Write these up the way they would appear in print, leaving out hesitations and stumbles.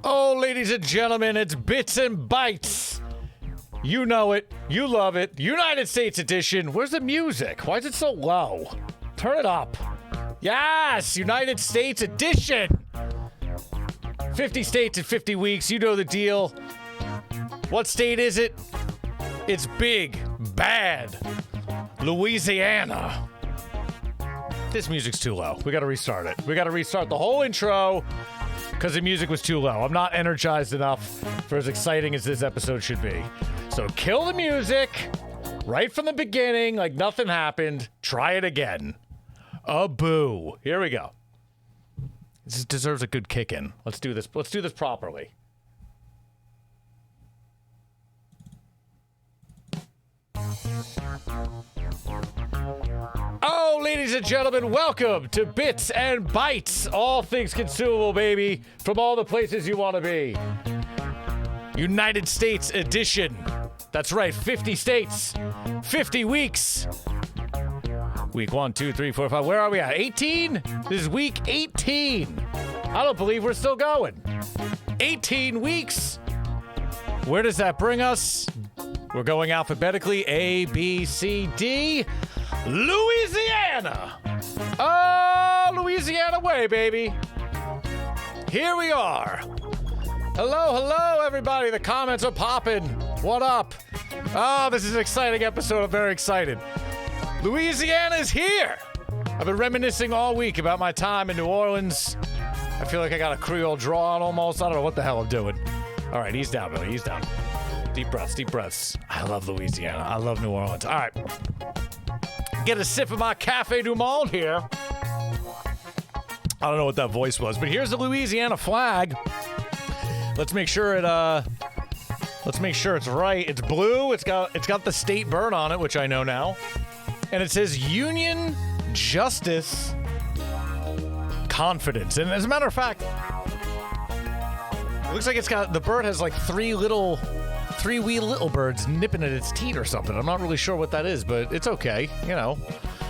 Oh, ladies and gentlemen, it's Bits and Bites. You know it. You love it. United States edition. Where's the music? Why is it so low? Turn it up. Yes, United States edition. 50 states in 50 weeks. You know the deal. What state is it? It's big, bad. Louisiana. This music's too low. We gotta restart it. We gotta restart the whole intro because the music was too low. I'm not energized enough for as exciting as this episode should be. So kill the music right from the beginning like nothing happened. Try it again. A boo. Here we go. This deserves a good kick in. Let's do this. Let's do this properly. Oh, ladies and gentlemen, welcome to Bits and Bites. All things consumable, baby, from all the places you want to be. United States edition. That's right, 50 states, 50 weeks. Week 1, 2, 3, 4, 5. Where are we at? 18? This is week 18. I don't believe we're still going. 18 weeks. Where does that bring us? We're going alphabetically. A, B, C, D. Louisiana. Oh, Louisiana way, baby. Here we are. Hello, hello, everybody. The comments are popping. What up? Oh, this is an exciting episode. I'm very excited. Louisiana is here. I've been reminiscing all week about my time in New Orleans. I feel like I got a Creole draw on almost. I don't know what the hell I'm doing. All right, he's down, Billy. He's down. Deep breaths, deep breaths. I love Louisiana. I love New Orleans. All right. Get a sip of my Cafe Du Monde here. I don't know what that voice was, but here's the Louisiana flag. Let's make sure it it's right. It's blue. It's got the state bird on it, which I know now. And it says Union, Justice, Confidence. And as a matter of fact, it looks like it's got, the bird has like three wee little birds nipping at its teeth or something. I'm not really sure what that is, but it's okay. You know,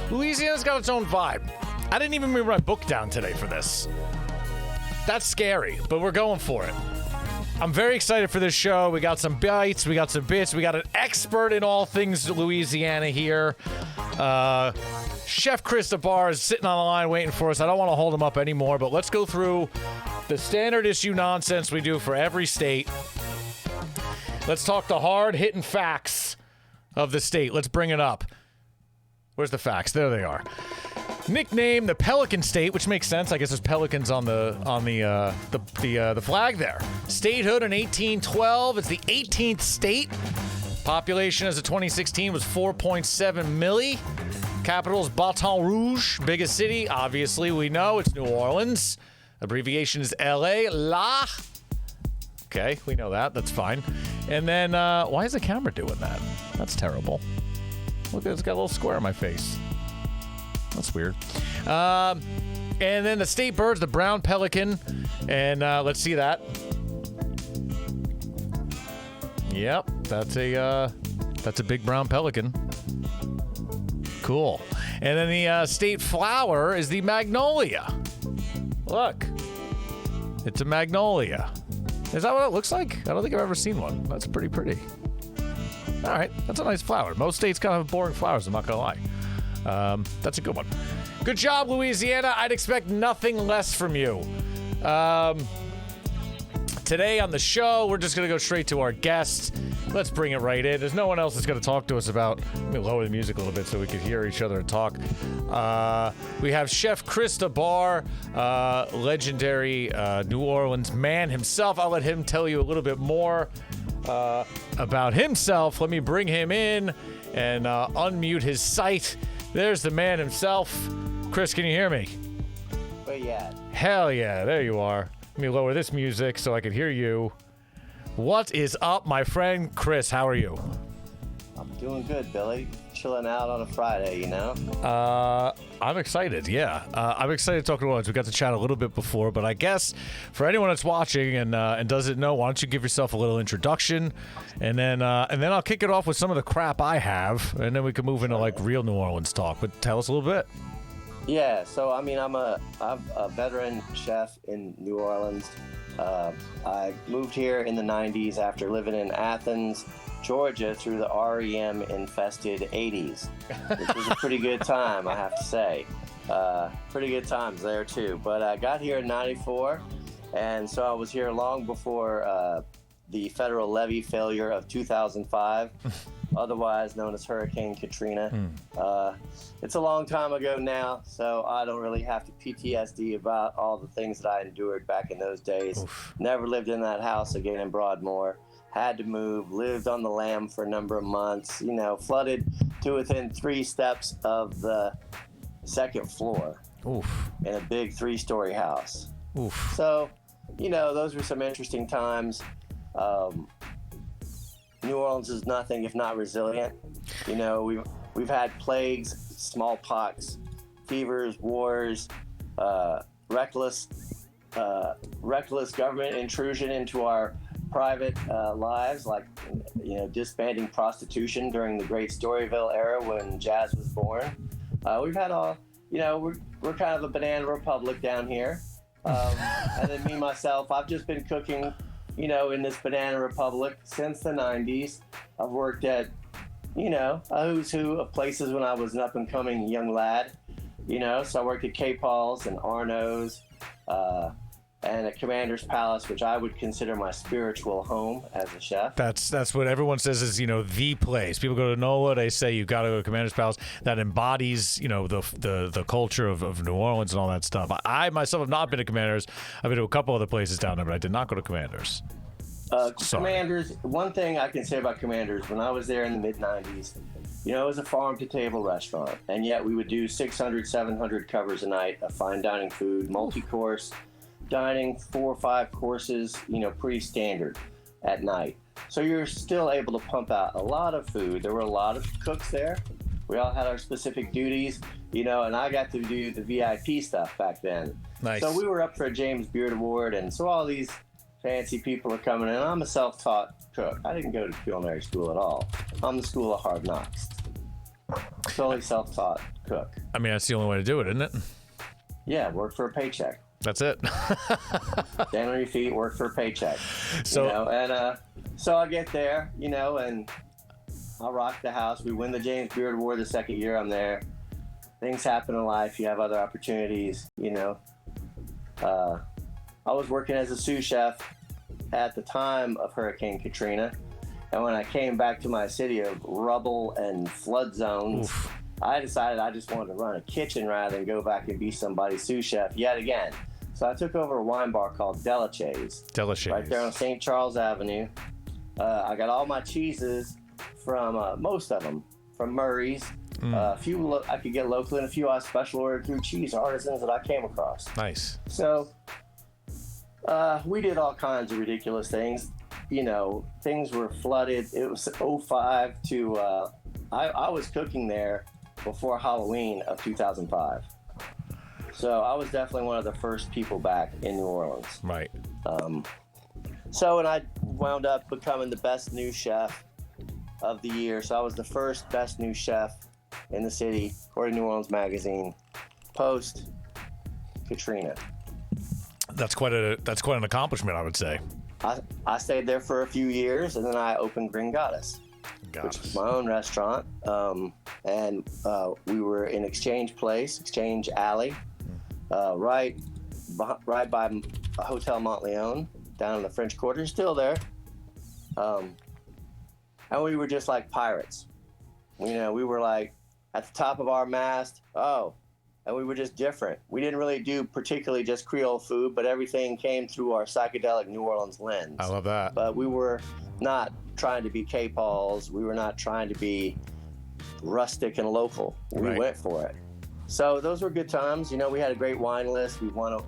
Louisiana's got its own vibe. I didn't even bring my book down today for this. That's scary, but we're going for it. I'm very excited for this show. We got some bites, we got some bits, we got an expert in all things Louisiana here. Chef Chris DEBARR is sitting on the line waiting for us. I don't want to hold him up anymore, but let's go through the standard issue nonsense we do for every state. Let's talk the hard-hitting facts of the state. Let's bring it up. Where's the facts? There they are. Nickname the Pelican State, which makes sense. I guess there's pelicans on the flag there. Statehood in 1812. It's the 18th state. Population as of 2016 was 4.7 milli. Capital is Baton Rouge. Biggest city, obviously we know it's New Orleans. Abbreviation is LA. La. Okay, we know that. That's fine. And then, why is the camera doing that? That's terrible. Look, it's got a little square on my face. That's weird. And then the state bird's the brown pelican. And let's see that. Yep, that's a big brown pelican. Cool. And then the state flower is the magnolia. Look, it's a magnolia. Is that what it looks like? I don't think I've ever seen one. That's pretty pretty. All right, that's a nice flower. Most states kind of have boring flowers, I'm not gonna lie. That's a good one. Good job, Louisiana. I'd expect nothing less from you. Today on the show, we're just gonna go straight to our guest. Let's bring it right in. There's no one else that's going to talk to us about... Let me lower the music a little bit so we can hear each other and talk. We have Chef Chris DEBARR, legendary New Orleans man himself. I'll let him tell you a little bit more about himself. Let me bring him in and unmute his site. There's the man himself. Chris, can you hear me? Where you at? Hell yeah, there you are. Let me lower this music so I can hear you. What is up, my friend Chris? How are you? I'm doing good, Billy. Chilling out on a Friday, you know? I'm excited, yeah. I'm excited to talk to New Orleans. We got to chat a little bit before, but I guess for anyone that's watching and doesn't know, why don't you give yourself a little introduction, and then I'll kick it off with some of the crap I have, and then we can move into like real New Orleans talk. But tell us a little bit. Yeah, so I mean, I'm a veteran chef in New Orleans. I moved here in the 90s after living in Athens, Georgia through the REM-infested 80s, which was a pretty good time, I have to say. Pretty good times there, too. But I got here in 94, and so I was here long before the federal levee failure of 2005, otherwise known as Hurricane Katrina. It's a long time ago now, so I don't really have to PTSD about all the things that I endured back in those days. Oof. Never lived in that house again in Broadmoor. Had to move, lived on the lam for a number of months, you know, flooded to within 3 steps of the 2nd floor. Oof. In a big 3-story house. Oof. So, you know, those were some interesting times. New Orleans is nothing if not resilient. You know, we've had plagues, smallpox, fevers, wars, reckless government intrusion into our private lives, like, you know, disbanding prostitution during the Great Storyville era when jazz was born. We've had all, you know, we're kind of a banana republic down here. And then me, myself, I've just been cooking, you know, in this banana republic since the 90s. I've worked at, you know, a who's who of places when I was an up-and-coming young lad, you know. So I worked at K. Paul's and Arno's, and at Commander's Palace, which I would consider my spiritual home as a chef. That's what everyone says is, you know, the place. People go to NOLA, they say you got to go to Commander's Palace. That embodies, you know, the culture of New Orleans and all that stuff. I myself have not been to Commander's. I've been to a couple other places down there, but I did not go to Commander's. Commander's, one thing I can say about Commander's, when I was there in the mid-90s, you know, it was a farm-to-table restaurant, and yet we would do 600, 700 covers a night of fine dining food, multi-course dining, 4 or 5 courses, you know, pretty standard at night. So you're still able to pump out a lot of food. There were a lot of cooks there. We all had our specific duties, you know, and I got to do the VIP stuff back then. Nice. So we were up for a James Beard Award, and so all these fancy people are coming in. I'm a self-taught cook. I didn't go to culinary school at all. I'm the school of hard knocks. Totally self-taught cook. I mean, that's the only way to do it, isn't it? Yeah, work for a paycheck. That's it. Stand on your feet, work for a paycheck. So, you know, and so I get there, you know, and I rock the house. We win the James Beard Award the 2nd year I'm there. Things happen in life. You have other opportunities, you know. I was working as a sous chef at the time of Hurricane Katrina. And when I came back to my city of rubble and flood zones, oof. I decided I just wanted to run a kitchen rather than go back and be somebody's sous chef yet again. So I took over a wine bar called Delachaise. Right there on St. Charles Avenue. I got all my cheeses from, most of them, from Murray's. A few I could get locally, and a few I special ordered through cheese artisans that I came across. Nice. So we did all kinds of ridiculous things. You know, things were flooded. It was 05 to, I was cooking there before Halloween of 2005. So I was definitely one of the first people back in New Orleans. Right. So, and I wound up becoming the best new chef of the year. So I was the first best new chef in the city, according to New Orleans Magazine, post Katrina. That's quite an accomplishment, I would say. I stayed there for a few years, and then I opened Green Goddess, which was my own restaurant. And we were in Exchange Alley, right by Hotel Montleone, down in the French Quarter, still there. And we were just like pirates. You know, we were like at the top of our mast. And we were just different. We didn't really do particularly just Creole food, but everything came through our psychedelic New Orleans lens. I love that. But we were not trying to be K. Paul's. We were not trying to be rustic and local. We went for it. So those were good times. You know, we had a great wine list. We won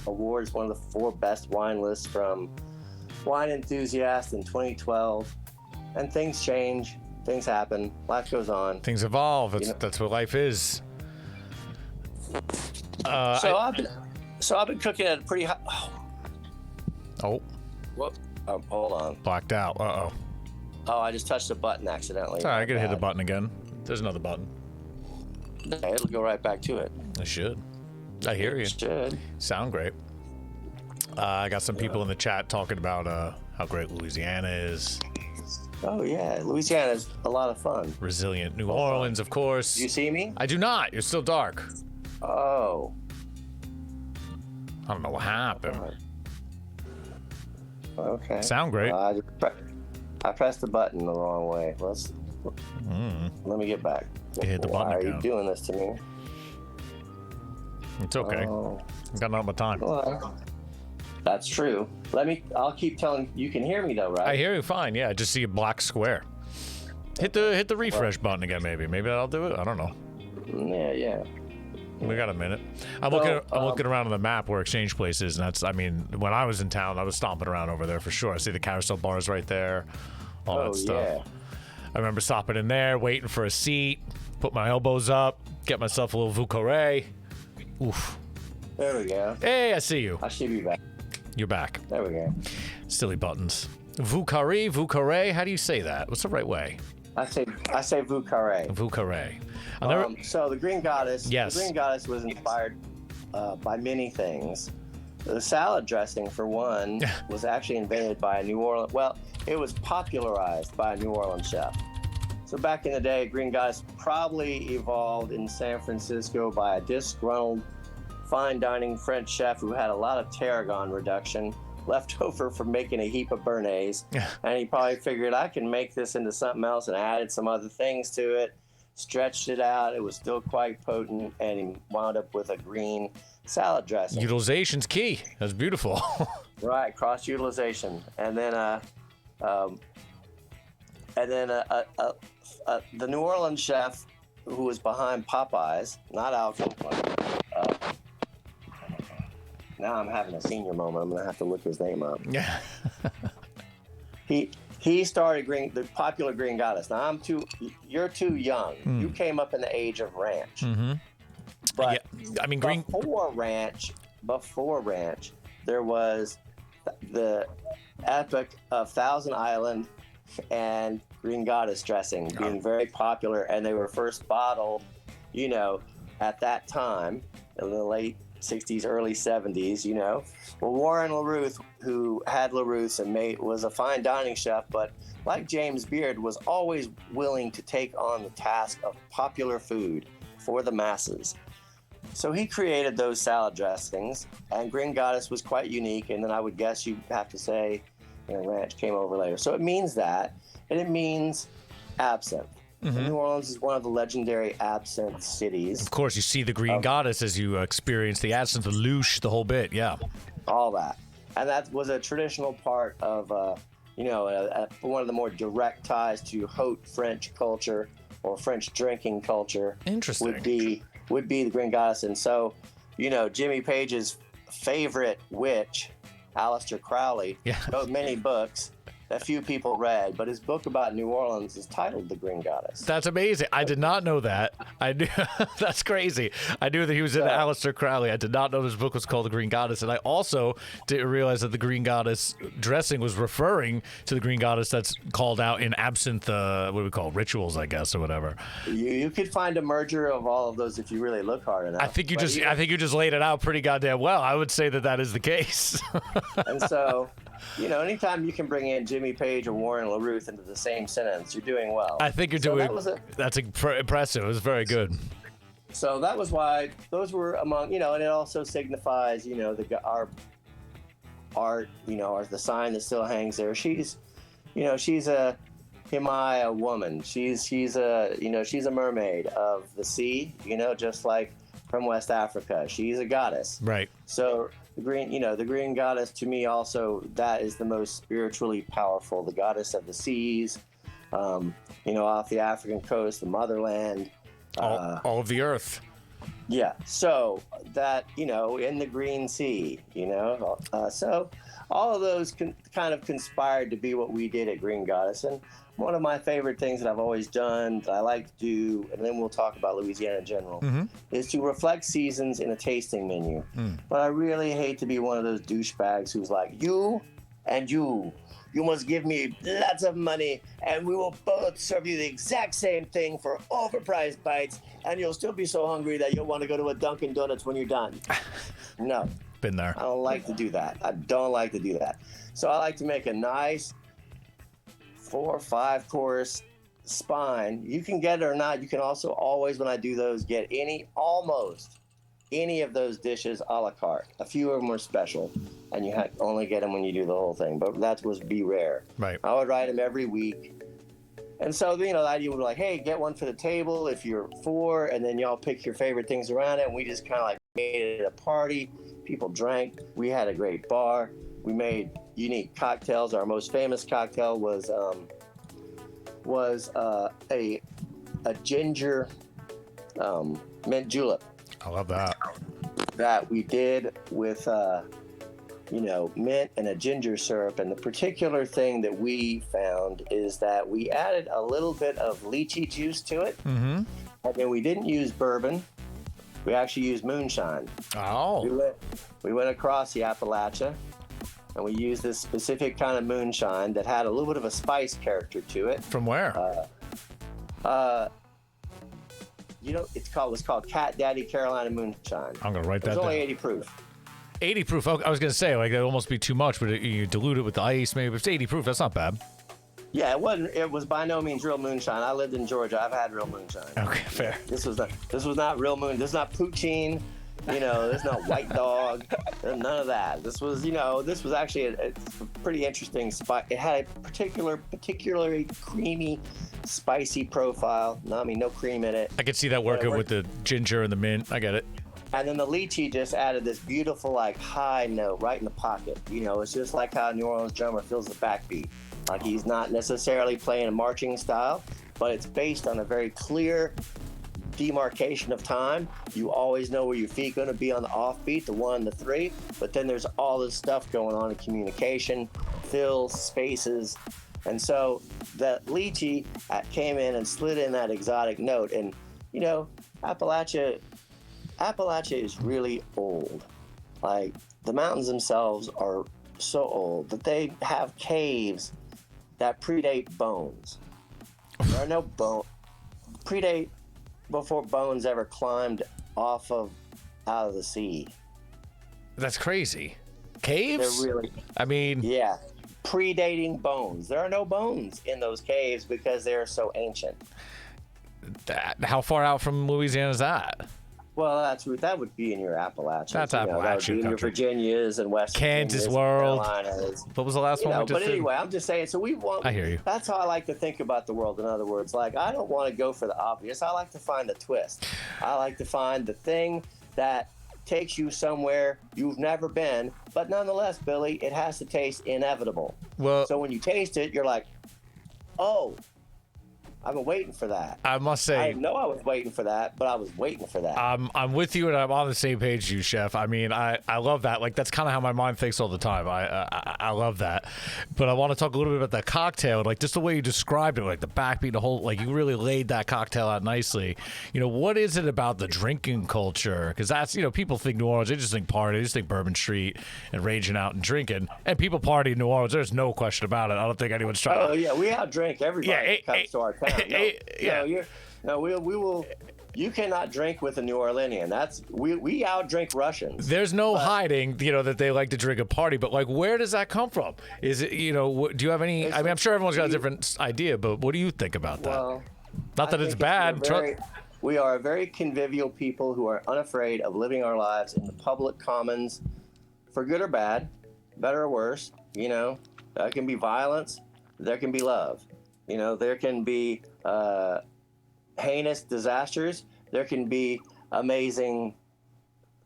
awards, one of the 4 best wine lists from Wine Enthusiast in 2012. And things change. Things happen. Life goes on. Things evolve. That's what life is. I've been cooking at a pretty high. Oh. Whoop. Hold on. Blacked out. Uh-oh. Oh, I just touched the button accidentally. It's all right. I gotta hit the button again. There's another button. Okay, it'll go right back to it. It should. I hear you. It should. Sound great. I got some people in the chat talking about how great Louisiana is. Oh yeah, Louisiana is a lot of fun. Resilient New Orleans, of course. Do you see me? I do not. You're still dark. Oh. I don't know what happened. Okay. Sound great. I pressed the button the wrong way. Let me get back. You hit the button Why are again. you doing this to me? It's okay. I've got nothing but time. Well, that's true. I'll keep telling. You can hear me though, right? I hear you fine. Yeah, I just see a black square. Hit the refresh button again, maybe. Maybe that'll do it. I don't know. Yeah. We got a minute. I'm looking around on the map where Exchange Place is, and that's. I mean, when I was in town, I was stomping around over there for sure. I see the carousel bars right there. All that stuff. Yeah. I remember stopping in there, waiting for a seat, put my elbows up, get myself a little Vu Carré. Oof. There we go. Hey, I see you. I should be back. You're back. There we go. Silly buttons. Vu Carré, how do you say that? What's the right way? I say Vu Carré. Vu Carré. So the Green Goddess. Yes. The Green Goddess was inspired by many things. The salad dressing, for one, was actually invented by a New Orleans. Well, it was popularized by a New Orleans chef. So back in the day, Green Goddess probably evolved in San Francisco by a disgruntled fine dining French chef who had a lot of tarragon reduction left over from making a heap of béarnaise. And he probably figured, I can make this into something else, and added some other things to it, stretched it out. It was still quite potent, and he wound up with a green salad dressing. Utilization's key. That's beautiful. Right, cross utilization. And then the New Orleans chef who was behind Popeyes, not Alpha. Now I'm having a senior moment. I'm gonna have to look his name up. Yeah. He started the popular Green Goddess. Now you're too young. You came up in the age of ranch. Mm-hmm. But yeah, I mean, before ranch, there was the epic of Thousand Island and Green Goddess dressing being very popular, and they were first bottled, at that time in the late 60s, early 70s, Well, Warren LaRuth, who had LaRuth's and was a fine dining chef, but like James Beard, was always willing to take on the task of popular food for the masses. So he created those salad dressings, and Green Goddess was quite unique, and then I would guess you'd have to say, ranch came over later. So it means that, and it means absinthe. Mm-hmm. New Orleans is one of the legendary absinthe cities. Of course, you see the Green Goddess as you experience the absinthe, the louche, the whole bit, yeah. All that. And that was a traditional part of, one of the more direct ties to haute French culture or French drinking culture. Interesting. Would be the Green Goddess. And so, Jimmy Page's favorite witch, Aleister Crowley, wrote many books that few people read, but his book about New Orleans is titled The Green Goddess. That's amazing. I did not know that. I knew that's crazy. I knew that he was into Aleister Crowley. I did not know his book was called The Green Goddess, and I also didn't realize that the Green Goddess dressing was referring to the Green Goddess that's called out in absinthe, what do we call it? Rituals, I guess, or whatever. You could find a merger of all of those if you really look hard enough. I think you just laid it out pretty goddamn well. I would say that is the case. And so, anytime you can bring in Jimmy Page or Warren LaRuth into the same sentence, you're doing well. I think you're doing. That's impressive. It was very good. So that was why those were among, and it also signifies, our art, the sign that still hangs there. She's a Himaya woman. She's a mermaid of the sea, just like from West Africa. She's a goddess. Right. So the Green Goddess, to me also, that is the most spiritually powerful, the goddess of the seas, off the African coast, the motherland. All of the earth. Yeah. So that, in the Green Sea, so all of those kind of conspired to be what we did at Green Goddess. And one of my favorite things that I've always done, that I like to do, and then we'll talk about Louisiana in general, is to reflect seasons in a tasting menu. But I really hate to be one of those douchebags who's like, you and you must give me lots of money, and we will both serve you the exact same thing for overpriced bites, and you'll still be so hungry that you'll want to go to a Dunkin' Donuts when you're done. No. Been there. I don't like to do that. I don't like to do that. So I like to make a nice 4 or 5 course spine. You can get it or not. You can also always, when I do those, get almost any of those dishes a la carte. A few of them are special, and you only get them when you do the whole thing. But that would be rare. Right. I would write them every week. And so, the idea would be like, hey, get one for the table if you're 4, and then y'all pick your favorite things around it. And we just kind of like made it a party. People drank. We had a great bar. We made unique cocktails. Our most famous cocktail was a ginger mint julep. I love that. That we did with mint and a ginger syrup. And the particular thing that we found is that we added a little bit of lychee juice to it. Mm-hmm. And then we didn't use bourbon. We actually used moonshine. Oh. We went across the Appalachia, and we used this specific kind of moonshine that had a little bit of a spice character to it. From where? It was called Cat Daddy Carolina Moonshine. I'm gonna write that down. It was only down. 80 proof. 80 proof. I was gonna say like that would almost be too much, but you dilute it with the ice. Maybe if it's 80 proof, that's not bad. Yeah, it wasn't. It was by no means real moonshine. I lived in Georgia. I've had real moonshine. Okay, fair. This was not real moon. This is not poutine. This is not White Dog. None of that. This was actually a pretty interesting spice. It had a particularly creamy, spicy profile. No cream in it. I could see that working with the ginger and the mint. I get it. And then the lychee just added this beautiful, like, high note right in the pocket. It's just like how a New Orleans drummer feels the backbeat. Like, he's not necessarily playing a marching style, but it's based on a very clear demarcation of time. You always know where your feet going to be on the offbeat, the 1, the 3, but then there's all this stuff going on in communication, fills, spaces, and so the lychee came in and slid in that exotic note. And Appalachia is really old. Like, the mountains themselves are so old that they have caves that predate bones. There are no bones. Predate before bones ever climbed out of the sea. That's crazy. Caves? They're really. I mean. Yeah. Predating bones. There are no bones in those caves because they're so ancient. How far out from Louisiana is that? Well, that would be in your Appalachians. That's That would Appalachian be in your Virginias and West Kansas Virginias, world. Carolinas. What was the last one we just But did? anyway, I'm just saying. So I hear you. That's how I like to think about the world. In other words, like, I don't want to go for the obvious. I like to find a twist. I like to find the thing that takes you somewhere you've never been, but nonetheless, Billy, it has to taste inevitable. Well, so when you taste it, you're like, oh, I've been waiting for that. I must say, I know I was waiting for that, but I was waiting for that. I'm with you, and I'm on the same page as you, Chef. I mean, I love that. Like, that's kind of how my mind thinks all the time. I love that. But I want to talk a little bit about that cocktail, like just the way you described it, like the backbeat, the whole, like you really laid that cocktail out nicely. What is it about the drinking culture? Because that's, people think New Orleans, they just think party, they just think Bourbon Street and raging out and drinking. And people party in New Orleans. There's no question about it. I don't think anyone's trying. Oh yeah, we outdrink everybody that comes to our town. We will. You cannot drink with a New Orleanian. We outdrink Russians. There's no hiding, that they like to drink a party. But like, where does that come from? Is it, do you have any? I mean, I'm sure everyone's got a different idea, but what do you think about that? Well, not that it's bad. We are a very convivial people who are unafraid of living our lives in the public commons, for good or bad, better or worse. There can be violence. There can be love. There can be heinous disasters. There can be amazing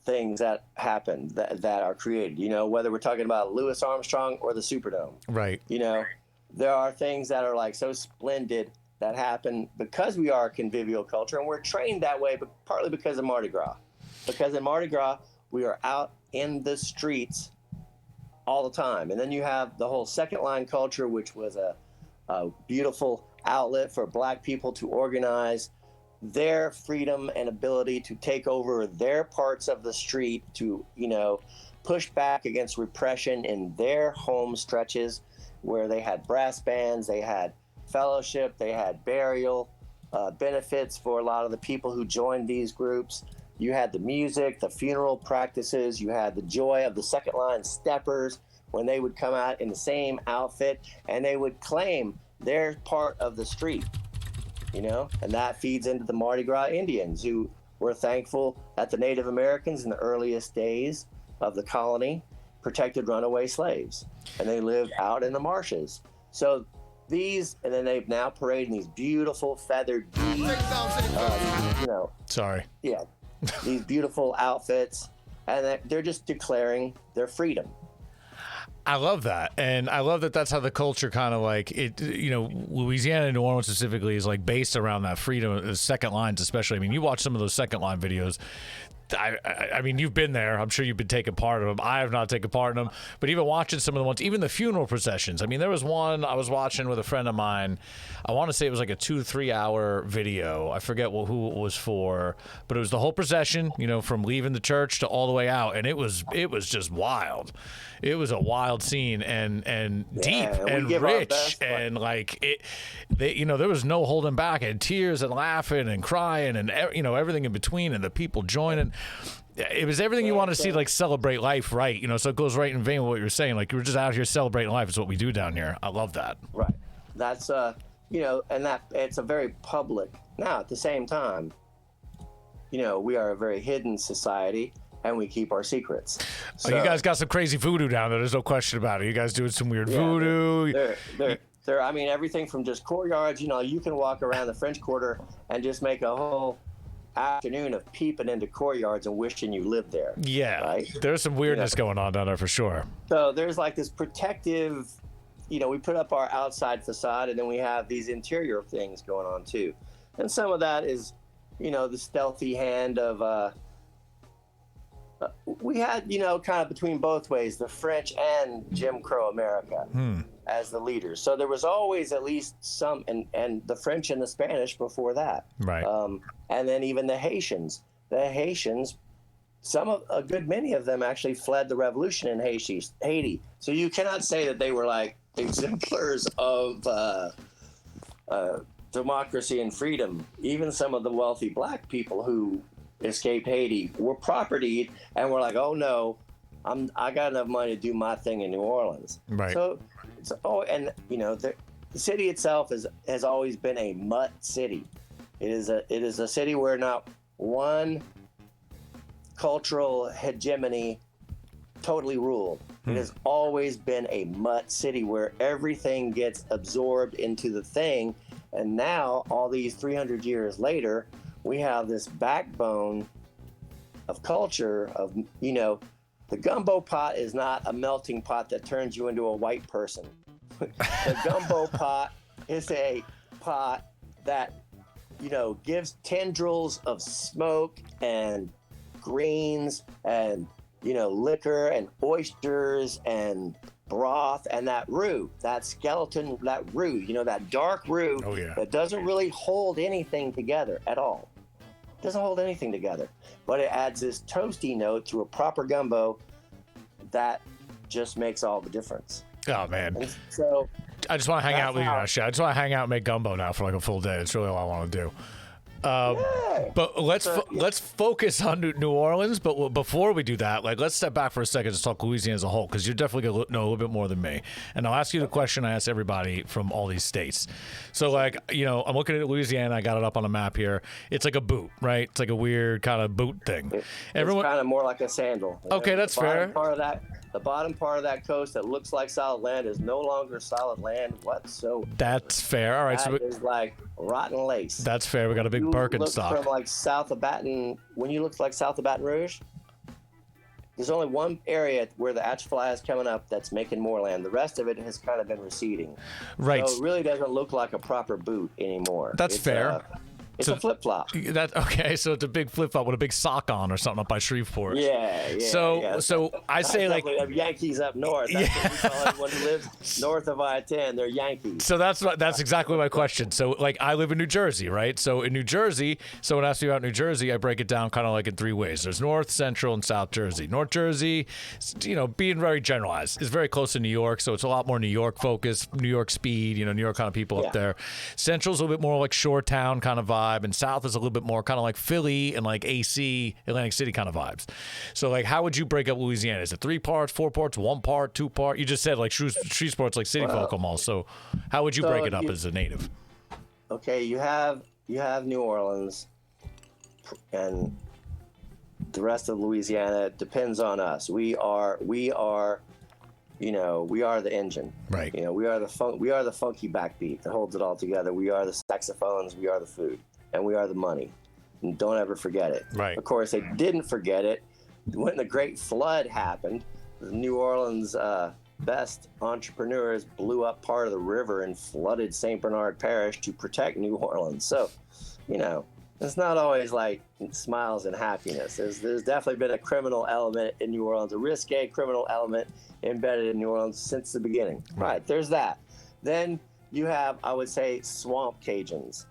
things that happen that are created. Whether we're talking about Louis Armstrong or the Superdome. Right. There are things that are like so splendid that happen because we are a convivial culture, and we're trained that way, but partly because of Mardi Gras. Because in Mardi Gras, we are out in the streets all the time. And then you have the whole second line culture, which was a beautiful outlet for Black people to organize their freedom and ability to take over their parts of the street, to push back against repression in their home stretches, where they had brass bands, they had fellowship, they had burial benefits for a lot of the people who joined these groups. You had the music, the funeral practices. You had the joy of the second line steppers when they would come out in the same outfit and they would claim their part of the street, you know, and that feeds into the Mardi Gras Indians, who were thankful that the Native Americans in the earliest days of the colony protected runaway slaves, and they lived out in the marshes. So these, and then they've now paraded in these beautiful feathered beads, you know. Sorry. Yeah, these beautiful outfits, and they're just declaring their freedom. I love that, and I love that that's how the culture kind of like it. You know, Louisiana and New Orleans specifically is like based around that freedom. The second lines, especially. I mean, you watch some of those second line videos. I mean, you've been there. I'm sure you've been taking part of them. I have not taken part in them, but even watching some of the ones, even the funeral processions. I mean, there was one I was watching with a friend of mine. I want to say it was like a 2-3 hour video. I forget who it was for, but it was the whole procession, you know, from leaving the church to all the way out, and it was just wild. It was a wild scene and deep and rich and like it. You know, there was no holding back, and tears and laughing and crying and, you know, everything in between, and the people joining. It was everything you want to see, like celebrate life, right? You know, so it goes right in vein with what you're saying. Like, you were just out here celebrating life. It's what we do down here. I love that. Right. That's you know, and that it's a very public. Now, at the same time, you know, we are a very hidden society, and we keep our secrets. So, you guys got some crazy voodoo down there. There's no question about it. You guys doing some weird voodoo. They're, I mean, everything from just courtyards. You know, you can walk around the French Quarter and just make a whole afternoon of peeping into courtyards and wishing you lived there. Yeah, right? There's some weirdness going on down there for sure. So there's like this protective, you know, we put up our outside facade, and then we have these interior things going on too. And some of that is, you know, the stealthy hand of, we had, you know, kind of between both ways, the French and Jim Crow America as the leaders. So there was always at least some, and the French and the Spanish before that. Right. And then even the Haitians. The Haitians, a good many of them actually fled the revolution in Haiti. So you cannot say that they were like exemplars of democracy and freedom. Even some of the wealthy black people who escaped Haiti were propertied and were like, oh no, I got enough money to do my thing in New Orleans. Right. So and you know, the city itself has always been a mutt city. It is a city where not one cultural hegemony totally ruled. It has always been a mutt city where everything gets absorbed into the thing. And now, all these 300 years later, we have this backbone of culture of, you know, the gumbo pot is not a melting pot that turns you into a white person. The gumbo pot is a pot that, you know, gives tendrils of smoke and greens and, you know, liquor and oysters and broth and that roux, that skeleton, that roux, you know, that dark roux that doesn't really hold anything together at all. Doesn't hold anything together, but it adds this toasty note to a proper gumbo that just makes all the difference. Oh man! And so I just want to hang out with you now, Shad. I just want to hang out and make gumbo now for like a full day. It's really all I want to do. But let's focus on New Orleans. But before we do that, like, let's step back for a second to talk Louisiana as a whole, because you're definitely gonna know a little bit more than me. And I'll ask you the question I ask everybody from all these states. So, like, you know, I'm looking at Louisiana. I got it up on a map here. It's like a boot, right? It's like a weird kind of boot thing. It's kind of more like a sandal. Okay, that's fair. The bottom part of that coast that looks like solid land is no longer solid land whatsoever. That's fair. All right, that is like rotten lace. That's fair. We got a big Birkenstock. From like south of Baton, when you look like south of Baton Rouge, there's only one area where the Atchafalaya is coming up that's making more land. The rest of it has kind of been receding. Right. So it really doesn't look like a proper boot anymore. That's fair. It's a flip-flop. Okay, so it's a big flip-flop with a big sock on or something up by Shreveport. Yeah. So I say, like, Yankees up north. That's what we call everyone who lives north of I-10. They're Yankees. So that's exactly my question. So, like, I live in New Jersey, right? So in New Jersey, someone asks me about New Jersey, I break it down kind of like in three ways. There's North, Central, and South Jersey. North Jersey, you know, being very generalized, is very close to New York, so it's a lot more New York focused, New York speed, you know, New York kind of people up there. Central's a little bit more like shore town kind of vibe. vibe, and south is a little bit more kind of like Philly and like AC, Atlantic City kind of vibes. So like, how would you break up Louisiana? Is it 3 parts, 4 parts, 1 part, 2 part? You just said like Shreveport's like city folk almost. So how would you break it up as a native? Okay, you have New Orleans, and the rest of Louisiana depends on us. We are you know, we are the engine. Right. You know, we are the funky backbeat that holds it all together. We are the saxophones, we are the food, and we are the money. And don't ever forget it. Right. Of course, they didn't forget it when the Great Flood happened. The New Orleans best entrepreneurs blew up part of the river and flooded St. Bernard Parish to protect New Orleans. So, you know, it's not always like smiles and happiness. There's definitely been a criminal element in New Orleans, a risque criminal element embedded in New Orleans since the beginning. Right, there's that. Then you have, I would say, swamp Cajuns.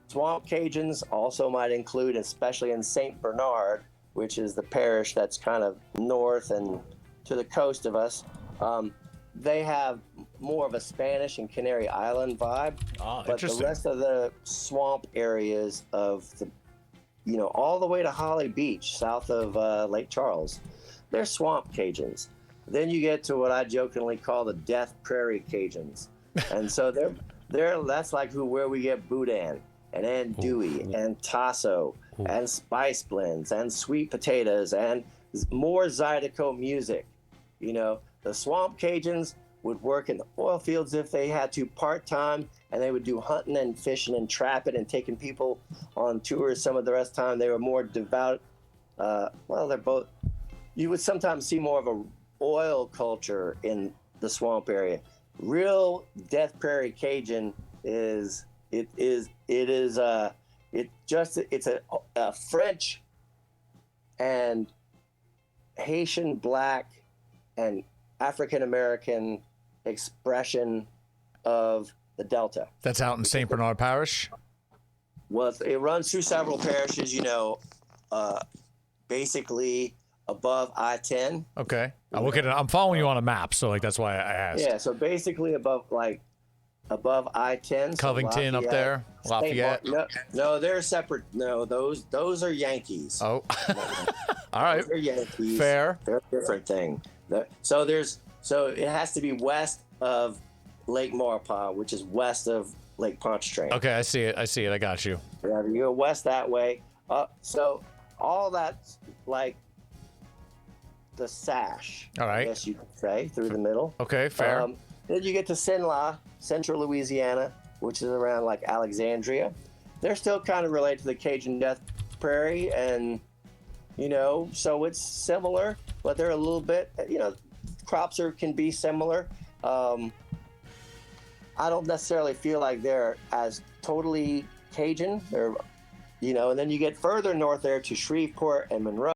Swamp Cajuns also might include, especially in St. Bernard, which is the parish that's kind of north and to the coast of us. They have more of a Spanish and Canary Island vibe, but the rest of the swamp areas of the, you know, all the way to Holly Beach, south of Lake Charles, they're swamp Cajuns. Then you get to what I jokingly call the Death Prairie Cajuns, and so that's like where we get boudin and andouille and tasso and spice blends and sweet potatoes and more Zydeco music. You know, the swamp Cajuns would work in the oil fields if they had to part-time, and they would do hunting and fishing and trapping and taking people on tours. Some of the rest of the time they were more devout. Well, they're both. You would sometimes see more of a oil culture in the swamp area. Real Death Prairie Cajun it's a French and Haitian black and African American expression of the Delta. That's out in St. Bernard Parish? Well, it runs through several parishes, you know, basically above I-10. Okay. I'm following you on a map, so like that's why I asked. Yeah, so basically above I-10. Covington up there, Lafayette. No, they're separate. No, those are Yankees. Oh, all right. They're Yankees. Fair. They're a different thing. So it has to be west of Lake Maurepas, which is west of Lake Pontchartrain. Okay, I see it. I got you. Yeah, you go west that way. So all that's like the sash. All right. I guess you could say through the middle. Okay, fair. Then you get to Sinla, central Louisiana, which is around like Alexandria. They're still kind of related to the Cajun Death Prairie, and you know, so it's similar, but they're a little bit, you know, crops can be similar. I don't necessarily feel like they're as totally Cajun. They're, you know, and then you get further north there to Shreveport and Monroe.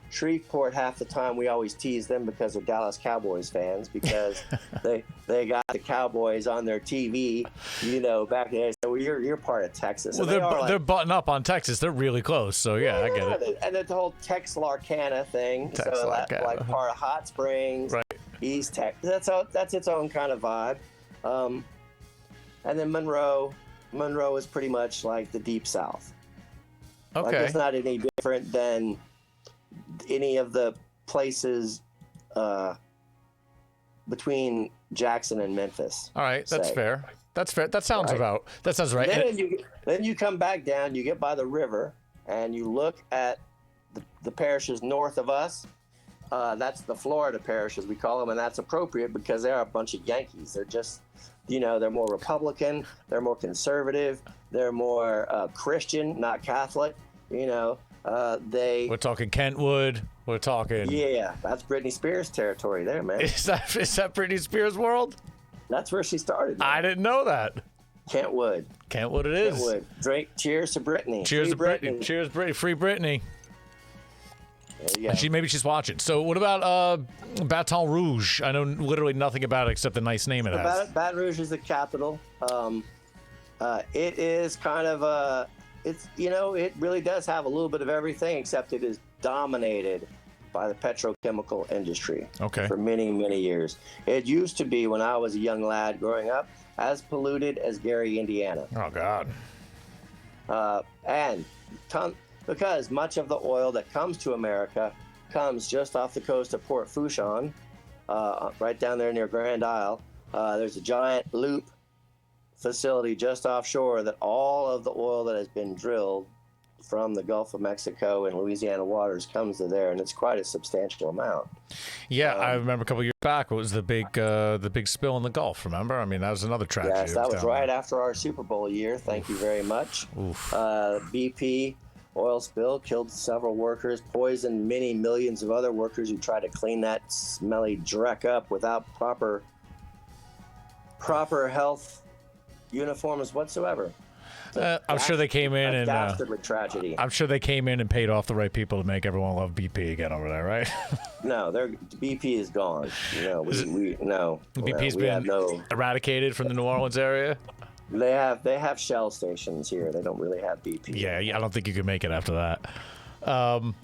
Shreveport, half the time we always tease them because they're Dallas Cowboys fans, because they got the Cowboys on their TV, you know, back in the day. So you're part of Texas. Well, they're butting up on Texas. They're really close. So yeah, I get it. And the whole Texarkana thing. So like part of Hot Springs, right. East Texas. That's its own kind of vibe. And then Monroe is pretty much like the Deep South. Okay. Like it's not any different than any of the places between Jackson and Memphis. All right, that's fair. That's fair. That sounds right. Then you come back down, you get by the river, and you look at the parishes north of us. That's the Florida parishes, we call them, and that's appropriate because they're a bunch of Yankees. They're just, you know, they're more Republican, they're more conservative, they're more Christian, not Catholic, you know. We're talking Kentwood. We're talking. Yeah, that's Britney Spears territory there, man. Is that Britney Spears' world? That's where she started. Man. I didn't know that. Kentwood it is. Kentwood. Drake, cheers to Britney. Cheers to Britney. Cheers, Britney. Free Britney. There you go. Maybe she's watching. So what about Baton Rouge? I know literally nothing about it except the nice name it has. Baton Rouge is the capital. It is kind of it's, you know, it really does have a little bit of everything, except it is dominated by the petrochemical industry for many, many years. It used to be, when I was a young lad growing up, as polluted as Gary, Indiana. Oh, God. and because much of the oil that comes to America comes just off the coast of Port Fourchon, right down there near Grand Isle. There's a giant loop facility just offshore that all of the oil that has been drilled from the Gulf of Mexico and Louisiana waters comes to there, and it's quite a substantial amount. Yeah, I remember a couple years back, it was the big spill in the Gulf, remember? I mean, that was another tragedy. Yes, that was right after our Super Bowl year. Thank you very much. BP oil spill killed several workers, poisoned many millions of other workers who tried to clean that smelly dreck up without proper health uniforms whatsoever. I'm sure they came in and dastardly tragedy. I'm sure they came in and paid off the right people to make everyone love BP again over there, right? No, BP is gone. No, BP's been eradicated from the New Orleans area. They have Shell stations here. They don't really have BP. Yeah, I don't think you can make it after that.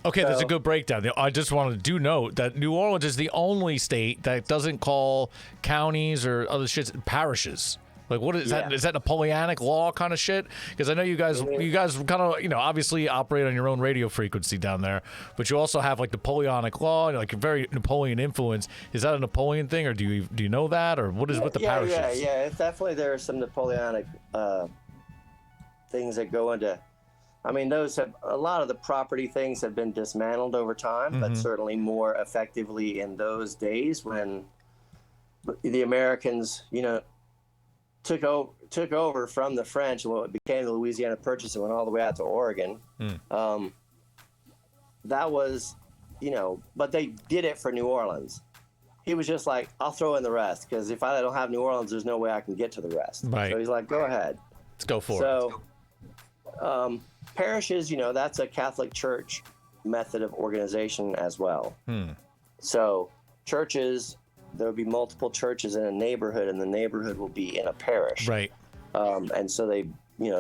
Okay, that's a good breakdown. I just wanted to note that New Orleans is the only state that doesn't call counties or other shits parishes. Like, what is that? Is that Napoleonic law kind of shit? Because I know you guys kind of, obviously operate on your own radio frequency down there, but you also have like Napoleonic law, like a very Napoleon influence. Is that a Napoleon thing, or do you know that, or what is with the parishes? Yeah. It's definitely, there are some Napoleonic things that go into. I mean, a lot of the property things have been dismantled over time, but certainly more effectively in those days when the Americans, took over from the French, and what became the Louisiana Purchase and went all the way out to Oregon. That was, but they did it for New Orleans. He was just like, I'll throw in the rest, because if I don't have New Orleans, there's no way I can get to the rest. Right. So he's like, go ahead. Let's go for it. So parishes, that's a Catholic Church method of organization as well. So churches, there will be multiple churches in a neighborhood, and the neighborhood will be in a parish. Right. And so they,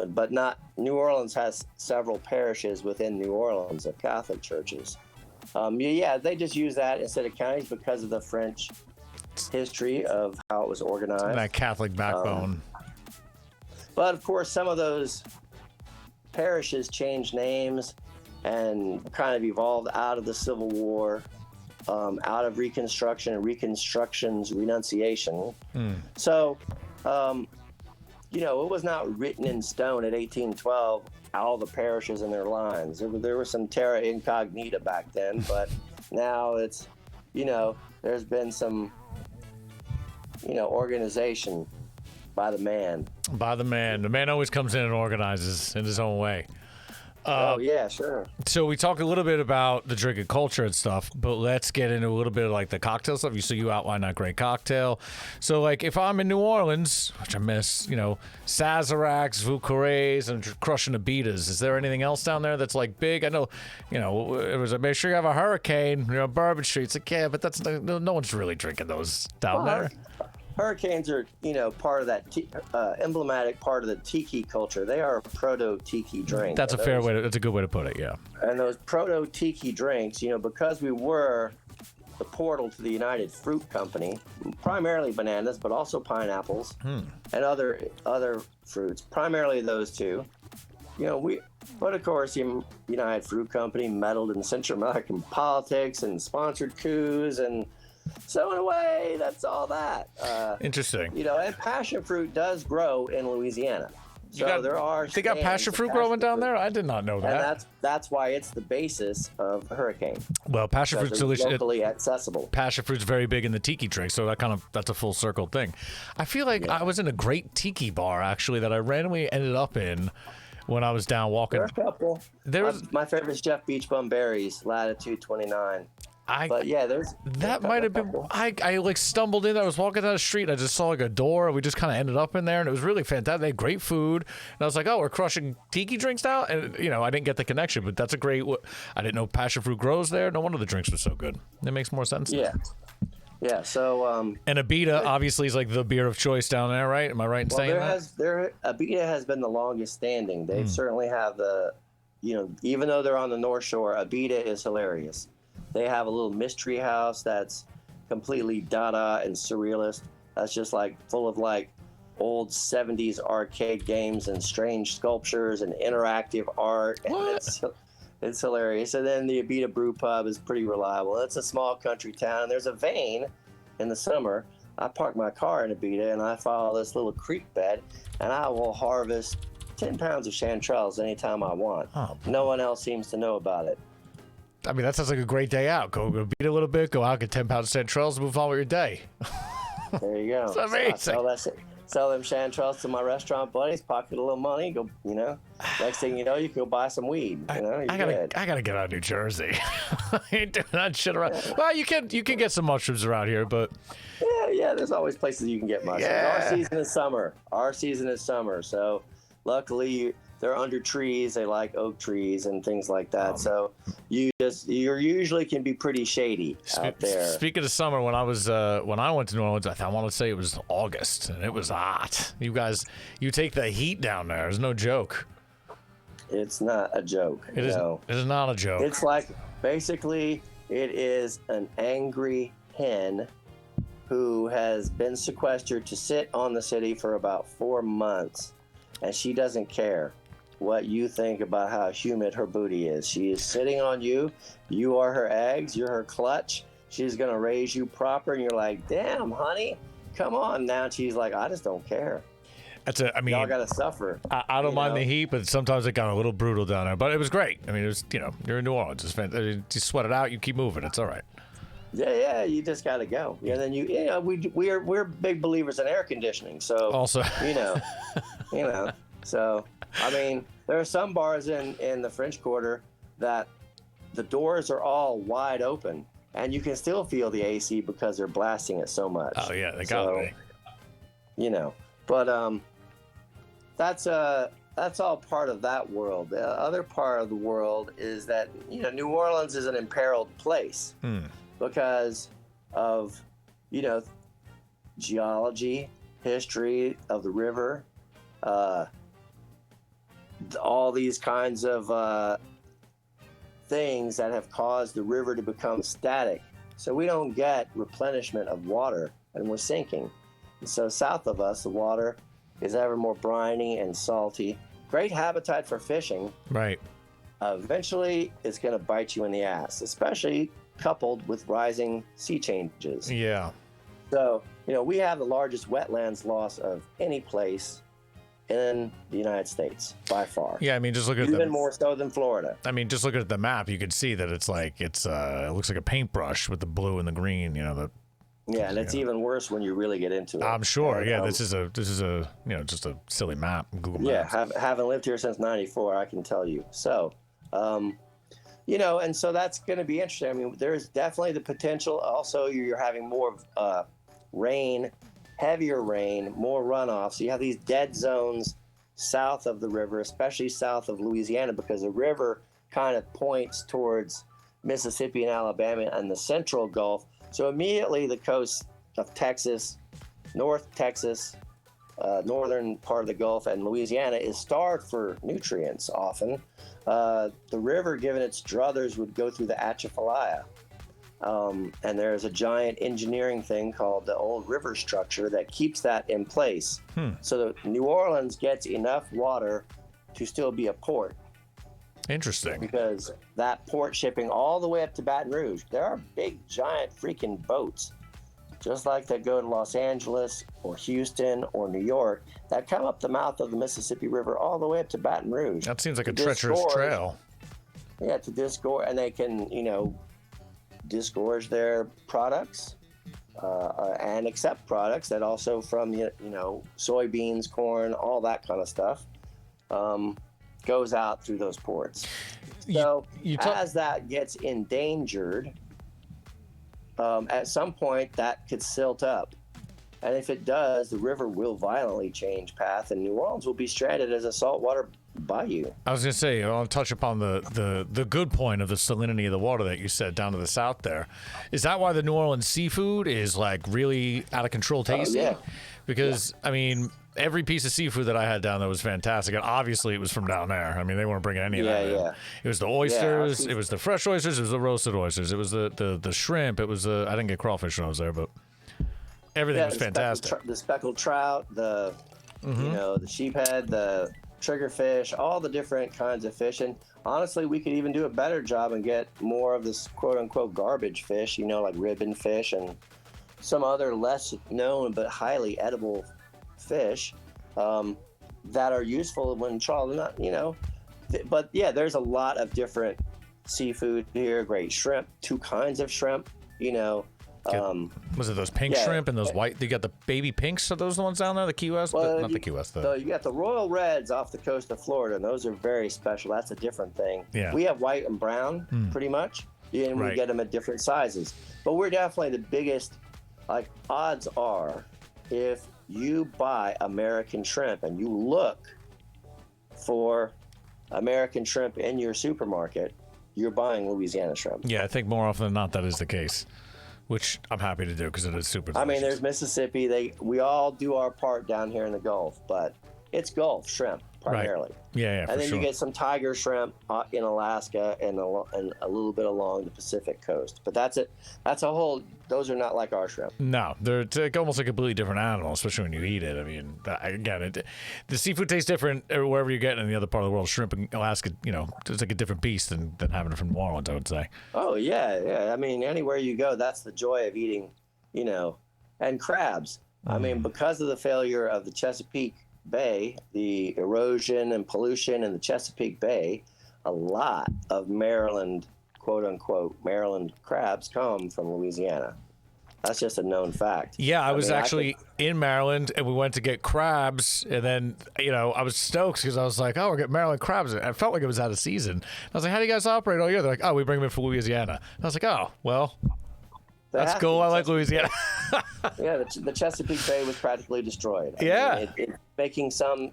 but not, New Orleans has several parishes within New Orleans of Catholic churches. They just use that instead of counties because of the French history of how it was organized. That Catholic backbone. But of course, some of those parishes changed names and kind of evolved out of the Civil War. Out of Reconstruction and Reconstruction's renunciation. So, it was not written in stone at 1812, all the parishes and their lines. There was some terra incognita back then, but now it's, there's been some, organization by the man. By the man. The man always comes in and organizes in his own way. Yeah, sure. So we talk a little bit about the drinking culture and stuff, but let's get into a little bit of like the cocktail stuff. You outlined that great cocktail. So like if I'm in New Orleans, which I miss, Sazeracs, Vucores, and crushing ABITAs, is there anything else down there that's like big? I know, it was make sure you have a Hurricane, Bourbon Street. It's like, yeah, but that's no one's really drinking those down there. Hurricanes are, part of that emblematic part of the tiki culture. They are a proto-tiki drink. That's that's a good way to put it, yeah. And those proto-tiki drinks, because we were the portal to the United Fruit Company, primarily bananas, but also pineapples and other fruits, primarily those two. But of course, the United Fruit Company meddled in Central American politics and sponsored coups, and so in a way, that's all that. Interesting. And passion fruit does grow in Louisiana. So they got passion fruit growing down there? I did not know that. And that's why it's the basis of Hurricane. Well, passion fruit's delicious. Locally accessible. Passion fruit's very big in the tiki drink, so that's a full circle thing. I feel like I was in a great tiki bar actually that I randomly ended up in when I was down walking. There are a couple. My favorite is Jeff Beach Bum Berries, Latitude 29. That might have been. I like stumbled in. I was walking down the street. And I just saw like a door. And we just kind of ended up in there, and it was really fantastic. They had great food, and I was like, "Oh, we're crushing tiki drinks now." And I didn't get the connection, but that's a great. I didn't know passion fruit grows there. No wonder the drinks were so good. It makes more sense. Yeah. So. And ABITA obviously is like the beer of choice down there, right? Am I right in saying that? ABITA has been the longest standing. They certainly have the, even though they're on the North Shore, ABITA is hilarious. They have a little mystery house that's completely Dada and surrealist. That's just like full of like old 70s arcade games and strange sculptures and interactive art. And it's hilarious. And then the ABITA Brew Pub is pretty reliable. It's a small country town. There's a vein in the summer. I park my car in ABITA and I follow this little creek bed, and I will harvest 10 pounds of chanterelles anytime I want. Oh. No one else seems to know about it. I mean, that sounds like a great day out. Go beat a little bit, go out, get 10 pounds of chanterelles, move on with your day. There you go. It's amazing. Sell them chanterelles to my restaurant buddies, pocket a little money, go, next thing you know, you can go buy some weed. I gotta get out of New Jersey. I ain't doing that shit around. Yeah. Well, you can get some mushrooms around here, but yeah, there's always places you can get mushrooms. Yeah. Our season is summer. So luckily they're under trees. They like oak trees and things like that. So you usually can be pretty shady out there. Speaking of summer, when I went to New Orleans, I want to say it was August, and it was hot. You guys, you take the heat down there. It's no joke. It's not a joke. It is not a joke. It's like, basically, it is an angry hen who has been sequestered to sit on the city for about 4 months, and she doesn't care what you think about how humid her booty is. She is sitting on you. You are her eggs. You're her clutch. She's going to raise you proper, and you're like, damn, honey, come on now. And she's like, I just don't care. Y'all got to suffer. I don't mind the heat, but sometimes it got a little brutal down there. But it was great. I mean, it was, you're in New Orleans. It's fantastic. You sweat it out. You keep moving. It's all right. Yeah, you just got to go. And then we're big believers in air conditioning. So also, so I mean, there are some bars in the French Quarter that the doors are all wide open, and you can still feel the AC because they're blasting it so much. Oh yeah, they got me. But that's all part of that world. The other part of the world is that New Orleans is an imperiled place because of geology, history of the river, all these kinds of things that have caused the river to become static. So we don't get replenishment of water, and we're sinking. And so south of us, the water is ever more briny and salty. Great habitat for fishing. Right. Eventually, it's going to bite you in the ass, especially coupled with rising sea changes. Yeah. So, we have the largest wetlands loss of any place in the United States by far. Yeah, I mean, just look at even more so than Florida. I mean, just look at the map. You can see that it looks like a paintbrush with the blue and the green. And it's even worse when you really get into it. I'm sure. And, this is a just a silly map. Google Maps. Yeah, haven't lived here since '94. I can tell you. So, and so that's going to be interesting. I mean, there's definitely the potential. Also, you're having more rain, heavier rain, more runoff. So you have these dead zones south of the river, especially south of Louisiana, because the river kind of points towards Mississippi and Alabama and the central Gulf. So immediately the coast of Texas, North Texas, northern part of the Gulf, and Louisiana is starved for nutrients often. The river, given its druthers, would go through the Atchafalaya. And there's a giant engineering thing called the Old River Structure that keeps that in place. So that New Orleans gets enough water to still be a port. Interesting. Because that port shipping all the way up to Baton Rouge, there are big, giant freaking boats, just like that go to Los Angeles or Houston or New York, that come up the mouth of the Mississippi River all the way up to Baton Rouge. That seems like a treacherous trail. Yeah, to disgorge, and they can, disgorge their products and accept products that also from, soybeans, corn, all that kind of stuff. Goes out through those ports. So as that gets endangered, at some point that could silt up. And if it does, the river will violently change path, and New Orleans will be stranded as a saltwater bayou. I was going to say, I'll touch upon the good point of the salinity of the water that you said down to the south there. Is that why the New Orleans seafood is really out of control tasty? Yeah. Because, I mean, every piece of seafood that I had down there was fantastic, and obviously it was from down there. I mean, they weren't bringing any of that in. It was the oysters, it was the fresh oysters, it was the roasted oysters, it was the shrimp, it was I didn't get crawfish when I was there, but everything was fantastic. The speckled trout, the you know, the sheephead, the triggerfish, all the different kinds of fish. And honestly, we could even do a better job and get more of this quote unquote garbage fish, you know, like ribbon fish and some other less known but highly edible fish that are useful when trawling, not, you know. But yeah, there's a lot of different seafood here. Great shrimp, 2 kinds of shrimp, you know. Was it those pink shrimp and those white? You got the baby pinks. Are those the ones down there? The Key West? Well, Not the Key West. So you got the Royal Reds off the coast of Florida, and those are very special. That's a different thing. Yeah. We have white and brown, pretty much, and we get them at different sizes. But we're definitely the biggest. Like, odds are, if you buy American shrimp and you look for American shrimp in your supermarket, you're buying Louisiana shrimp. Yeah, I think more often than not that is the case, which I'm happy to do because it is super delicious. I mean, there's Mississippi. We all do our part down here in the Gulf, but it's Gulf shrimp primarily. Right. Yeah, and then sure. you get some tiger shrimp in Alaska and a little bit along the Pacific coast. But that's it. That's a whole. Those are not like our shrimp. No, they're almost a completely different animal, especially when you eat it. I mean, again, the seafood tastes different wherever you get it in the other part of the world. Shrimp in Alaska, you know, it's like a different beast than having it from New Orleans, I would say. Oh yeah. I mean, anywhere you go, that's the joy of eating, you know, and crabs. I mean, because of the failure of the Chesapeake Bay, the erosion and pollution in the Chesapeake Bay, a lot of Maryland, quote unquote, Maryland crabs come from Louisiana. That's just a known fact. Yeah, I was actually in Maryland, and we went to get crabs, and then, you know, I was stoked because I was like, oh, we're getting Maryland crabs. I felt like it was out of season. I was like, how do you guys operate all year? They're like, oh, we bring them in for Louisiana. And I was like, oh, well, that's cool. I like Louisiana. Yeah, the Chesapeake Bay was practically destroyed. I mean, it's making some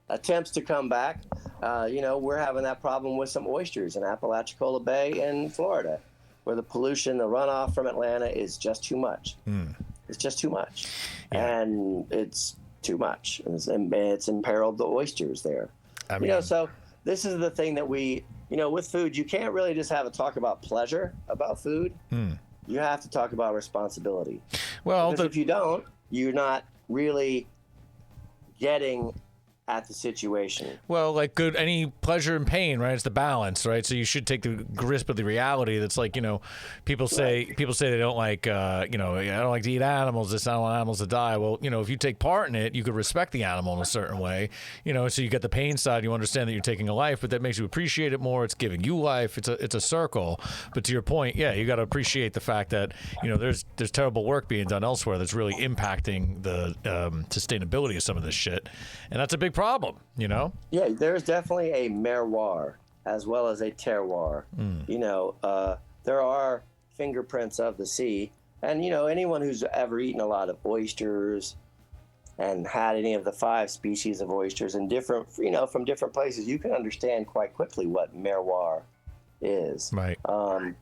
attempts to come back. You know, we're having that problem with some oysters in Apalachicola Bay in Florida, where the pollution, the runoff from Atlanta is just too much. It's just too much. And it's too much. It's imperiled the oysters there. I mean, you know, so this is the thing that we, you know, with food, you can't really just have a talk about pleasure about food. You have to talk about responsibility. Well, because if you don't, you're not really getting at the situation. Well, like any pleasure and pain, right? It's the balance, right? So you should take the grasp of the reality. That's like, you know, people say they don't like, you know, I don't like to eat animals. I don't want animals to die. Well, you know, if you take part in it, you could respect the animal in a certain way, you know. So you get the pain side. You understand that you're taking a life, but that makes you appreciate it more. It's giving you life. It's a circle. But to your point, yeah, you got to appreciate the fact that, you know, there's terrible work being done elsewhere that's really impacting the sustainability of some of this shit, and that's a big problem, you know? Yeah, there's definitely a terroir as well as a terroir. You know, there are fingerprints of the sea, and, you know, anyone who's ever eaten a lot of oysters and had any of the 5 species of oysters in different, you know, from different places, you can understand quite quickly what terroir is. Right. And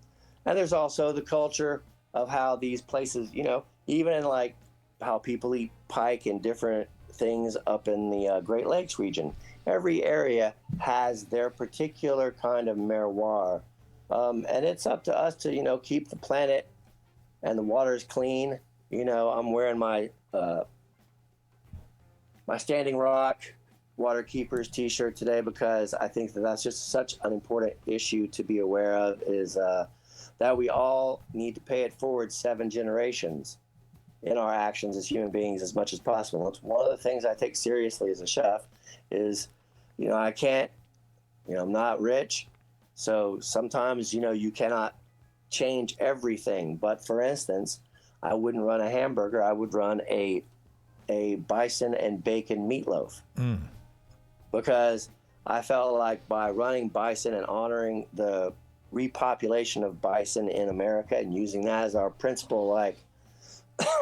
there's also the culture of how these places, you know, even in like how people eat pike and different things up in the Great Lakes region. Every area has their particular kind of terroir, and it's up to us to, you know, keep the planet and the waters clean. You know, I'm wearing my my Standing Rock Waterkeepers t-shirt today because I think that that's just such an important issue to be aware of, is that we all need to pay it forward 7 generations in our actions as human beings as much as possible. It's one of the things I take seriously as a chef is, you know, I can't, you know, I'm not rich. So sometimes, you know, you cannot change everything. But for instance, I wouldn't run a hamburger. I would run a bison and bacon meatloaf. Because I felt like by running bison and honoring the repopulation of bison in America and using that as our principal, like,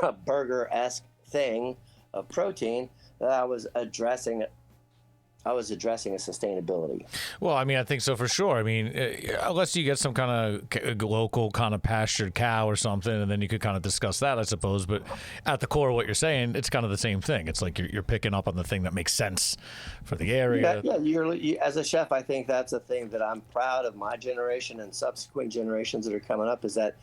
a burger-esque thing of protein, that I was addressing a sustainability. Well, I mean, I think so for sure. I mean, unless you get some kind of local kind of pastured cow or something, and then you could kind of discuss that, I suppose. But at the core of what you're saying, it's kind of the same thing. It's like you're picking up on the thing that makes sense for the area. Yeah, as a chef, I think that's a thing that I'm proud of my generation and subsequent generations that are coming up, is that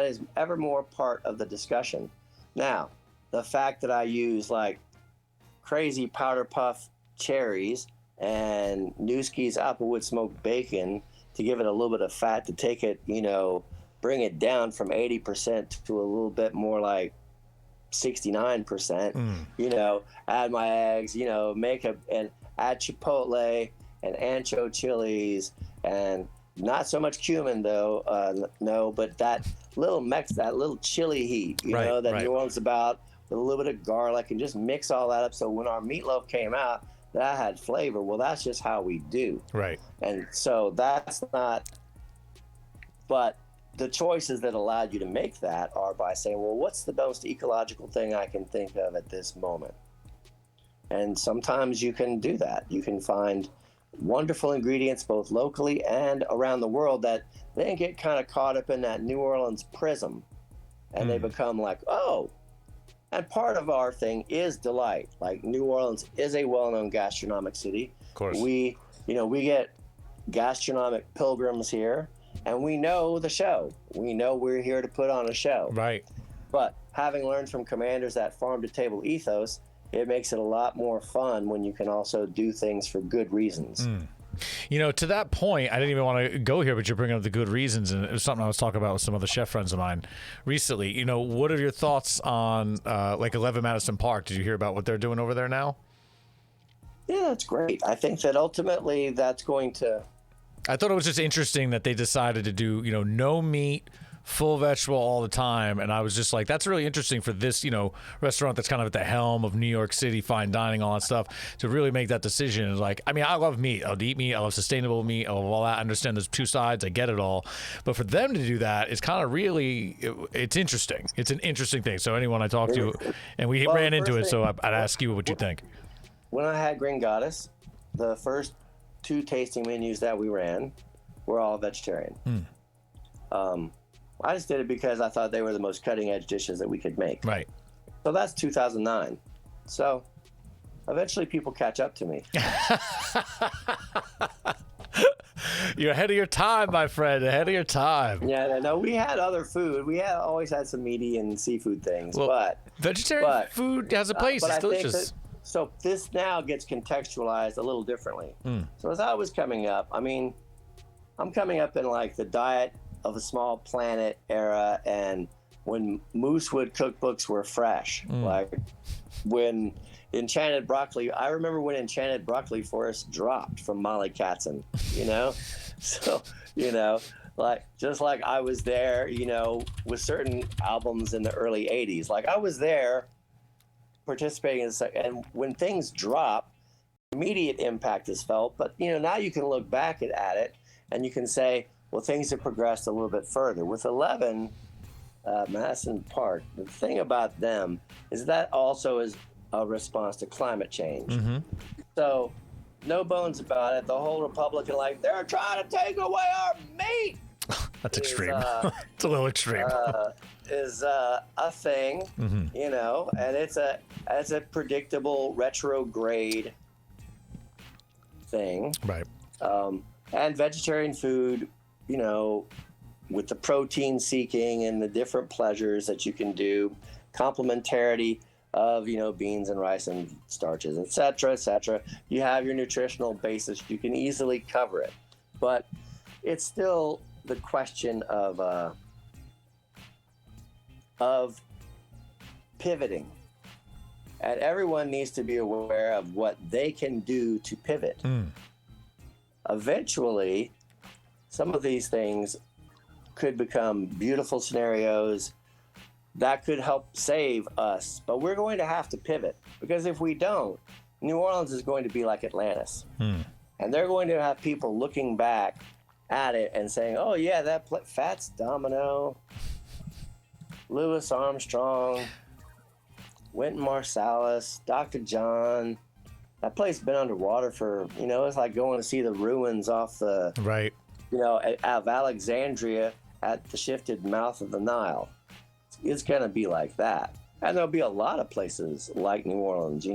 is ever more part of the discussion. Now, the fact that I use like crazy powder puff cherries and Newski's Applewood smoked bacon to give it a little bit of fat to take it, bring it down from 80% to a little bit more like 69%, add my eggs, and add chipotle and ancho chilies and not so much cumin though, no, but that little chili heat, that New Orleans about with a little bit of garlic and just mix all that up. So when our meatloaf came out, that had flavor. Well, that's just how we do. Right. And so that's not, but the choices that allowed you to make that are by saying, well, what's the most ecological thing I can think of at this moment? And sometimes you can do that. You can find wonderful ingredients both locally and around the world that then get kind of caught up in that New Orleans prism. And they become like, oh, and part of our thing is delight. Like New Orleans is a well-known gastronomic city. Of course. We get gastronomic pilgrims here. And we know the show. We know we're here to put on a show. Right. But having learned from commanders that farm-to-table ethos, it makes it a lot more fun when you can also do things for good reasons. To that point, I didn't even want to go here, but you're bringing up the good reasons, and it was something I was talking about with some other chef friends of mine recently. What are your thoughts on like 11 Madison Park? Did you hear about what they're doing over there now? Yeah, that's great. I think that ultimately that's going to... I thought it was just interesting that they decided to do, no meat, full vegetable all the time. And I was just like, that's really interesting for this, restaurant that's kind of at the helm of New York City, fine dining, all that stuff, to really make that decision. It's like, I mean, I love meat. I'll eat meat. I love sustainable meat. I love all that. I understand there's two sides. I get it all. But for them to do that is kind of really, it's interesting. It's an interesting thing. So anyone I talk to, and we ran into it, so I'd ask you what you think. When I had Green Goddess, the first 2 tasting menus that we ran were all vegetarian. I just did it because I thought they were the most cutting edge dishes that we could make. Right. So that's 2009. So eventually people catch up to me. You're ahead of your time, my friend. Ahead of your time. Yeah, no, we had other food. We always had some meaty and seafood things, but vegetarian food has a place. It's delicious. So this now gets contextualized a little differently. So as I was coming up, I mean, I'm coming up in like the Diet of a Small Planet era, and when Moosewood cookbooks were fresh, like when Enchanted Broccoli, I remember when Enchanted Broccoli Forest dropped from Molly Katzen, So, like, just like I was there, with certain albums in the early 80s, like I was there participating in this, and when things drop, immediate impact is felt. But now you can look back at it and you can say, well, things have progressed a little bit further. With 11 Madison Park, the thing about them is that also is a response to climate change. So no bones about it. The whole Republican, like, they're trying to take away our meat. That's extreme. It's a little extreme. Is a thing, and it's a predictable retrograde thing, right? And vegetarian food, with the protein seeking and the different pleasures that you can do, complementarity of beans and rice and starches, etc. You have your nutritional basis. You can easily cover it, but it's still the question of pivoting, and everyone needs to be aware of what they can do to pivot. Eventually, some of these things could become beautiful scenarios that could help save us, but we're going to have to pivot, because if we don't, New Orleans is going to be like Atlantis, and they're going to have people looking back at it and saying, oh yeah, that Fats Domino, Louis Armstrong, Wynton Marsalis, Dr. John, that place been underwater for, it's like going to see the ruins off the, right, of Alexandria at the shifted mouth of the Nile. It's going to be like that. And there'll be a lot of places like New Orleans.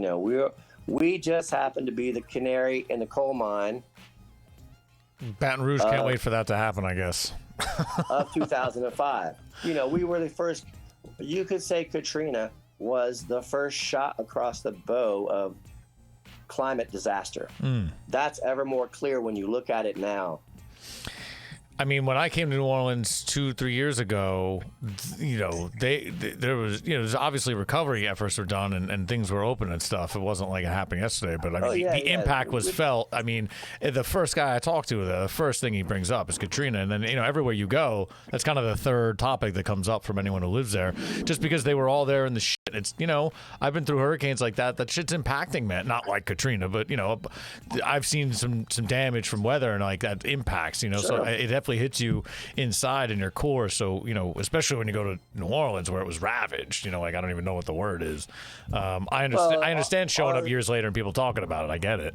We just happen to be the canary in the coal mine. Baton Rouge can't wait for that to happen, I guess. Of 2005. We were the first, you could say Katrina, was the first shot across the bow of climate disaster. That's ever more clear when you look at it now. I mean, when I came to New Orleans 2-3 years ago, you know, there was, you know, there's obviously recovery efforts were done and things were open and stuff. It wasn't like it happened yesterday, but I mean, the impact was felt. I mean, the first guy I talked to, the first thing he brings up is Katrina, and then, you know, everywhere you go, that's kind of the third topic that comes up from anyone who lives there, just because they were all there in the shit. It's, you know, I've been through hurricanes like that. That shit's impacting, man. Not like Katrina, but, you know, I've seen some damage from weather and like that impacts, you know, so it definitely hits you inside in your core. So, you know, especially when you go to New Orleans where it was ravaged, you know, like I don't even know what the word is. I understand showing up years later and people talking about it. I get it.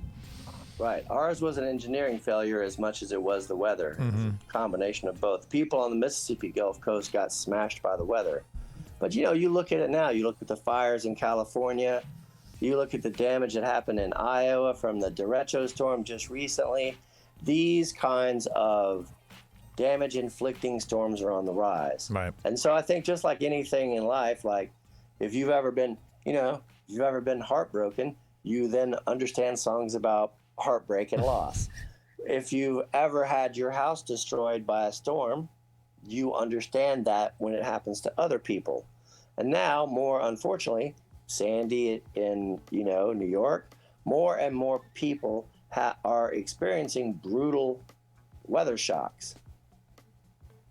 Right. Ours was an engineering failure as much as it was the weather. It was a combination of both. People on the Mississippi Gulf Coast got smashed by the weather. But, you know, you look at it now. You look at the fires in California. You look at the damage that happened in Iowa from the derecho storm just recently. These kinds of damage-inflicting storms are on the rise. Right. And so I think just like anything in life, like if you've ever been, you know, if you've ever been heartbroken, you then understand songs about heartbreak and loss. If you've ever had your house destroyed by a storm, you understand that when it happens to other people. And now, more unfortunately, Sandy in, you know, New York, more and more people are experiencing brutal weather shocks.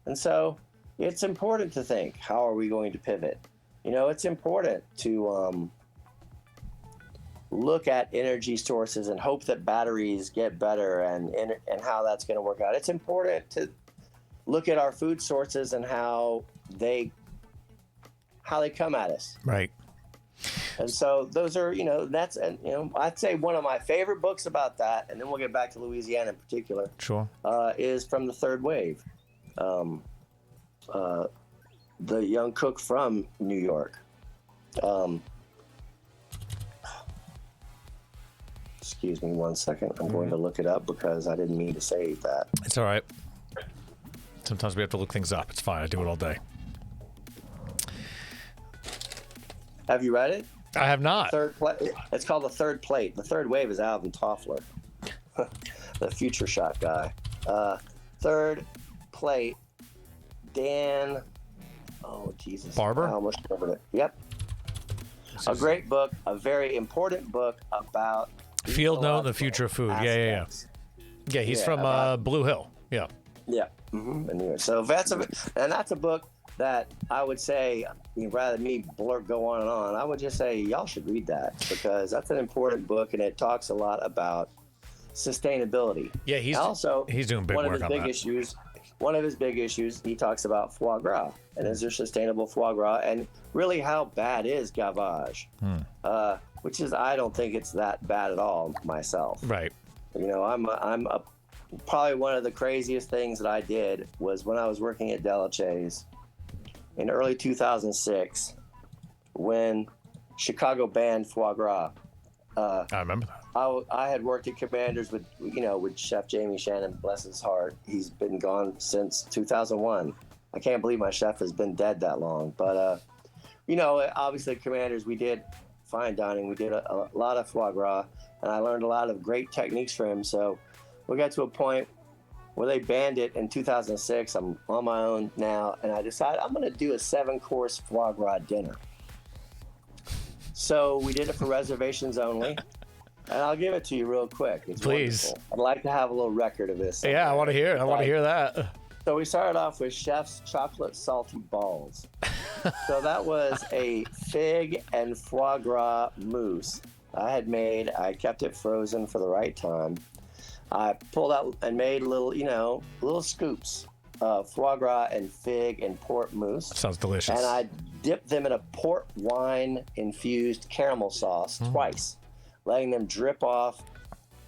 And so it's important to think, how are we going to pivot? You know, it's important to look at energy sources and hope that batteries get better and how that's going to work out. It's important to look at our food sources and how they come at us. Right. And so those are, you know, that's, and you know, I'd say one of my favorite books about that, and then we'll get back to Louisiana in particular. Sure. Is from the Third Wave. The young cook from New York. Excuse me one second. I'm going to look it up because I didn't mean to say that. It's all right. Sometimes we have to look things up. It's fine. I do it all day. Have you read it? I have not. It's called The Third Plate. The Third Wave is Alvin Toffler, the future shot guy. Third Plate, Dan. Oh Jesus! Barber. I almost remembered it. Yep. A great book, a very important book about Field Note, the Future of Food. Yeah. Yeah, he's from Blue Hill. Yeah. Yeah. Anyway, so that's a book that I would say, rather than me go on and on, I would just say y'all should read that because that's an important book and it talks a lot about sustainability. Yeah, he's doing big work on that. One of his big issues, he talks about foie gras and is there sustainable foie gras and really how bad is gavage, which is I don't think it's that bad at all myself. Right. You know, probably one of the craziest things that I did was when I was working at Delachaise in early 2006 when Chicago banned foie gras. I remember that. I had worked at Commanders with Chef Jamie Shannon, bless his heart. He's been gone since 2001. I can't believe my chef has been dead that long. But, obviously at Commanders, we did fine dining. We did a lot of foie gras, and I learned a lot of great techniques from him. So we got to a point where they banned it in 2006. I'm on my own now, and I decided I'm going to do a 7-course foie gras dinner. So we did it for reservations only. And I'll give it to you real quick. It's Please. Wonderful. I'd like to have a little record of this. Yeah, I want to hear it. I want to hear that. So we started off with Chef's chocolate salty balls. So that was a fig and foie gras mousse I kept it frozen for the right time. I pulled out and made little scoops of foie gras and fig and port mousse. Sounds delicious. And I dipped them in a port wine infused caramel sauce twice, letting them drip off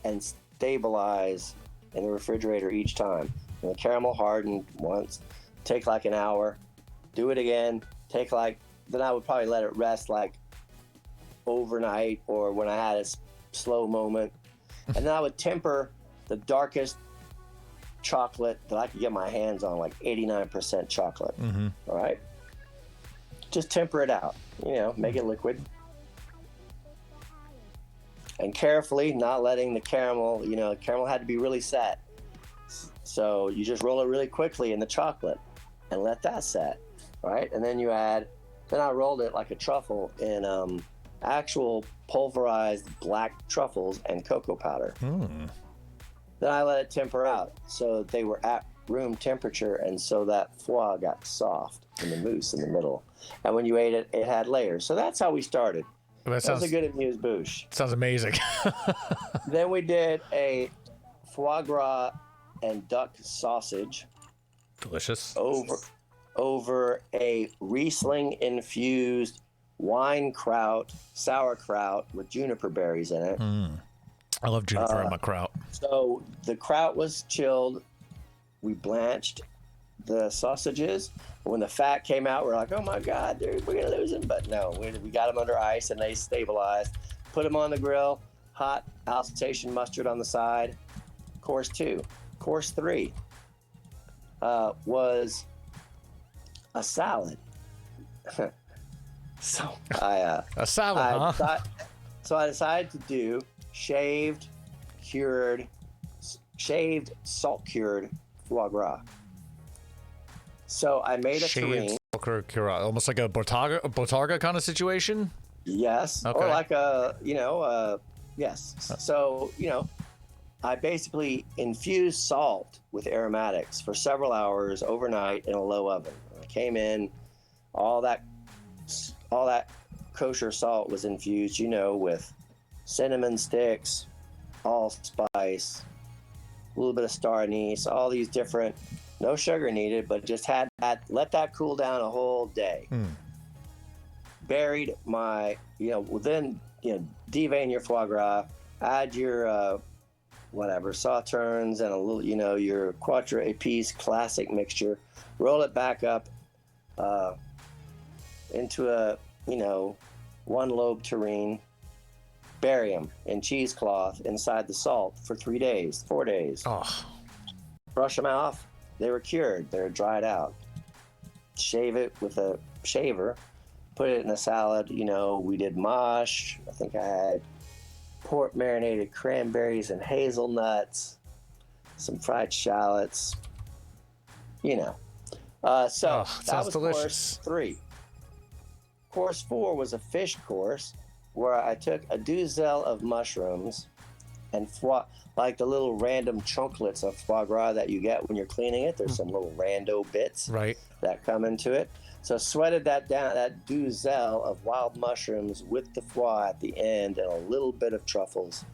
and stabilize in the refrigerator each time. And the caramel hardened once, take like an hour, do it again, then I would probably let it rest like overnight or when I had a slow moment. And then I would temper the darkest chocolate that I could get my hands on, like 89% chocolate. All right? Just temper it out. make it liquid. And carefully, not letting the caramel, caramel had to be really set. So you just roll it really quickly in the chocolate and let that set, right? And then then I rolled it like a truffle in actual pulverized black truffles and cocoa powder. Then I let it temper out. So they were at room temperature, and so that foie got soft in the mousse in the middle. And when you ate it, it had layers. So that's how we started. That was a good amuse-bouche. Sounds amazing. Then we did a foie gras and duck sausage. Delicious. Over a Riesling-infused sauerkraut with juniper berries in it. I love juniper in my kraut. So the kraut was chilled. We blanched the sausages. When the fat came out, we're like, oh my God, dude, we're gonna lose them. But no, we got them under ice and they stabilized. Put them on the grill, hot Alsatian mustard on the side. Course 2. Course 3 was a salad. So a salad, So I decided to do shaved, salt cured foie gras. So I made a terrine. Almost like a botarga kind of situation. Yes. Okay. Or like yes. So, I basically infused salt with aromatics for several hours overnight in a low oven. I came in, all that kosher salt was infused, with cinnamon sticks, allspice, a little bit of star anise, all these different, no sugar needed, but just let that cool down a whole day. Buried my, then, devein your foie gras, add your, sauternes and a little, your quatre épices classic mixture, roll it back up into a, one lobe terrine, bury them in cheesecloth inside the salt for 4 days. Oh. Brush them off. They were cured. They're dried out. Shave it with a shaver. Put it in a salad. We did mosh. I think I had pork marinated cranberries and hazelnuts, some fried shallots. So that was delicious. Course 3. Course 4 was a fish course where I took a douzaine of mushrooms and like the little random chunklets of foie gras that you get when you're cleaning it. There's some little rando bits that come into it. So sweated that down, that douzaine of wild mushrooms with the foie at the end and a little bit of truffles,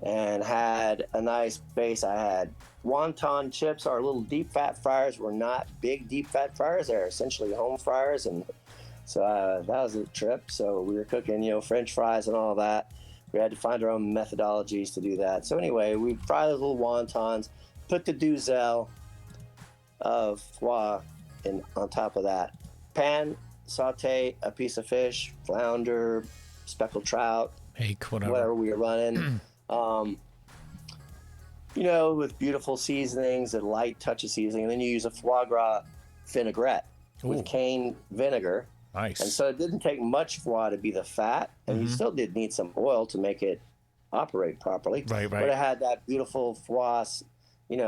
and had a nice base. I had wonton chips. Our little deep fat fryers were not big deep fat fryers. They're essentially home fryers. And so that was a trip. So we were cooking, French fries and all that. We had to find our own methodologies to do that. So anyway, we fry the little wontons, put the douzaine of foie on top of that. Pan, saute a piece of fish, flounder, speckled trout, hake, whatever we were running. With beautiful seasonings, a light touch of seasoning. And then you use a foie gras vinaigrette with cane vinegar. Nice. And so it didn't take much foie to be the fat, and you still did need some oil to make it operate properly. Right. But it had that beautiful foie,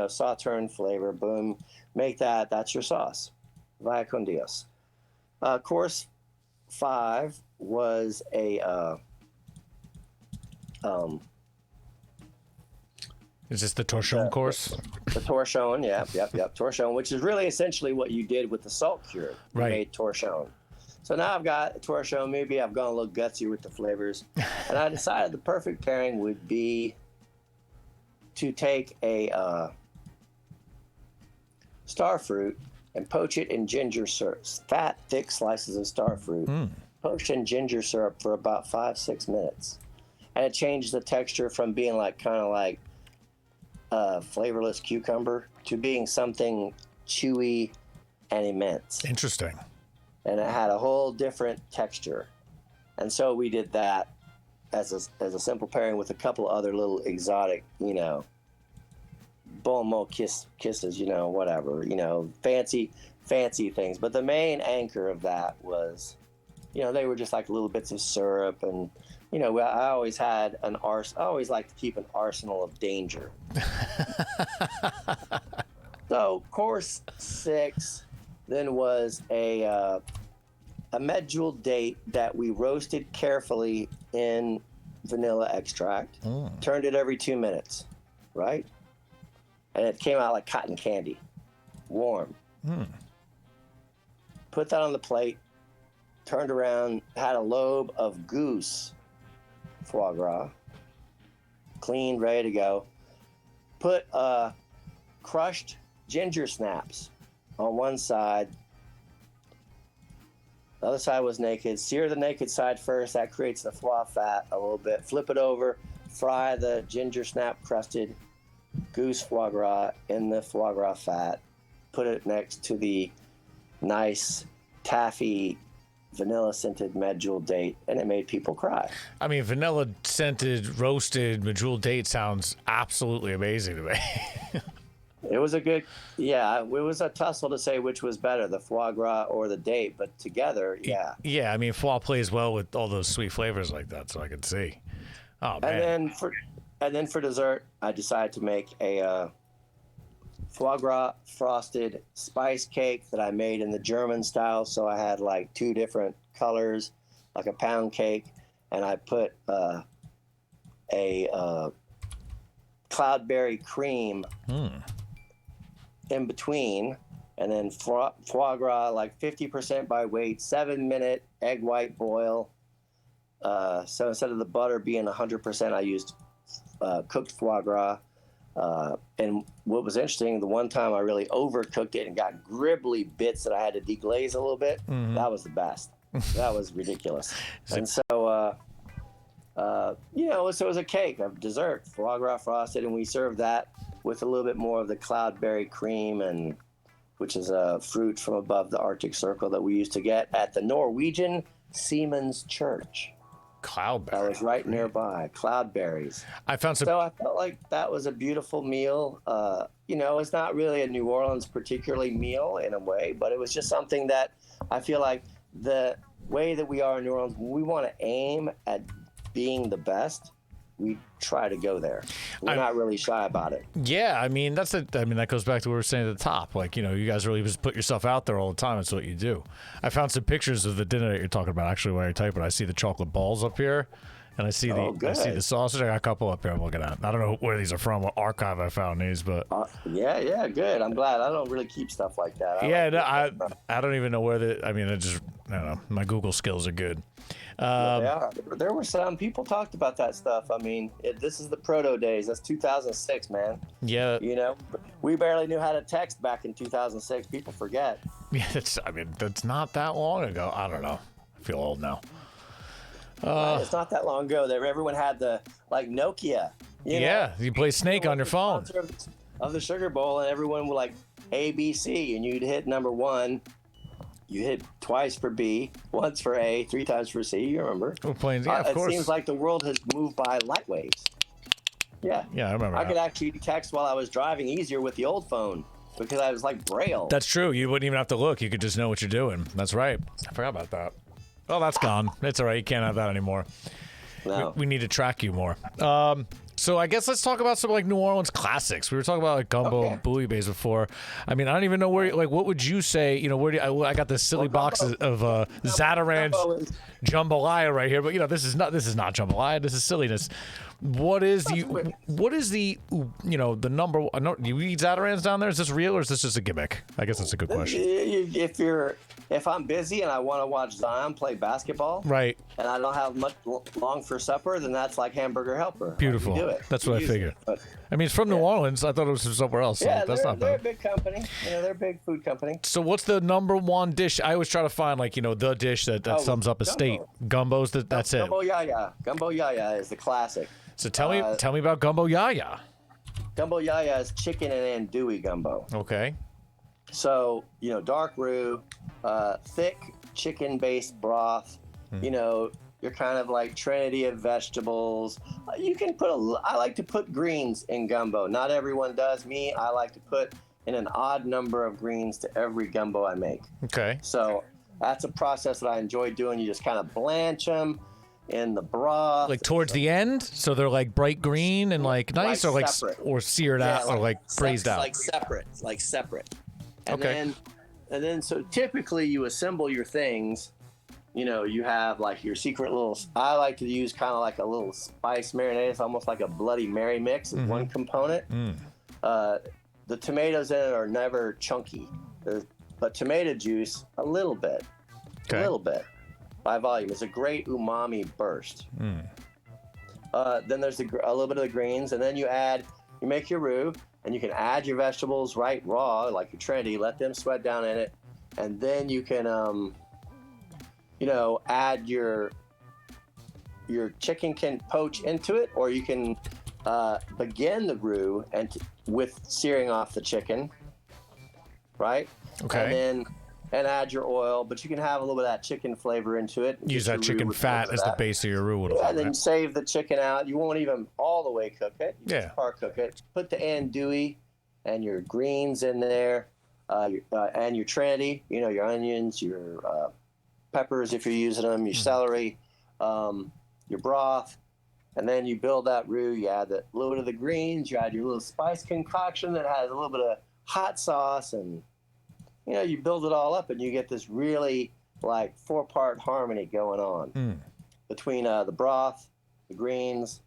sauterne flavor. Boom, make that. That's your sauce. Vaya con Dios. Course 5 was a Is this the torchon course? The torchon, yep. Torchon, which is really essentially what you did with the salt cure. You made torchon. So now I've got torchon. Maybe I've gone a little gutsy with the flavors. And I decided the perfect pairing would be to take a star fruit and poach it in ginger syrup. Fat, thick slices of star fruit. Poached in ginger syrup for about 5-6 minutes. And it changed the texture from being kind of like flavorless cucumber to being something chewy and immense. Interesting. And it had a whole different texture. And so we did that as a simple pairing with a couple other little exotic, bon mot kisses, whatever, fancy things. But the main anchor of that was you know, they were just like little bits of syrup. And, you know, I always had I always like to keep an arsenal of danger. So course 6 then was a medjool date that we roasted carefully in vanilla extract. Turned it every 2 minutes, right? And it came out like cotton candy, warm. Put that on the plate, turned around, had a lobe of goose foie gras, clean, ready to go. Put crushed ginger snaps on one side. The other side was naked. Sear the naked side first. That creates the foie fat a little bit. Flip it over. Fry the ginger snap crusted goose foie gras in the foie gras fat. Put it next to the nice taffy vanilla scented medjool date, and it made people cry. I mean, vanilla scented roasted medjool date sounds absolutely amazing to me. It was a good, yeah, it was a tussle to say which was better, the foie gras or the date, but together, yeah. Yeah, I mean, foie plays well with all those sweet flavors like that, so I can see. Oh, man. And then for dessert, I decided to make a foie gras frosted spice cake that I made in the German style. So I had like 2 different colors, like a pound cake, and I put a cloudberry cream in between, and then foie gras like 50% by weight, 7-minute egg white boil. So instead of the butter being 100%, I used cooked foie gras. And what was interesting, the one time I really overcooked it and got gribbly bits that I had to deglaze a little bit, that was the best. That was ridiculous. And so, you know, so it was a cake, a dessert, foie gras frosted, and we served that with a little bit more of the cloudberry cream, and which is a fruit from above the Arctic Circle that we used to get at the Norwegian Seamen's Church. Cloudberry. That was right nearby. Cloudberries. I found some. So I felt like that was a beautiful meal. You know, it's not really a New Orleans particularly meal in a way, but it was just something that I feel like the way that we are in New Orleans, we want to aim at being the best. We try to go there. We're not really shy about it. Yeah, I mean that goes back to what we were saying at the top. Like, you know, you guys really just put yourself out there all the time. That's what you do. I found some pictures of the dinner that you're talking about. Actually, when I type it, I see the chocolate balls up here, and I see the sausage. I got a couple up here. I'm looking at. I don't know where these are from, what archive I found these, but yeah, good. I'm glad. I don't really keep stuff like that. I don't even know where I don't know. My Google skills are good. There were some people talked about that stuff. I mean, this is the proto days. That's 2006, man. Yeah. You know, we barely knew how to text back in 2006. People forget. Yeah, that's not that long ago. I don't know. I feel old now. It's not that long ago that everyone had the Nokia. You play Snake on your phone. Of the Sugar Bowl, and everyone would like ABC, and you'd hit number 1. You hit twice for B, once for A, 3 times for C. You remember? We're playing, of course. It seems like the world has moved by light waves. Yeah. Yeah, I remember. I could actually text while I was driving easier with the old phone because I was like Braille. That's true. You wouldn't even have to look. You could just know what you're doing. That's right. I forgot about that. Oh, that's gone. It's all right. You can't have that anymore. No. We need to track you more. So I guess let's talk about some New Orleans classics. We were talking about gumbo and bouillabaisse before. I mean, I don't even know where. What would you say? You know, where do I got this silly box of ZATARAIN'S jambalaya right here, but this is not jambalaya. This is silliness. What is the the number? Do you eat ZATARAIN'S down there? Is this real or is this just a gimmick? I guess that's a good question. If I'm busy and I want to watch Zion play basketball, right, and I don't have much long for supper, then that's like Hamburger Helper. Beautiful. Do it. That's what I figured. I mean, it's from New Orleans. I thought it was from somewhere else. So that's not bad. They're a big company. They're a big food company. So what's the number one dish? I always try to find the dish that sums up a state. Gumbo's that's it. Gumbo yaya. Gumbo yaya is the classic. So tell me about gumbo yaya. Gumbo yaya is chicken and andouille gumbo. Okay. So, dark roux, thick chicken-based broth, you're kind of like trinity of vegetables. You can I like to put greens in gumbo. Not everyone does. Me, I like to put in an odd number of greens to every gumbo I make. Okay. So that's a process that I enjoy doing. You just kind of blanch them in the broth. Like towards the end, so they're like bright green and like nice, or like separate. or seared out, or like braised out. Like separate. And Okay. then so typically you assemble your things. You know, you have like your secret little. I like to use kind of like a little spice marinade. It's almost like a Bloody Mary mix. Is one component. The tomatoes in it are never chunky, but tomato juice a little bit, by volume. It's a great umami burst. Then there's a little bit of the greens, and then you make your roux, and you can add your vegetables right raw, like your Trinity. Let them sweat down in it, and then you can, add your chicken can poach into it, or you can begin the roux with searing off the chicken, right? Okay. And add your oil, but you can have a little bit of that chicken flavor into it. Use that chicken fat as the base of your roux. And then save the chicken out. You won't even all the way cook it. You Yeah. just part cook it. Put the andouille and your greens in there, and your Trinity. You know, your onions, your peppers if you're using them, your celery, your broth, and then you build that roux. You add a little bit of the greens. You add your little spice concoction that has a little bit of hot sauce, and you build it all up, and you get this really like 4-part harmony going on between the broth, the greens,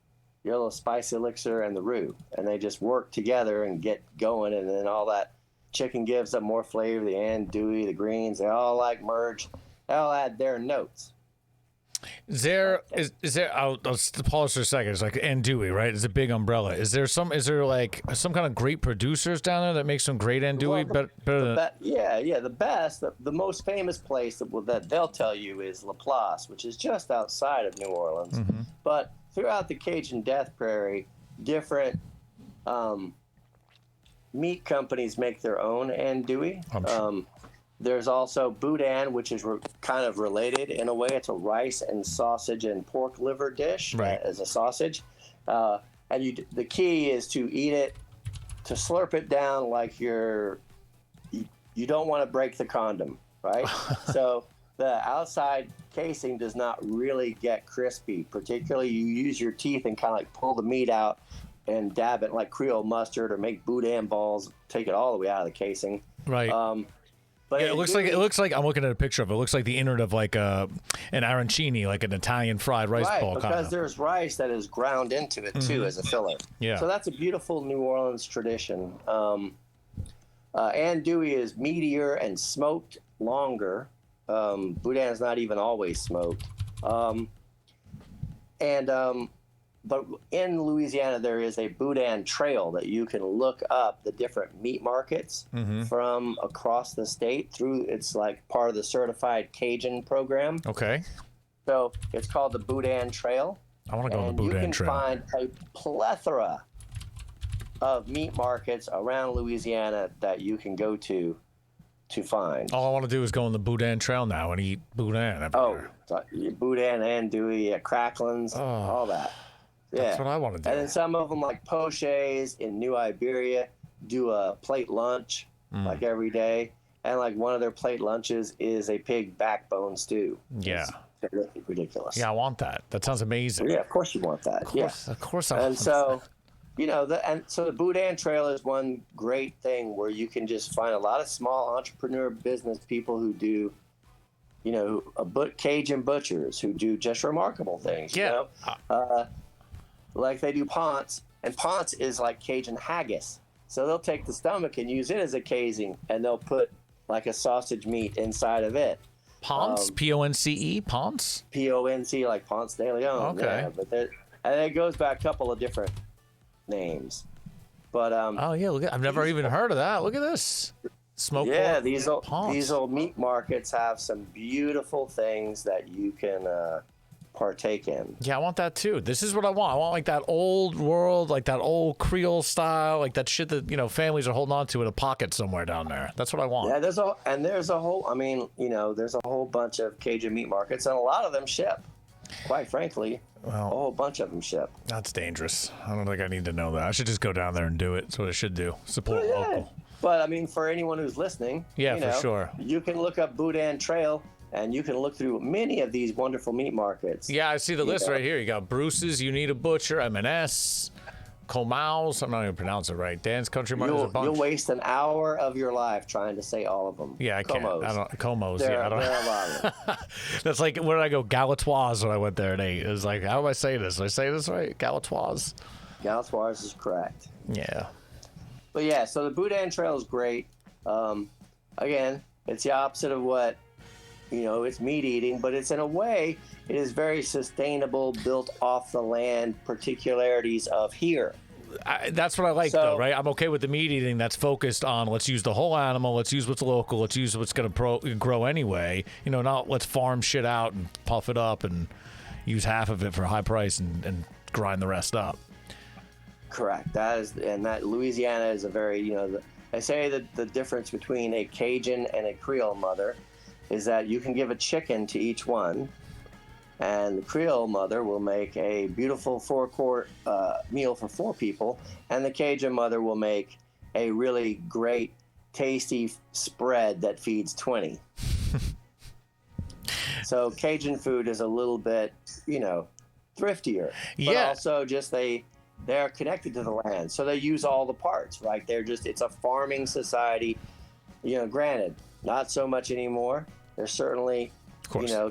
your little spice elixir, and the roux, and they just work together and get going, and then all that chicken gives up more flavor. The andouille, the greens, they all like merge. They all add their notes. Is there? I'll pause for a second. It's like andouille, right? It's a big umbrella. Is there like some kind of great producers down there that make some great andouille? Better than the best, the most famous place that they'll tell you is Laplace, which is just outside of New Orleans. But throughout the Cajun Death Prairie, different meat companies make their own andouille. There's also boudin, which is kind of related in a way. It's a rice and sausage and pork liver dish as a sausage. And the key is to eat it, to slurp it down like you don't want to break the condom, right? So the outside casing does not really get crispy. Particularly, you use your teeth and kind of like pull the meat out and dab it like Creole mustard or make boudin balls, take it all the way out of the casing. Right. But yeah, it looks like I'm looking at a picture of it. It looks like the innard of like an arancini, like an Italian fried rice ball. Because there's rice that is ground into it too as a filler. Yeah. So that's a beautiful New Orleans tradition. Andouille is meatier and smoked longer. Boudin is not even always smoked. But in Louisiana, there is a boudin trail that you can look up the different meat markets from across the state through. It's like part of the Certified Cajun program. Okay. So it's called the Boudin Trail. I want to go on the Boudin Trail. You can find a plethora of meat markets around Louisiana that you can go to find. All I want to do is go on the Boudin Trail now and eat boudin everywhere. Boudin, andouille, cracklins, all that. Yeah. That's what I want to do. And then some of them, like Poches in New Iberia, do a plate lunch like every day. And like one of their plate lunches is a pig backbone stew. Yeah. It's ridiculous. Yeah, I want that. That sounds amazing. Yeah, of course you want that. Of course I want And so, the Boudin Trail is one great thing where you can just find a lot of small entrepreneur business people who do, Cajun butchers who do just remarkable things. Yeah. Like they do ponce, and ponce is like Cajun haggis. So they'll take the stomach and use it as a casing, and they'll put like a sausage meat inside of it. Ponce? P-O-N-C-E? Ponce? P-O-N-C, like Ponce de Leon. Okay. Yeah, and it goes by a couple of different names. But look, I've never even heard of that. Look at this. Smoked pork. These old meat markets have some beautiful things that you can partake in. Yeah, I want that too. This is what I want. I want like that old world, like that old Creole style, like that shit that families are holding on to in a pocket somewhere down there. That's what I want. Yeah, there's a whole bunch of Cajun meat markets, and a lot of them ship. Quite frankly, a whole bunch of them ship. That's dangerous. I don't think I need to know that. I should just go down there and do it. That's what I should do. Support local. But I mean, for anyone who's listening, for sure. You can look up Boudin Trail And you can look through many of these wonderful meat markets. Yeah, I see the list right here. You got Bruce's, You Need a Butcher, M&S, Comal's. I'm not even pronounce it right. Dan's Country Mart. You'll waste an hour of your life trying to say all of them. Yeah, I can't. Comos. I don't. Como's. There I don't. are a lot of them. That's like, where did I go? Galatoire's when I went there and ate. It was like, how do I say this? Did I say this right? Galatoire's. Galatoire's is correct. Yeah. But yeah, so the Boudin Trail is great. Again, it's the opposite of what, it's meat eating, but it's in a way, it is very sustainable, built off the land particularities of here. That's what I like, though, right? I'm okay with the meat eating that's focused on, let's use the whole animal, let's use what's local, let's use what's going to grow anyway. Not let's farm shit out and puff it up and use half of it for a high price and grind the rest up. Correct. That Louisiana is a very, I say that the difference between a Cajun and a Creole mother is that you can give a chicken to each one, and the Creole mother will make a beautiful 4-quart meal for 4 people, and the Cajun mother will make a really great, tasty spread that feeds 20. So Cajun food is a little bit, thriftier, but also just they're connected to the land, so they use all the parts, right? It's a farming society. Granted, not so much anymore. There's certainly,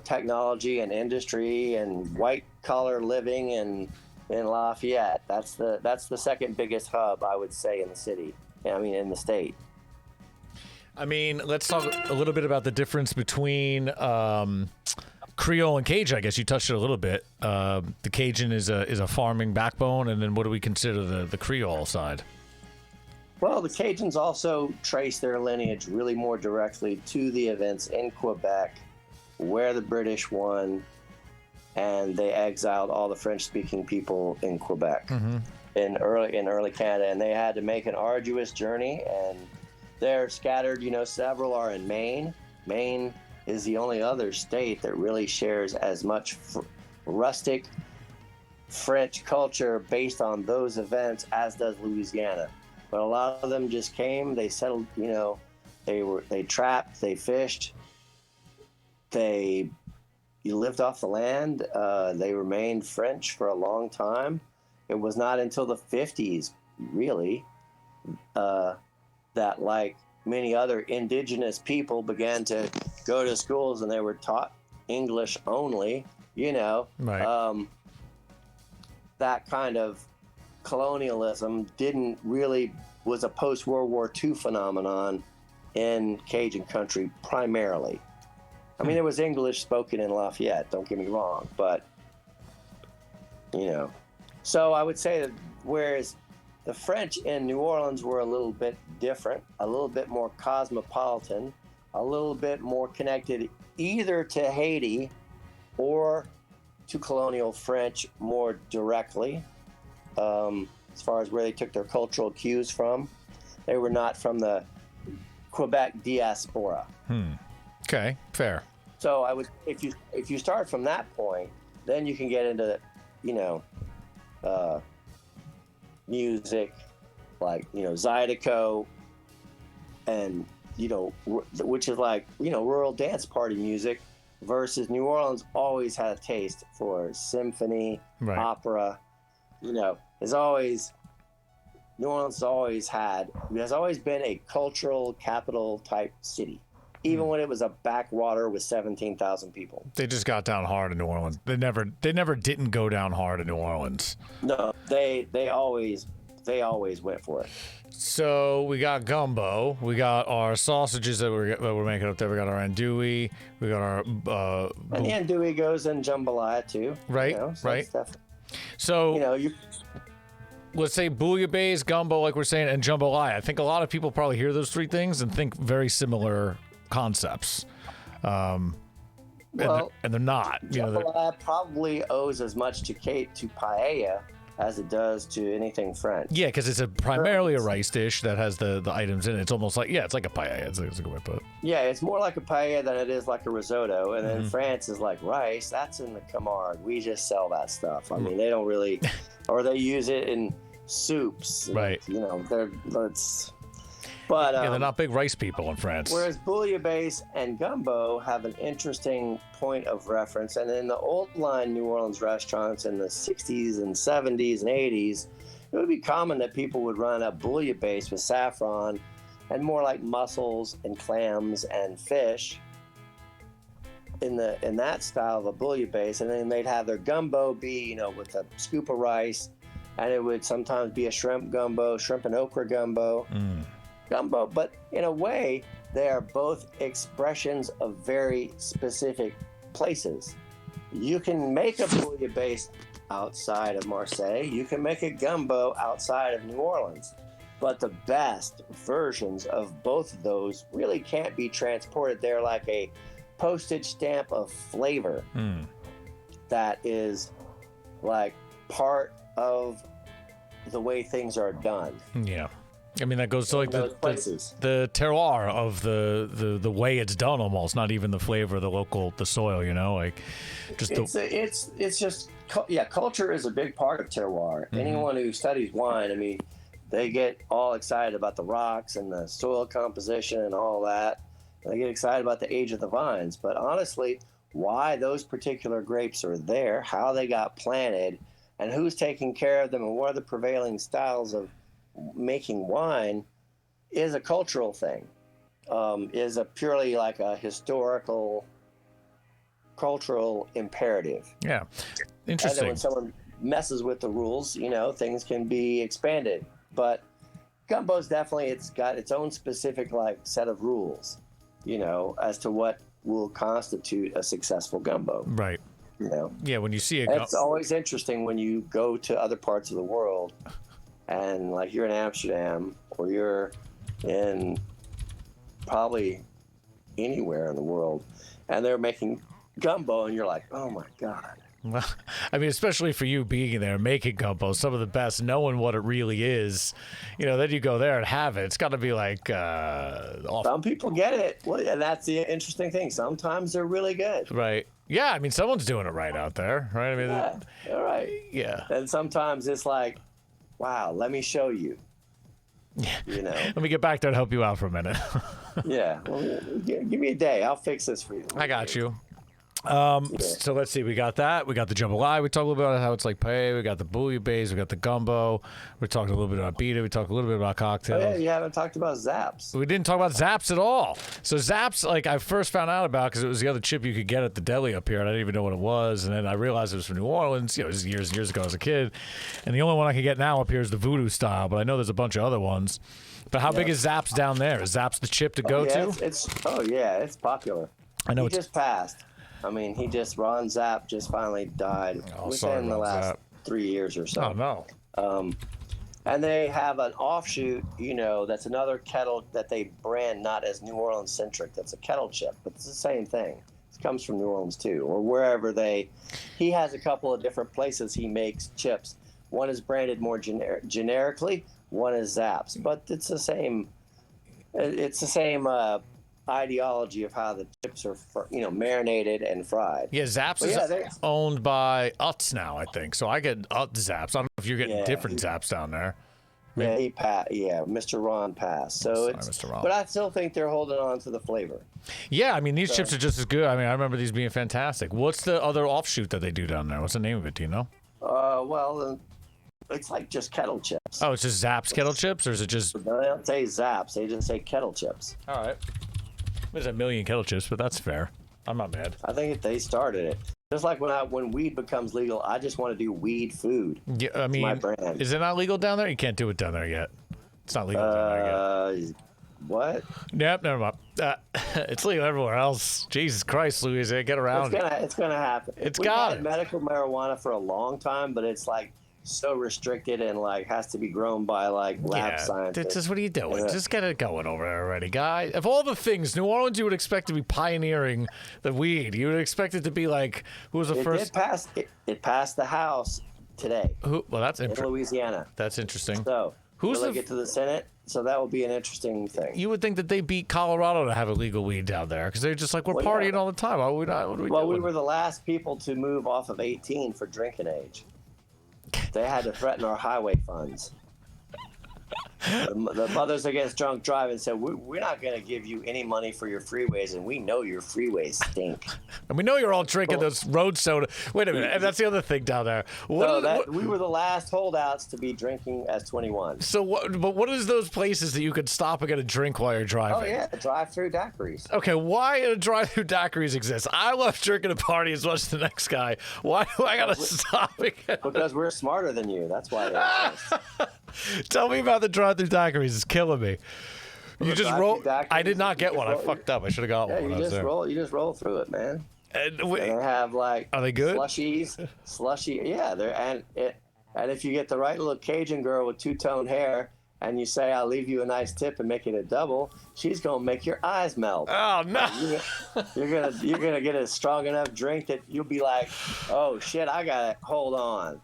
technology and industry and white collar living in Lafayette. That's the second biggest hub, I would say, in the city. In the state. Let's talk a little bit about the difference between Creole and Cajun. I guess you touched it a little bit. The Cajun is a farming backbone, and then what do we consider the Creole side? Well, the Cajuns also trace their lineage really more directly to the events in Quebec, where the British won, and they exiled all the French-speaking people in Quebec in early Canada, and they had to make an arduous journey, and they're scattered. Several are in Maine. Maine is the only other state that really shares as much rustic French culture based on those events as does Louisiana. But a lot of them just came, they settled, they trapped, they fished, you lived off the land, they remained French for a long time. It was not until the 50s, really, that, like many other indigenous people, began to go to schools and they were taught English only, Right. That kind of colonialism was a post-World War II phenomenon in Cajun country primarily. There was English spoken in Lafayette, don't get me wrong, but, So I would say that whereas the French in New Orleans were a little bit different, a little bit more cosmopolitan, a little bit more connected either to Haiti or to colonial French more directly, as far as where they took their cultural cues from. They were not from the Quebec diaspora. Okay, fair. So if you start from that point, then you can get into, music like, Zydeco and, which is like, rural dance party music, versus New Orleans always had a taste for symphony, right. Opera. New Orleans has always been a cultural capital type city, even when it was a backwater with 17,000 people. They just got down hard in New Orleans. They never didn't go down hard in New Orleans. No, they always went for it. So we got gumbo. We got our sausages that we're making up there. We got our andouille. We got our and the andouille goes in jambalaya too. Right, so right. Stuff. So let's say bouillabaisse, gumbo, like we're saying, and jambalaya. I think a lot of people probably hear those three things and think very similar concepts. And they're not. Jambalaya probably owes as much to paella as it does to anything French. Yeah, because it's primarily a rice dish that has the items in it. It's almost like, it's like a paella. It's a good way to put it. Yeah, it's more like a paella than it is like a risotto. And then France is like, rice, that's in the Camargue. We just sell that stuff. They don't really, or they use it in soups. Right. But Yeah, they're not big rice people in France. whereas bouillabaisse and gumbo have an interesting point of reference, and in the old line New Orleans restaurants in the 60s and 70s and 80s, it would be common that people would run a bouillabaisse with saffron and more like mussels and clams and fish in that style of a bouillabaisse, and then they'd have their gumbo be, with a scoop of rice, and it would sometimes be a shrimp gumbo, shrimp and okra gumbo. Gumbo, but in a way, they are both expressions of very specific places. You can make a bouillabaisse outside of Marseille. You can make a gumbo outside of New Orleans. But the best versions of both of those really can't be transported. They're like a postage stamp of flavor that is like part of the way things are done. Yeah. I mean, that goes to like the terroir of the way it's done, almost, not even the flavor of the soil, like just it's just culture is a big part of terroir. Anyone who studies wine, I mean, they get all excited about the rocks and the soil composition and all that. They get excited about the age of the vines, but honestly, why those particular grapes are there, how they got planted, and who's taking care of them, and what are the prevailing styles of making wine is a cultural thing, is a purely like a historical, cultural imperative. Yeah, interesting. And then when someone messes with the rules, things can be expanded. But gumbo's definitely, it's got its own specific like set of rules, as to what will constitute a successful gumbo. Right. Yeah, when you see it, it's always interesting when you go to other parts of the world. And like you're in Amsterdam or you're in probably anywhere in the world and they're making gumbo and you're like, oh my God. Well, I mean, especially for you being there, making gumbo, some of the best, knowing what it really is, then you go there and have it. It's got to be like some people get it. Well, and that's the interesting thing. Sometimes they're really good. Right. Yeah. I mean, someone's doing it right out there. Right. I mean, yeah, all right. Yeah. And sometimes it's like, wow, let me show you. Let me get back there and help you out for a minute. Yeah. Well, give me a day. I'll fix this for you. I got you. So let's see. We got that. We got the jambalaya. We talked a little bit about how it's like paella. We got the bouillabaisse. We got the gumbo. We talked a little bit about ABITA. We talked a little bit about cocktails. Oh, yeah, you haven't talked about Zaps. We didn't talk about Zaps at all. So Zaps, like I first found out about because it was the other chip you could get at the deli up here, and I didn't even know what it was. And then I realized it was from New Orleans. It was years and years ago as a kid. And the only one I can get now up here is the Voodoo style, but I know there's a bunch of other ones. But how big is Zaps down there? Is Zaps the chip to go to? It's popular. I know he just passed. I mean, Ron Zapp just finally died within the last 3 years or so. Oh, no. And they have an offshoot, that's another kettle that they brand not as New Orleans centric. That's a kettle chip, but it's the same thing. It comes from New Orleans too, or wherever he has a couple of different places he makes chips. One is branded more generically, one is Zapp's, but it's the same. It's the same ideology of how the chips are, marinated and fried. Yeah, Zapp's is owned by Utz now, I think. So I get Utz Zapp's. I don't know if you're getting different Zapp's down there. Yeah, Mr. Ron passed. So Mr. Ron. But I still think they're holding on to the flavor. Yeah, I mean, these chips are just as good. I mean, I remember these being fantastic. What's the other offshoot that they do down there? What's the name of it? Do you know? Well, it's like just kettle chips. Oh, it's just Zapp's kettle chips, or is it just? No, they don't say Zapp's. They just say kettle chips. All right. There's a million kettle chips, but that's fair. I'm not mad. I think they started it. Just like when weed becomes legal, I just want to do weed food. Yeah, I mean, my brand. Is it not legal down there? You can't do it down there yet. It's not legal down there yet. What? Yep, never mind. It's legal everywhere else. Jesus Christ, Louisiana, get around it. It's gonna happen. We've had medical marijuana for a long time, but it's like so restricted and like has to be grown by like lab scientists. Just what are you doing? Just get it going over there already, guy. Of all the things, New Orleans, you would expect to be pioneering the weed. You would expect it to be like who was the first? It passed the House today. Well, that's interesting. In Louisiana. That's interesting. So who's will get to the Senate? So that will be an interesting thing. You would think that they beat Colorado to have illegal weed down there because they're just like we're partying all the time. Why would we not? What are we doing? We were the last people to move off of 18 for drinking age. They had to threaten our highway funds. The Mothers Against Drunk Driving said, we're not going to give you any money for your freeways, and we know your freeways stink. And we know you're all drinking those road soda. Wait a minute, and that's the other thing down there. We were the last holdouts to be drinking as 21. So what is those places that you could stop and get a drink while you're driving? Oh yeah, drive-through daiquiris. Okay, why do drive-through daiquiris exist? I love drinking a party as much as the next guy. Why do I gotta stop again? Because we're smarter than you. That's why they exist. Tell me about the drive-through daiquiris. It's killing me. You just roll. I did not get one. I fucked up. I should have got one when I was there. You just roll through it, man. And they have like, are they good? Slushy. Yeah, and if you get the right little Cajun girl with two-tone hair, and you say, "I'll leave you a nice tip and make it a double," she's gonna make your eyes melt. Oh no! You're gonna get a strong enough drink that you'll be like, "Oh shit, I gotta hold on."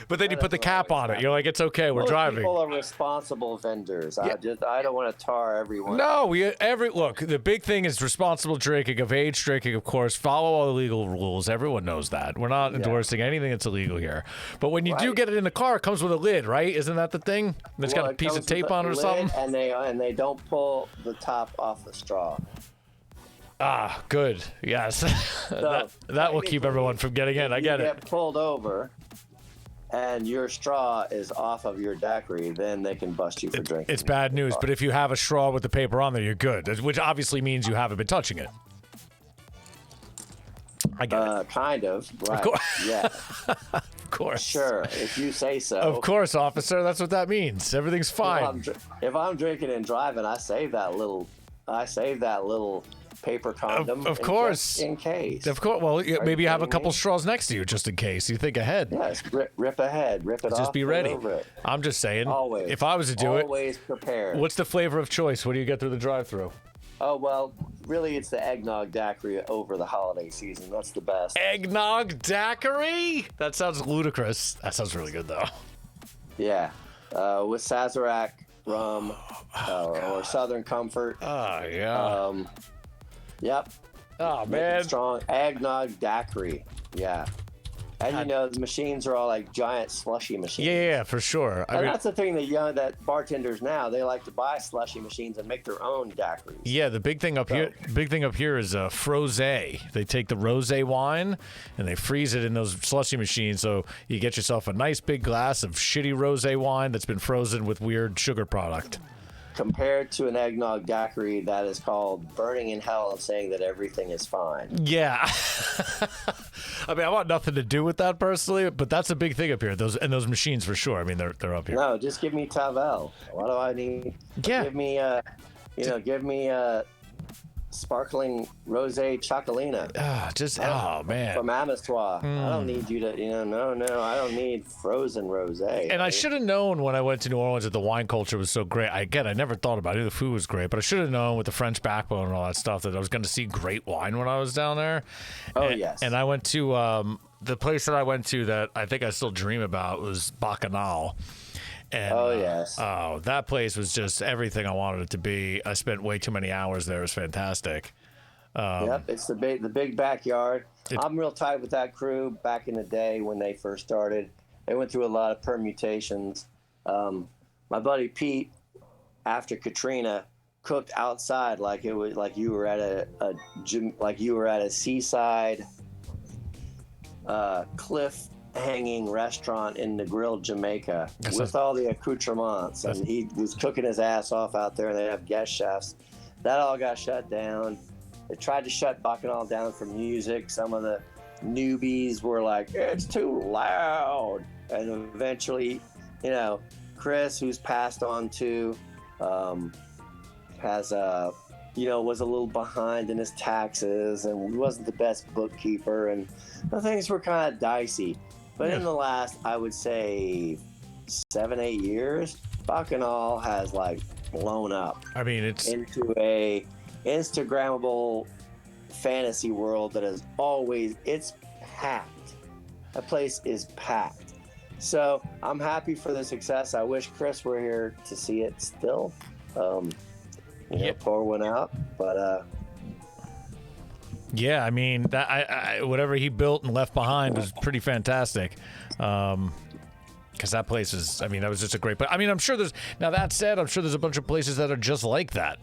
But then you put the cap on it. You're like, it's okay. We're driving. People are responsible vendors. Yeah. I don't want to tar everyone. No, look. The big thing is responsible drinking, of age drinking, of course. Follow all the legal rules. Everyone knows that. We're not endorsing anything that's illegal here. But when you do get it in the car, it comes with a lid, right? Isn't that the thing? It's got a piece of tape on it or something. And they don't pull the top off the straw. Ah, good. Yes, so, that will keep everyone from getting in. I get it. Get pulled over, and your straw is off of your daiquiri, then they can bust you for drinking. It's bad news, but if you have a straw with the paper on there, you're good, which obviously means you haven't been touching it. I get it. Kind of, right. Of course. Yeah. Of course. Sure, if you say so. Of course, officer, that's what that means. Everything's fine. If I'm drinking and driving, I save that little paper condom. Of course. Just in case. Of course. Well, maybe you have a couple straws next to you just in case. You think ahead. Yes, rip ahead. Rip it off. Just be ready. Over it. I'm just saying. Always. If I was to do it. Always prepared. What's the flavor of choice? What do you get through the drive-thru? Oh, well, really, it's the eggnog daiquiri over the holiday season. That's the best. Eggnog daiquiri? That sounds ludicrous. That sounds really good, though. Yeah. With Sazerac rum or Southern Comfort. Oh, yeah. Yep. Oh, man. Strong eggnog daiquiri. Yeah. And the machines are all like giant slushy machines. Yeah, for sure. I mean, that's the thing that bartenders now, they like to buy slushy machines and make their own daiquiris. Yeah, the big thing up here is frosé. They take the rosé wine and they freeze it in those slushy machines, so you get yourself a nice big glass of shitty rosé wine that's been frozen with weird sugar product. Compared to an eggnog daiquiri that is called burning in hell and saying that everything is fine. Yeah. I mean, I want nothing to do with that personally, but that's a big thing up here. Those machines for sure. I mean, they're up here. No, just give me Tavel. What do I need? Yeah. Give me sparkling rosé chocolina. Oh man. From Amistois. I don't need you to, no, I don't need frozen rosé. And I should have known when I went to New Orleans that the wine culture was so great. I never thought about it. I knew the food was great, but I should have known with the French backbone and all that stuff that I was going to see great wine when I was down there. Yes. And I went to the place that I went to that I think I still dream about was Bacchanal. And, yes. That place was just everything I wanted it to be. I spent way too many hours there. It was fantastic. Yep, it's the big backyard. I'm real tight with that crew back in the day when they first started. They went through a lot of permutations. My buddy Pete, after Katrina, cooked outside like it was like you were at a seaside cliff hanging restaurant in the Grill Jamaica with all the accoutrements, and he was cooking his ass off out there, and they have guest chefs. That all got shut down. They tried to shut Bacchanal down for music. Some of the newbies were like, it's too loud, and eventually, Chris, who's passed on to, was a little behind in his taxes and wasn't the best bookkeeper, and things were kind of dicey. But in the last, I would say, 7-8 years, Bacchanal has blown up. I mean, it's into a Instagrammable fantasy world that is it's packed. That place is packed. So I'm happy for the success. I wish Chris were here to see it still. Pour one out, but. Yeah, I mean that whatever he built and left behind was pretty fantastic. Because that place is, I mean, that was just a great. But I mean, I'm sure there's. Now that said, I'm sure there's a bunch of places that are just like that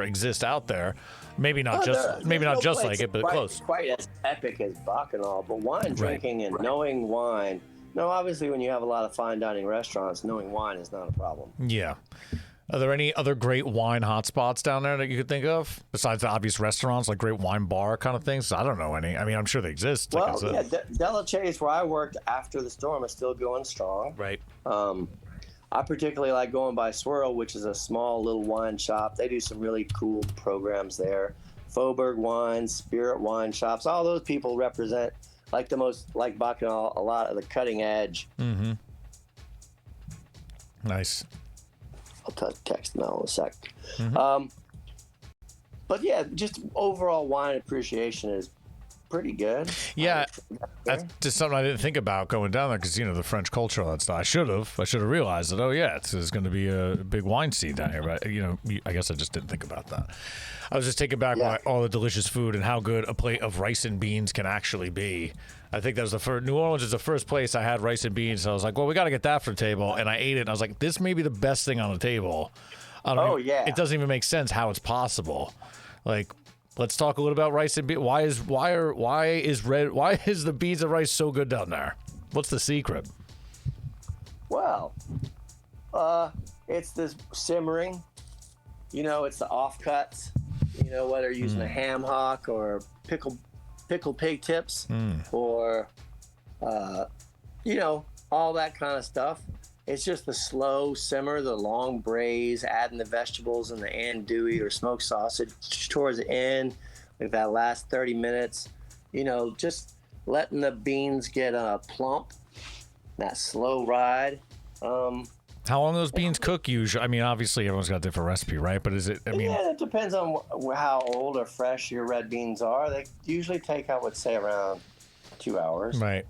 exist out there. Maybe not just like it, but close. Quite as epic as Bacchanal, but wine drinking and knowing wine. No, obviously, when you have a lot of fine dining restaurants, knowing wine is not a problem. Yeah. Are there any other great wine hotspots down there that you could think of besides the obvious restaurants, like great wine bar kind of things? I don't know any. I mean, I'm sure they exist. Well, yeah, Delachaise, where I worked after the storm, is still going strong. Right. I particularly like going by Swirl, which is a small little wine shop. They do some really cool programs there. Faubourg Wines, Spirit Wine Shops, all those people represent like the most, like Bacchanal, a lot of the cutting edge. Mm-hmm. Nice. I'll text Mel in a sec. Mm-hmm. But yeah, just overall wine appreciation is pretty good. Yeah, that's just something I didn't think about going down there because, you know, the French culture, all that stuff. I should have realized that. Oh yeah, there's going to be a big wine scene down here. But you know, I guess I just didn't think about that. I was just taking back all the delicious food and how good a plate of rice and beans can actually be. I think that was the first. New Orleans is the first place I had rice and beans. So I was like, well, we got to get that for the table, and I ate it. And I was like, this may be the best thing on the table. It doesn't even make sense how it's possible. Like, let's talk a little about rice and beans. Why is the beans and rice so good down there? What's the secret? Well, it's this simmering. You know, it's the offcuts. You know, whether you're using a ham hock or pickled pig tips or, you know, all that kind of stuff. It's just the slow simmer, the long braise, adding the vegetables and the andouille or smoked sausage towards the end, like that last 30 minutes. You know, just letting the beans get plump, that slow ride. How long those beans cook usually? I mean, obviously everyone's got a different recipe, right? But is it, Yeah, it depends on how old or fresh your red beans are. They usually take, I would say, around 2 hours. Right.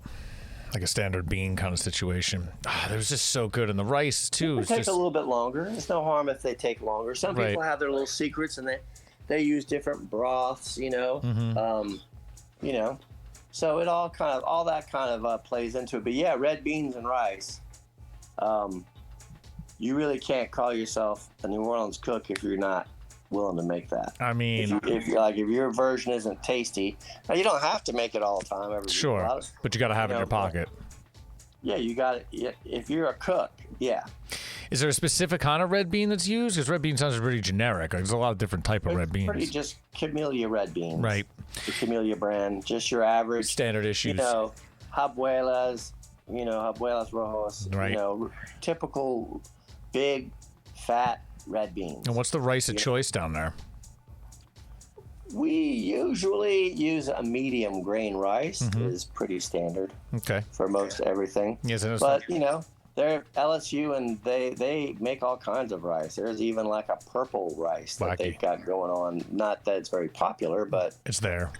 Like a standard bean kind of situation. They're just so good. And the rice, too. It takes a little bit longer. It's no harm if they take longer. Some people have their little secrets, and they use different broths, you know. Mm-hmm. You know. So it all that kind of plays into it. But, yeah, red beans and rice. You really can't call yourself a New Orleans cook if you're not willing to make that. I mean, if your version isn't tasty, now you don't have to make it all the time. Sure, but you got to have it in your pocket. Yeah, you got it. If you're a cook, yeah. Is there a specific kind of red bean that's used? Because red bean sounds pretty generic. There's a lot of different type of red beans. Pretty just Camellia red beans. Right. The Camellia brand, just your average standard issues. You know, Habuelas. You know, Habuelas Rojos. Right. You know, typical big, fat red beans. And what's the rice of choice down there? We usually use a medium grain rice. Is pretty standard. Okay. For most everything. Yes, but you know, they're LSU and they make all kinds of rice. There's even like a purple rice that they've got going on. Not that it's very popular, but it's there.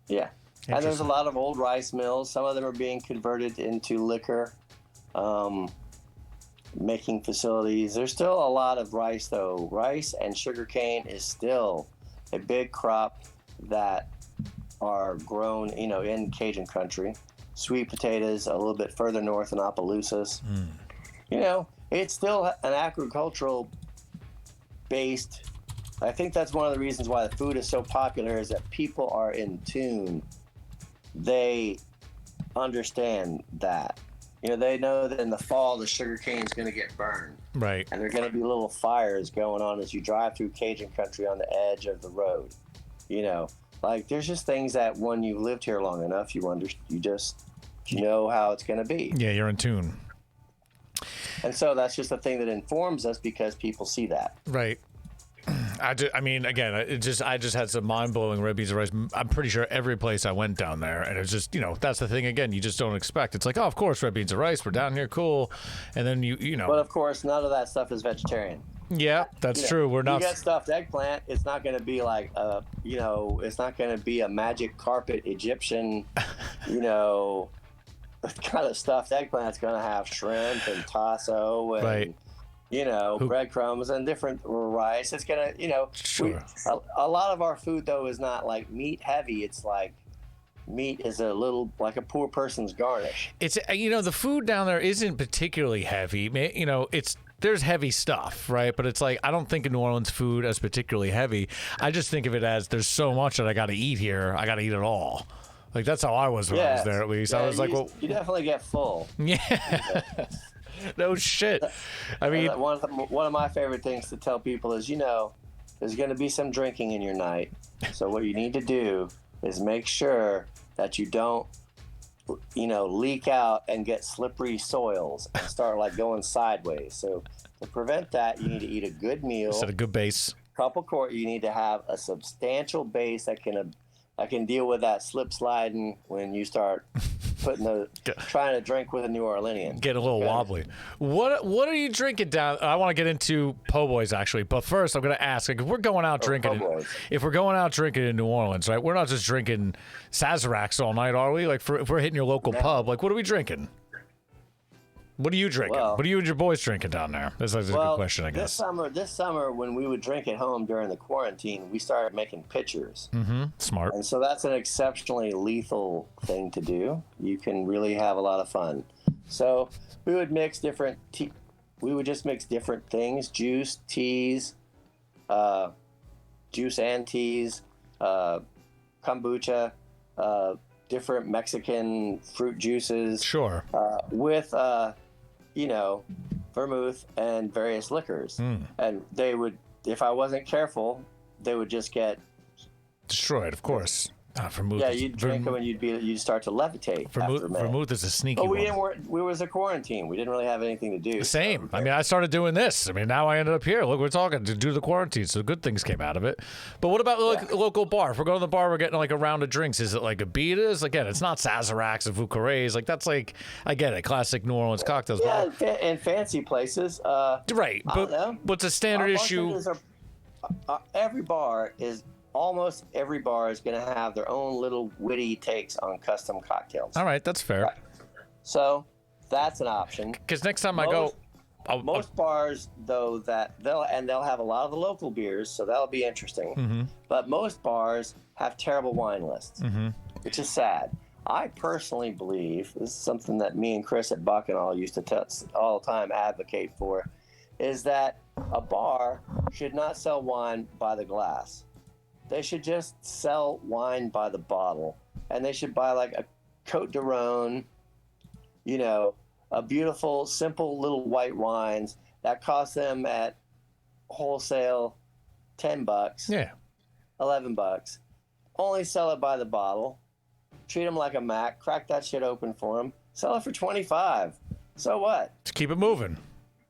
Yeah. And there's a lot of old rice mills. Some of them are being converted into liquor. Making facilities. There's still a lot of rice, though. Rice and sugarcane is still a big crop that are grown, you know, in Cajun country. Sweet potatoes a little bit further north in Opelousas. You know, it's still an agricultural based. I think that's one of the reasons why the food is so popular is that people are in tune. They understand that. You know, they know that in the fall, the sugar cane is going to get burned. Right. And there are going to be little fires going on as you drive through Cajun country on the edge of the road. You know, like there's just things that when you've lived here long enough, you know how it's going to be. Yeah, you're in tune. And so that's just a thing that informs us because people see that. Right. I mean, again, I just had some mind-blowing red beans and rice. I'm pretty sure every place I went down there, and it's just, you know, that's the thing, again, you just don't expect. It's like, oh, of course, red beans and rice, we're down here, cool. And then you know. But, of course, none of that stuff is vegetarian. Yeah, that's true. We're not. You get stuffed eggplant, it's not going to be like, you know, it's not going to be a magic carpet Egyptian, you know, kind of stuffed eggplant. It's going to have shrimp and tasso and, you know, breadcrumbs and different rice. It's going to, you know, sure. A lot of our food, though, is not like meat heavy. It's like meat is a little like a poor person's garnish. It's, the food down there isn't particularly heavy. There's heavy stuff, right? But it's like, I don't think of New Orleans food as particularly heavy. I just think of it as there's so much that I got to eat here. I got to eat it all. Like, that's how I was when I was there, at least. Yeah, I was like, well, you definitely get full. Yeah. No shit. I mean, one of my favorite things to tell people is, there's going to be some drinking in your night. So what you need to do is make sure that you don't, leak out and get slippery soils and start like going sideways. So to prevent that, you need to eat a good meal. Set a good base. You need to have a substantial base that can deal with that slip sliding when you start trying to drink with a New Orleanian. Get a little wobbly. What are you drinking down? I want to get into po' boys actually, but first I'm going to ask, like, if we're going out drinking in New Orleans, right? We're not just drinking SAZERACS all night, are we? Like, if we're hitting your local pub, like, what are we drinking? What are you drinking? Well, what are you and your boys drinking down there? That's a good question, I guess. This summer, when we would drink at home during the quarantine, we started making pitchers. Mm-hmm. Smart. And so that's an exceptionally lethal thing to do. You can really have a lot of fun. So we would mix different we would just mix different things: juice, teas, juice and teas, kombucha, different Mexican fruit juices. Sure. With vermouth and various liquors. And they would, if I wasn't careful, they would just get destroyed, of course. Vermouth. Yeah, you'd drink them and you'd start to levitate. Vermouth is a sneaky one. We was a quarantine. We didn't really have anything to do. Same. I mean, I started doing this. I mean, now I ended up here. Look, we're talking to do the quarantine, so good things came out of it. But what about a local bar? If we're going to the bar, we're getting like a round of drinks. Is it like ABITA's? Again, it's not SAZERACS and Vucarays. Like, that's like, I get it, classic New Orleans cocktails. Yeah, and fancy places. Right, but what's a standard issue? Almost every bar is going to have their own little witty takes on custom cocktails. All right, that's fair. Right. So that's an option. Because next time I go, most bars though they'll have a lot of the local beers, so that'll be interesting. Mm-hmm. But most bars have terrible wine lists, which is sad. I personally believe this is something that me and Chris at Buck and all used to all the time advocate for, is that a bar should not sell wine by the glass. They should just sell wine by the bottle, and they should buy like a Côte de Rhone, a beautiful, simple little white wines that cost them at wholesale $10, yeah, $11. Only sell it by the bottle. Treat them like a Mac. Crack that shit open for them. Sell it for $25. So what? Just keep it moving.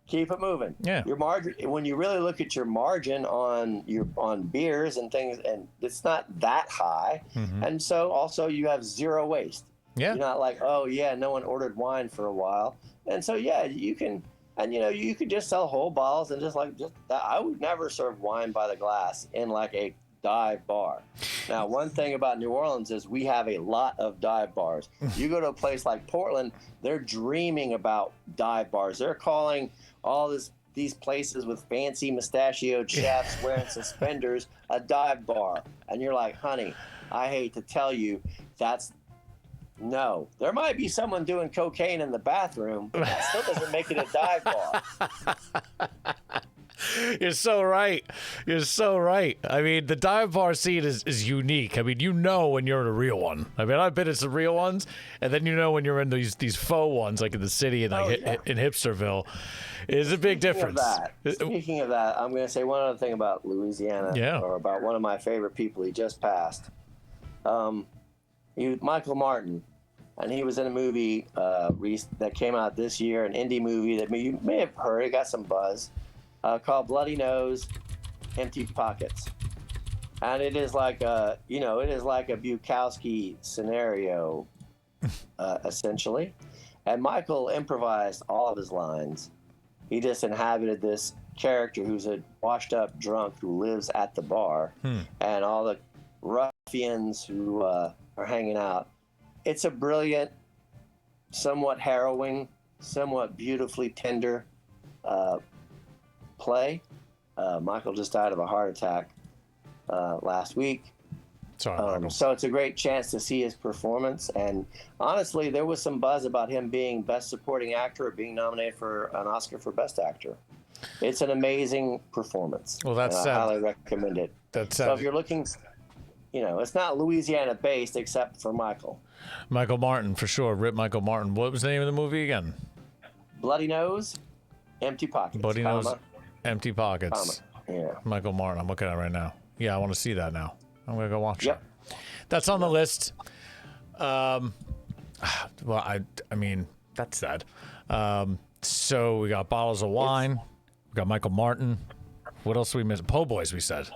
Keep it moving. Yeah. Your margin, when you really look at your margin on beers and things, and it's not that high, and so also you have zero waste. Yeah. You're not like, oh yeah, no one ordered wine for a while, and so yeah, you can, and you could just sell whole bottles and just I would never serve wine by the glass in like a dive bar. Now, one thing about New Orleans is we have a lot of dive bars. You go to a place like Portland, they're dreaming about dive bars. They're calling all these places with fancy mustachioed chefs wearing suspenders a dive bar. And you're like, honey, I hate to tell you, no. There might be someone doing cocaine in the bathroom, but that still doesn't make it a dive bar. You're so right. You're so right. I mean, the dive bar scene is unique. I mean, when you're in a real one. I mean, I've been in some real ones, and then when you're in these faux ones, like in the city and in Hipsterville, is a big difference. Speaking of that, I'm going to say one other thing about Louisiana, or about one of my favorite people. He just passed. He was Michael Martin, and he was in a movie that came out this year, an indie movie that you may have heard. It got some buzz. Called Bloody Nose, Empty Pockets, and it is like a Bukowski scenario, essentially. And Michael improvised all of his lines. He just inhabited this character who's a washed-up drunk who lives at the bar, and all the ruffians who are hanging out. It's a brilliant, somewhat harrowing, somewhat beautifully tender play. Michael just died of a heart attack last week, Sorry, Michael. So it's a great chance to see his performance. And honestly, there was some buzz about him being Best Supporting Actor or being nominated for an Oscar for Best Actor. It's an amazing performance. Well, that's I highly recommend it. That's so if you're looking, it's not Louisiana based except for Michael. Michael Martin, for sure. Rip Michael Martin. What was the name of the movie again? Bloody Nose, Empty Pockets. Bloody Nose, Empty Pockets. Yeah. Michael Martin. I'm looking at it right now. Yeah, I want to see that now. I'm going to go watch it. That's on the list. Well, I mean, that's sad. So we got bottles of wine. We got Michael Martin. What else did we miss? Po' Boys, we said.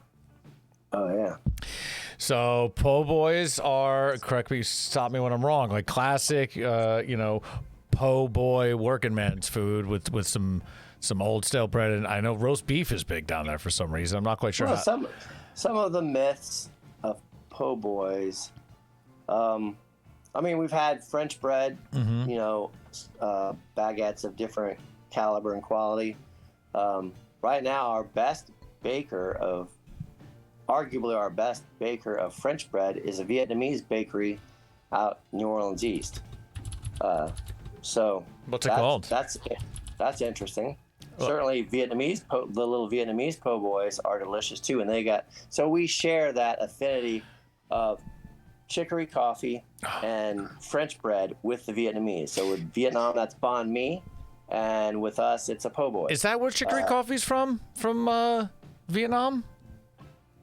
Oh, yeah. So Po' Boys are, correct me, stop me when I'm wrong, like classic, po' boy working man's food with some old stale bread. And I know roast beef is big down there for some reason. I'm not quite sure. Well, some of the myths of po' boys. I mean, we've had French bread, baguettes of different caliber and quality. Right now, arguably our best baker of French bread is a Vietnamese bakery out New Orleans East. So what's it called? That's interesting. Certainly, the little Vietnamese po' boys are delicious too, and so we share that affinity of chicory coffee and French bread with the Vietnamese. So with Vietnam, that's banh mi, and with us, it's a po' boy. Is that where chicory coffee's from? From Vietnam?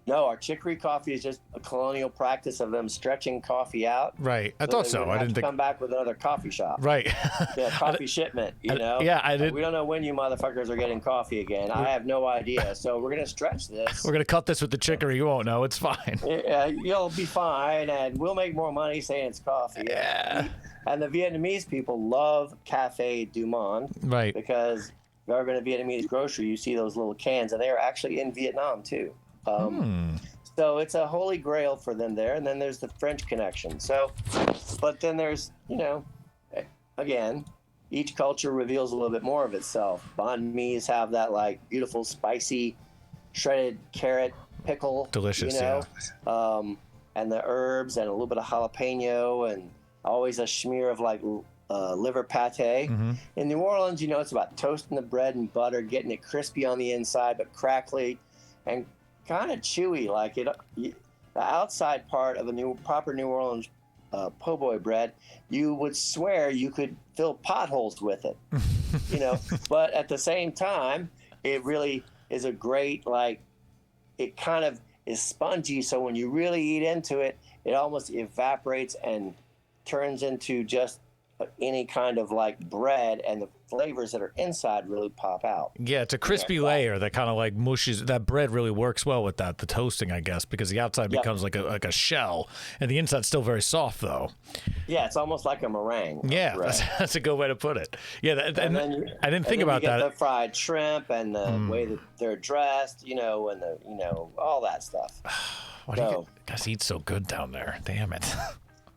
No, our chicory coffee is just a colonial practice of them stretching coffee out. Right. I thought so. I didn't think. Come back with another coffee shop. Right. Yeah, coffee shipment. Yeah, I did. We don't know when you motherfuckers are getting coffee again. I have no idea. So we're gonna stretch this. We're gonna cut this with the chicory. You won't know. It's fine. Yeah, you'll be fine, and we'll make more money saying it's coffee. Yeah. And the Vietnamese people love Cafe Du Monde. Right. Because if you've ever been to a Vietnamese grocery, you see those little cans, and they are actually in Vietnam too. So it's a holy grail for them there. And then there's the French connection. So, but then there's, again, each culture reveals a little bit more of itself. Banh mi's have that like beautiful, spicy, shredded carrot pickle. Delicious, and the herbs and a little bit of jalapeno and always a smear of like liver pate. In New Orleans, it's about toasting the bread and butter, getting it crispy on the inside, but crackly and kind of chewy, like the outside part of a proper New Orleans po' boy bread, you would swear you could fill potholes with it, But at the same time, it really is a great, it kind of is spongy. So when you really eat into it, it almost evaporates and turns into just any kind of like bread, and the flavors that are inside really pop out. Yeah, it's a crispy layer that kind of like mushes. That bread really works well with that, the toasting, I guess, because the outside becomes like a shell, and the inside's still very soft, though. Yeah, it's almost like a meringue. Yeah, that's a good way to put it. Yeah, I didn't think about that. The fried shrimp and the way that they're dressed, and all that stuff. Why do you guys eat so good down there? Damn it.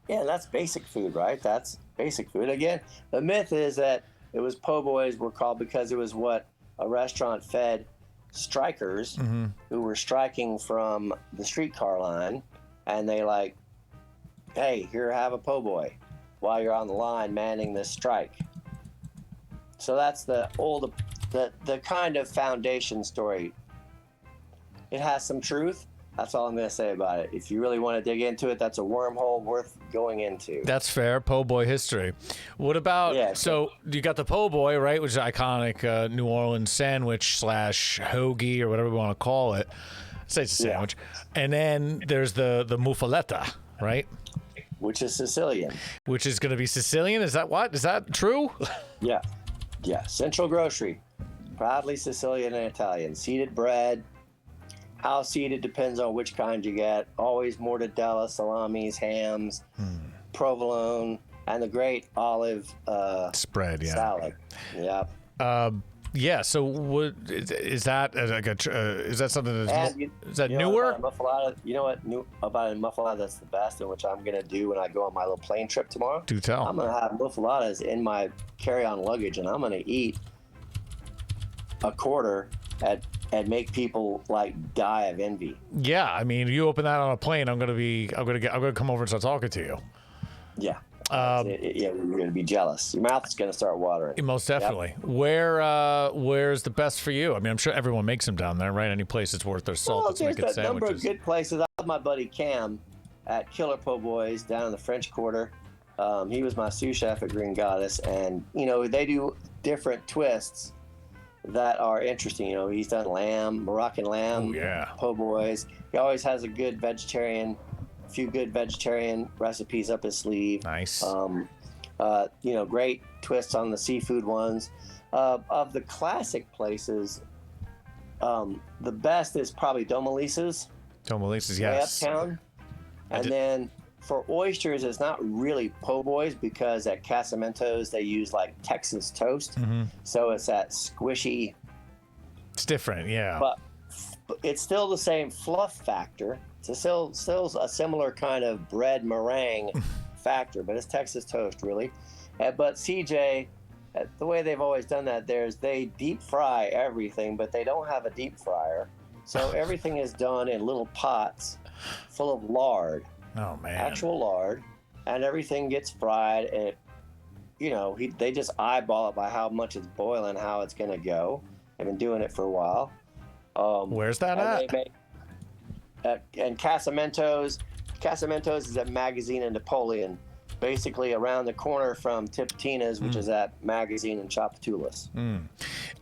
Yeah, that's basic food, right? That's basic food. Again, the myth is that it was po' boys were called because it was what a restaurant fed strikers who were striking from the streetcar line, and they hey, here, have a po' boy while you're on the line manning this strike. So that's the kind of foundation story. It has some truth. That's all I'm going to say about it. If you really want to dig into it, that's a wormhole worth going into. That's fair. Po' boy history. What about, so you got the po' boy, right, which is an iconic New Orleans sandwich / hoagie or whatever we want to call it. Say it's a sandwich. And then there's the muffaletta, right? Which is Sicilian. Which is going to be Sicilian? Is that what? Is that true? Yeah. Yeah. Central Grocery. Proudly Sicilian and Italian. Seeded bread. How seeded depends on which kind you get. Always mortadella, salamis, hams, provolone, and the great olive spread, salad. Yep. Yeah. So, what is that? Is that something that's is that newer? Muffaletta, you know what? About a muffaletta that's the best, and which I'm gonna do when I go on my little plane trip tomorrow. Do tell. I'm gonna have muffalettas in my carry-on luggage, and I'm gonna eat a quarter and make people like die of envy. Yeah, I mean, you open that on a plane, I'm gonna come over and start talking to you. Yeah. Yeah, you're gonna be jealous. Your mouth is gonna start watering. Most definitely. Yep. Where's the best for you? I mean, I'm sure everyone makes them down there, right? Any place that's worth their salt that's making sandwiches. There's a number of good places. I have my buddy Cam at Killer Po' Boys down in the French Quarter. He was my sous chef at Green Goddess, and they do different twists that are interesting. He's done Moroccan lamb, po' boys. He always has a few good vegetarian recipes up his sleeve. Nice. Great twists on the seafood ones. Of the classic places, the best is probably Domelisa's. Domelisa's, yes. Way uptown. And then for oysters, it's not really po' boys because at Casamento's they use like Texas toast, so it's that squishy. It's different, yeah. But it's still the same fluff factor. It's still a similar kind of bread meringue factor, but it's Texas toast really. But CJ, the way they've always done that, they deep fry everything, but they don't have a deep fryer, so everything is done in little pots full of lard. Oh man! Actual lard, and everything gets fried. And they just eyeball it by how much it's boiling, how it's gonna go. They've been doing it for a while. Where's that at? And Casamento's is at Magazine and Napoleon, basically around the corner from Tipitina's, which is at Magazine and Chapatulas.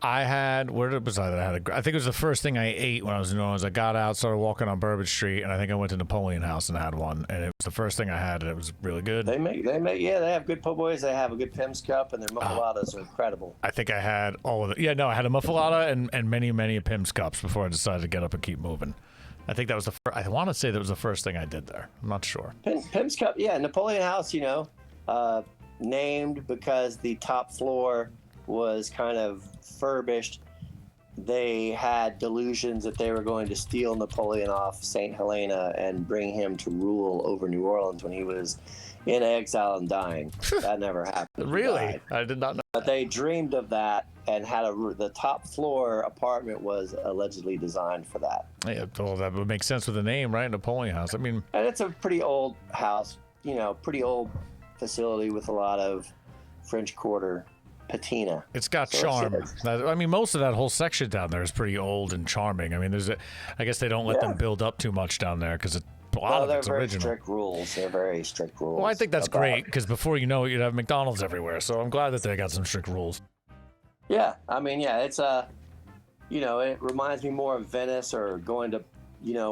I had, where was I? I think it was the first thing I ate when I was in New Orleans. I got out, started walking on Bourbon Street, and I think I went to Napoleon House and had one, and it was the first thing I had, and it was really good. They have good po' boys. They have a good Pim's Cup, and their muffaladas are incredible. I think I had all of it. Yeah, no, I had a muffalata and many, many Pim's Cups before I decided to get up and keep moving. I think that was I want to say that was the first thing I did there. I'm not sure. Pim's Cup, yeah. Napoleon House, named because the top floor was kind of furbished. They had delusions that they were going to steal Napoleon off St. Helena and bring him to rule over New Orleans when he was in exile and dying. That never happened. Really? I did not know. But they dreamed of that and had the top floor apartment was allegedly designed for that. Yeah, well, that would make sense with the name, right? Napoleon House. I mean, and it's a pretty old house, pretty old facility with a lot of French Quarter patina. It's got charm. I mean, most of that whole section down there is pretty old and charming. I mean, I guess they don't let them build up too much down there because a lot of it's original. Strict rules. They're very strict rules. Well, I think that's great because before you know it, you'd have McDonald's everywhere. So I'm glad that they got some strict rules. Yeah, I mean, it's it reminds me more of Venice or going to,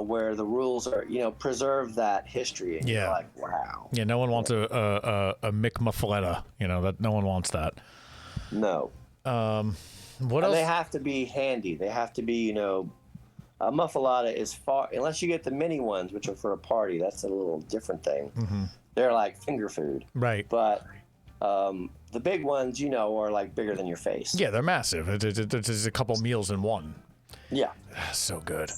where the rules are, preserve that history. And you're like, wow. Yeah, no one wants a McMuffaletta. That no one wants that. No. What else? They have to be handy. They have to be, a muffalata is unless you get the mini ones, which are for a party. That's a little different thing. They're like finger food. Right. But the big ones, are like bigger than your face. Yeah, they're massive. It's a couple meals in one. Yeah. So good.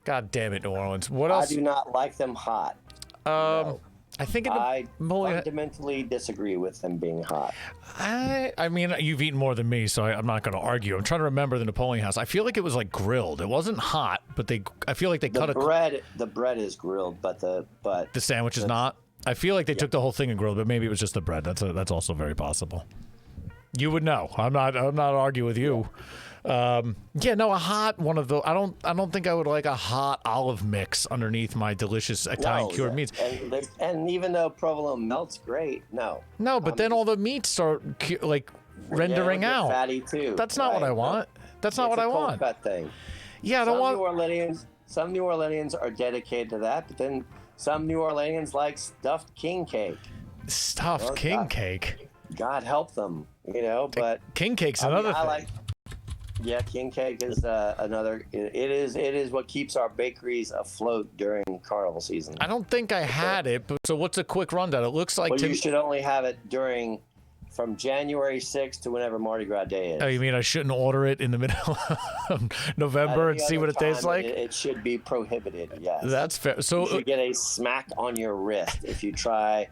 God damn it, New Orleans. What else? I do not like them hot. No. I think I fundamentally disagree with them being hot. I mean, you've eaten more than me, so I'm not going to argue. I'm trying to remember the Napoleon House. I feel like it was like grilled. It wasn't hot, but I feel like they cut bread. The bread is grilled, but the sandwich is not. I feel like they took the whole thing and grilled, but maybe it was just the bread. That's also very possible. You would know. I'm not arguing with you. A hot one of those. I don't think I would like a hot olive mix underneath my delicious Italian cured meats. And even though provolone melts great, no. No, but then all the meats start rendering out. Fatty too. That's not what I want. That's not what I want. Cut thing. Yeah, I don't want. Some New Orleanians are dedicated to that, but then some New Orleanians like stuffed king cake. Stuffed king cake. God help them, But king cake's another thing. Yeah, king cake is another. It is what keeps our bakeries afloat during carnival season. I don't think I had it, but so what's a quick rundown? It looks like you should only have it from January 6th to whenever Mardi Gras Day is. Oh, you mean I shouldn't order it in the middle of November and see what it tastes like? It should be prohibited. Yes, that's fair. So you should get a smack on your wrist if you try,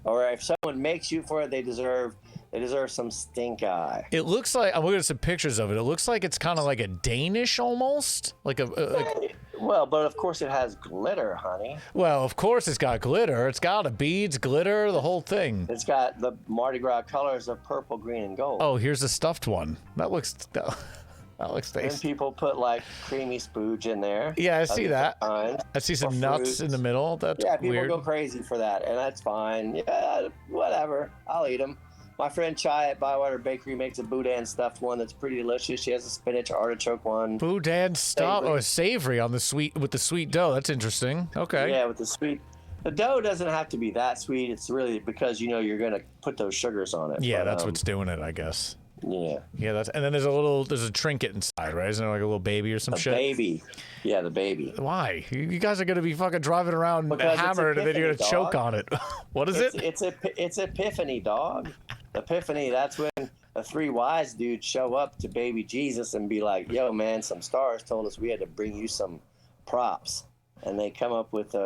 or if someone makes you for it, they deserve They deserve some stink eye. It looks like, I'm looking at some pictures of it. It looks like it's kind of like a Danish almost. Well, but of course it has glitter, honey. Well, of course it's got glitter. It's got a beads, glitter, the whole thing. It's got the Mardi Gras colors of purple, green, and gold. Oh, here's a stuffed one. That looks tasty. And people put like creamy spooge in there. Yeah, I see that. Kinds, I see some nuts in the middle. That's people weird. go crazy for that, and that's fine. Yeah, whatever. I'll eat them. My friend Chai at Bywater Bakery makes a boudin stuffed one that's pretty delicious. She has a spinach artichoke one. Boudin stuffed, savory on the sweet with the sweet dough. That's interesting. Okay. Yeah, with the sweet. The dough doesn't have to be that sweet. It's really because you're gonna put those sugars on it. Yeah, that's what's doing it, I guess. Yeah. Yeah, and then there's a trinket inside, right? Isn't it like a little baby or some shit? Baby. Yeah, the baby. Why? You guys are gonna be fucking driving around hammered, and then you're gonna choke on it. What is it? It's Epiphany, dog. Epiphany. That's when the three wise dudes show up to baby Jesus and be like, "Yo, man, some stars told us we had to bring you some props," and they come up with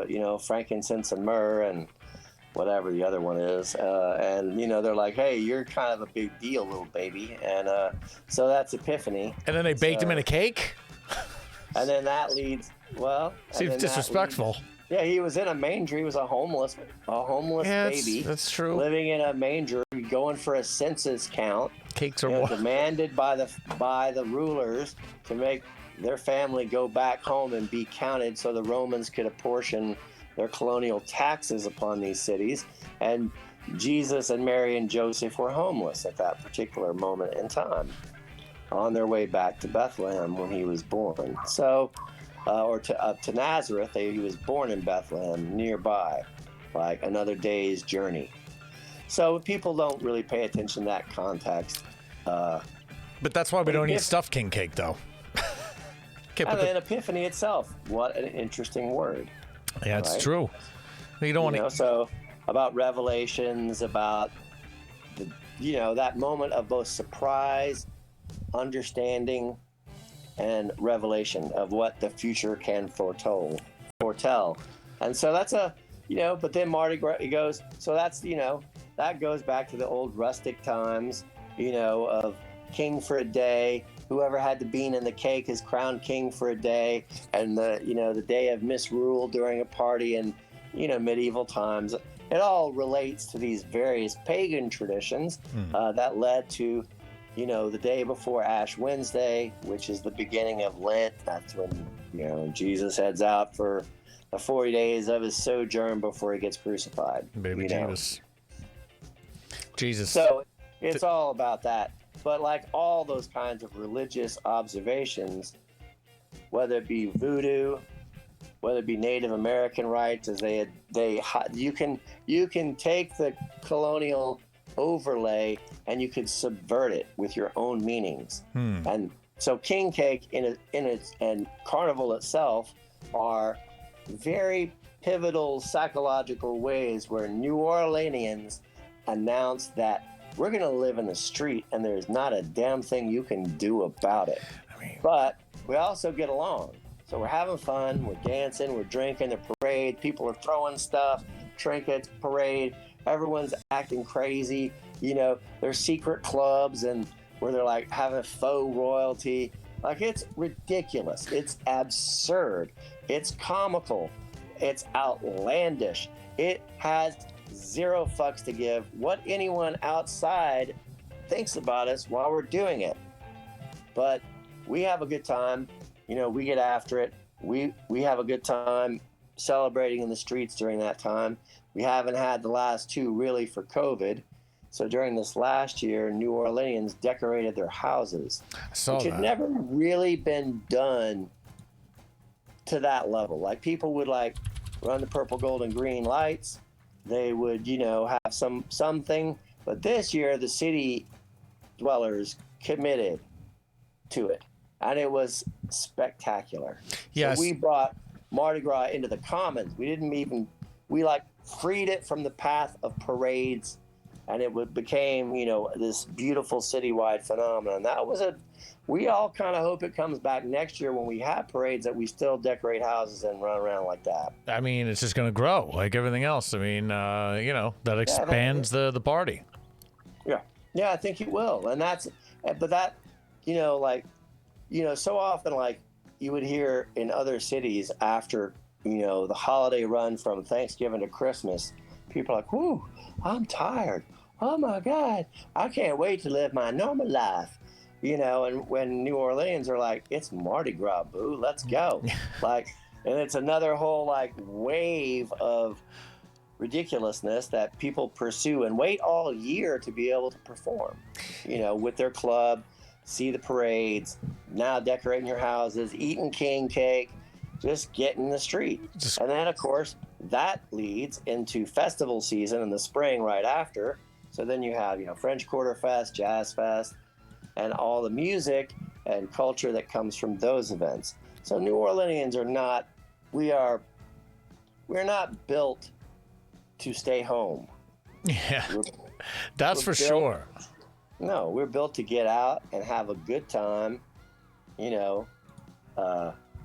frankincense and myrrh and whatever the other one is, and they're like, "Hey, you're kind of a big deal, little baby," and so that's Epiphany. And then they baked him in a cake. And then that leads seems disrespectful. Yeah, he was in a manger. He was a homeless baby. That's true. Living in a manger, going for a census count. Cakes are demanded by the rulers to make their family go back home and be counted, so the Romans could apportion their colonial taxes upon these cities. And Jesus and Mary and Joseph were homeless at that particular moment in time, on their way back to Bethlehem when he was born. So. To Nazareth. He was born in Bethlehem, nearby, like another day's journey. So people don't really pay attention to that context. But that's why we don't eat stuffed king cake, though. And then Epiphany itself, what an interesting word. Yeah, it's true. You don't want to. So about revelations, about that moment of both surprise, understanding, and revelation of what the future can foretell. And so that's but then Mardi Gras goes, so that's, that goes back to the old rustic times, of king for a day. Whoever had the bean in the cake is crowned king for a day. And the day of misrule during a party in, medieval times. It all relates to these various pagan traditions that led to the day before Ash Wednesday, which is the beginning of Lent. That's when, Jesus heads out for the 40 days of his sojourn before he gets crucified. Baby Jesus. So it's all about that. But like all those kinds of religious observations, whether it be voodoo, whether it be Native American rites, as you can take the colonial overlay and you could subvert it with your own meanings. And so king cake and carnival itself are very pivotal psychological ways where New Orleanians announced that we're going to live in the street and there's not a damn thing you can do about it. But we also get along. So we're having fun, we're dancing, we're drinking, the parade, people are throwing stuff, trinkets, parade, everyone's acting crazy. There's secret clubs and where they're like having faux royalty. Like, it's ridiculous. It's absurd. It's comical. It's outlandish. It has zero fucks to give what anyone outside thinks about us while we're doing it. But we have a good time. We get after it. We have a good time celebrating in the streets during that time. We haven't had the last two really for COVID. So during this last year, New Orleans decorated their houses, which had never really been done to that level. Like, people would run the purple, gold, and green lights. They would, have something. But this year, the city dwellers committed to it, and it was spectacular. Yes. So we brought Mardi Gras into the commons. We freed it from the path of parades, and it became, this beautiful citywide phenomenon. We all kind of hope it comes back next year when we have parades, that we still decorate houses and run around like that. I mean, it's just going to grow like everything else. I mean, that expands the party. Yeah. Yeah, I think it will. And but that, so often, like, you would hear in other cities after, the holiday run from Thanksgiving to Christmas, people are like, whoo, I'm tired. Oh my God, I can't wait to live my normal life. And when New Orleans are like, it's Mardi Gras, boo, let's go. Like, and it's another whole like wave of ridiculousness that people pursue and wait all year to be able to perform, with their club, see the parades, now decorating your houses, eating king cake, just get in the street. And then, of course, that leads into festival season in the spring right after. So then you have, French Quarter Fest, Jazz Fest, and all the music and culture that comes from those events. So New Orleanians we're not built to stay home. Yeah, that's for sure. No, we're built to get out and have a good time.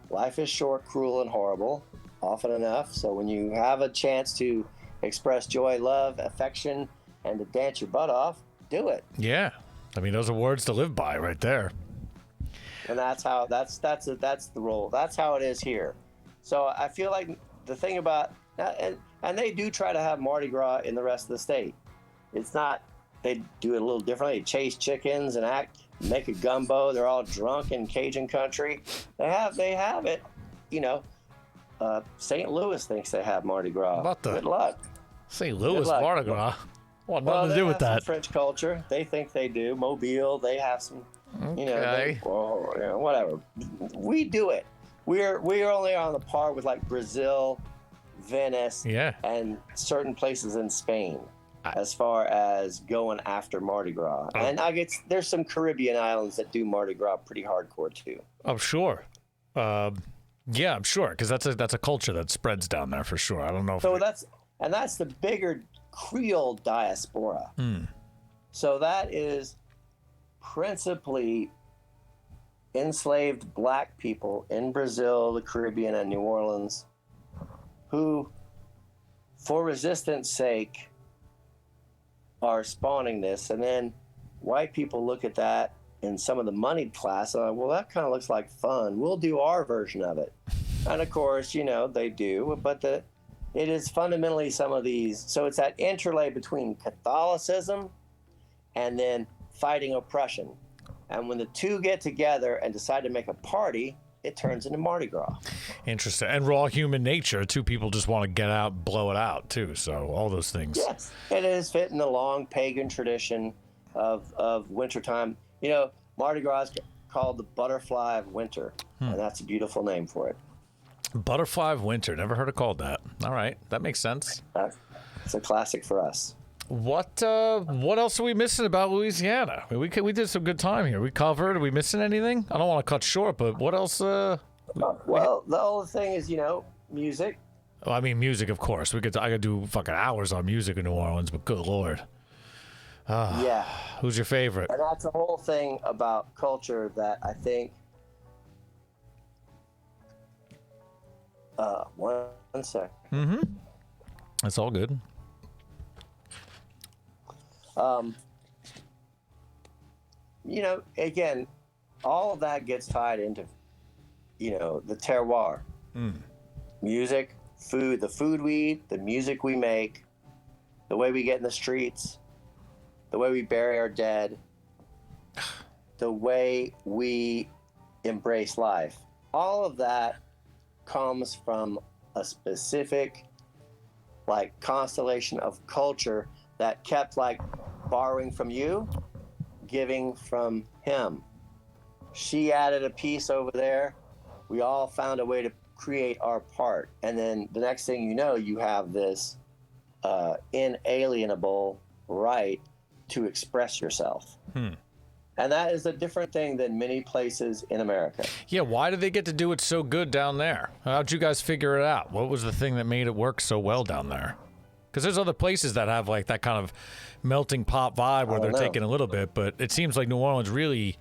Life is short, cruel, and horrible, often enough. So when you have a chance to express joy, love, affection, and to dance your butt off, do it. Yeah, I mean, those are words to live by right there. And that's the role. That's how it is here. So I feel like the thing about and they do try to have Mardi Gras in the rest of the state. It's not. They do it a little differently. They chase chickens and make a gumbo. They're all drunk in Cajun country. They have it. St. Louis thinks they have Mardi Gras. Good luck. St. Louis Mardi Gras. Nothing to do with that. French culture. They think they do. Mobile. They have some. Okay. Whatever. We do it. We're only on the par with like Brazil, Venice, and certain places in Spain. As far as going after Mardi Gras. And there's some Caribbean islands that do Mardi Gras pretty hardcore too. I'm sure. Yeah, I'm sure, because that's a culture that spreads down there for sure. I don't know. That's the bigger Creole diaspora. So that is principally enslaved black people in Brazil, the Caribbean, and New Orleans, who, for resistance sake, are spawning this. And then white people look at that in some of the moneyed class and well, that kind of looks like fun, we'll do our version of it. And of course, they do, but it is fundamentally some of these. So it's that interlay between Catholicism and then fighting oppression. And when the two get together and decide to make a party, it turns into Mardi Gras. Interesting. And raw human nature. Two people just want to get out, blow it out, too. So all those things. Yes. It is fit in the long pagan tradition of wintertime. Mardi Gras is called the butterfly of winter. And that's a beautiful name for it. Butterfly of winter. Never heard it called that. All right. That makes sense. It's a classic for us. What else are we missing about Louisiana? I mean, we did some good time here. We covered. Are we missing anything? I don't want to cut short, but what else? The whole thing is, music. Well, I mean, music, of course. I could do fucking hours on music in New Orleans, but good Lord. Yeah. Who's your favorite? And that's the whole thing about culture that I think. One sec. Mm-hmm. That's all good. Again, all of that gets tied into, the terroir. Music, food, the food we eat, the music we make, the way we get in the streets, the way we bury our dead, the way we embrace life. All of that comes from a specific, constellation of culture that kept, borrowing from you, giving from him. She added a piece over there. We all found a way to create our part. And then the next thing you know, you have this inalienable right to express yourself. And that is a different thing than many places in America. Yeah, why did they get to do it so good down there? How'd you guys figure it out? What was the thing that made it work so well down there? Because there's other places that have that kind of melting pot vibe where they're taking a little bit, but it seems like New Orleans really,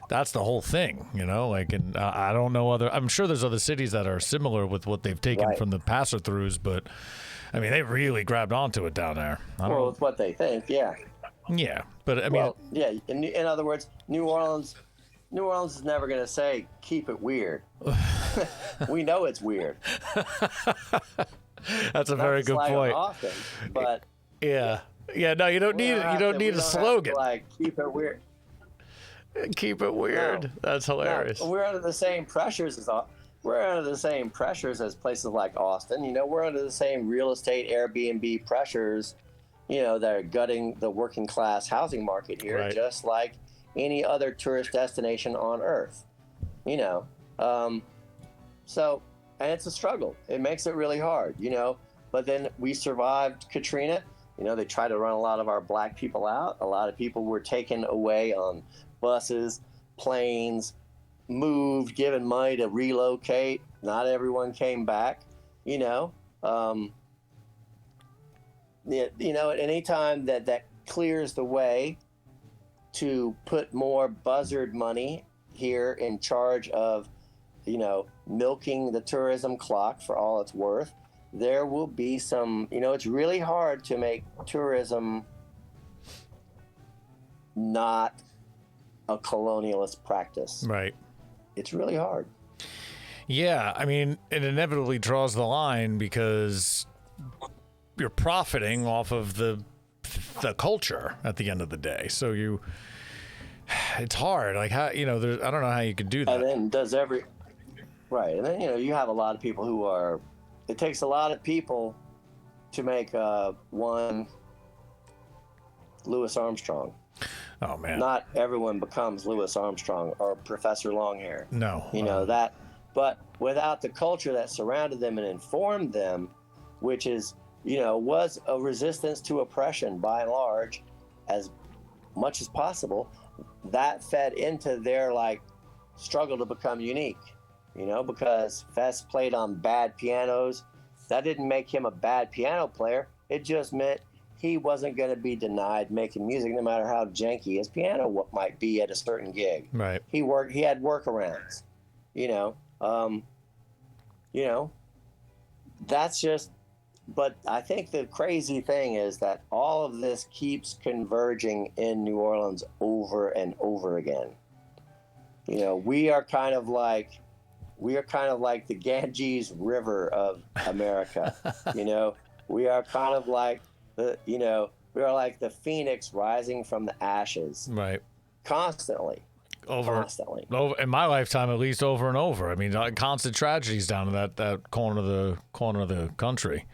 that's the whole thing, and I don't know I'm sure there's other cities that are similar with what they've taken from the passer-throughs, but I mean, they really grabbed onto it down there. Well, it's what they think, yeah. Yeah, but I mean, Well, yeah. In other words, New Orleans is never going to say keep it weird. We know it's weird. that's a very good point. Often, but yeah. No, you don't need a slogan. Like keep it weird. Keep it weird. No, that's hilarious. No, we're under the same pressures as places like Austin. You know, we're under the same real estate Airbnb pressures, you know, that are gutting the working class housing market here, right, just like any other tourist destination on earth. You know, so, and it's a struggle. It makes it really hard, you know, but then we survived Katrina. You know, they tried to run a lot of our black people out. A lot of people were taken away on buses, planes, moved, given money to relocate. Not everyone came back, you know. You know, at any time that clears the way to put more buzzard money here in charge of, you know, milking the tourism clock for all it's worth, there will be some, you know, it's really hard to make tourism not a colonialist practice. Right. It's really hard. Yeah, I mean, it inevitably draws the line because you're profiting off of the culture at the end of the day. So it's hard. Like, how, you know, I don't know how you could do that. And then right. And then, you know, you have a lot of people who are, it takes a lot of people to make one Louis Armstrong. Oh, man. Not everyone becomes Louis Armstrong or Professor Longhair. No. You know, that, but without the culture that surrounded them and informed them, which is, you know, was a resistance to oppression by and large, as much as possible, that fed into their, like, struggle to become unique, you know, because Fess played on bad pianos. That didn't make him a bad piano player. It just meant he wasn't going to be denied making music, no matter how janky his piano might be at a certain gig. Right. He had workarounds, you know. That's just. But I think the crazy thing is that all of this keeps converging in New Orleans over and over again. You know, we are kind of like the Ganges River of America. You know, we are kind of like we are like the phoenix rising from the ashes. Right. Constantly. Constantly. Over in my lifetime, at least, over and over. I mean, constant tragedies down in that corner of the country.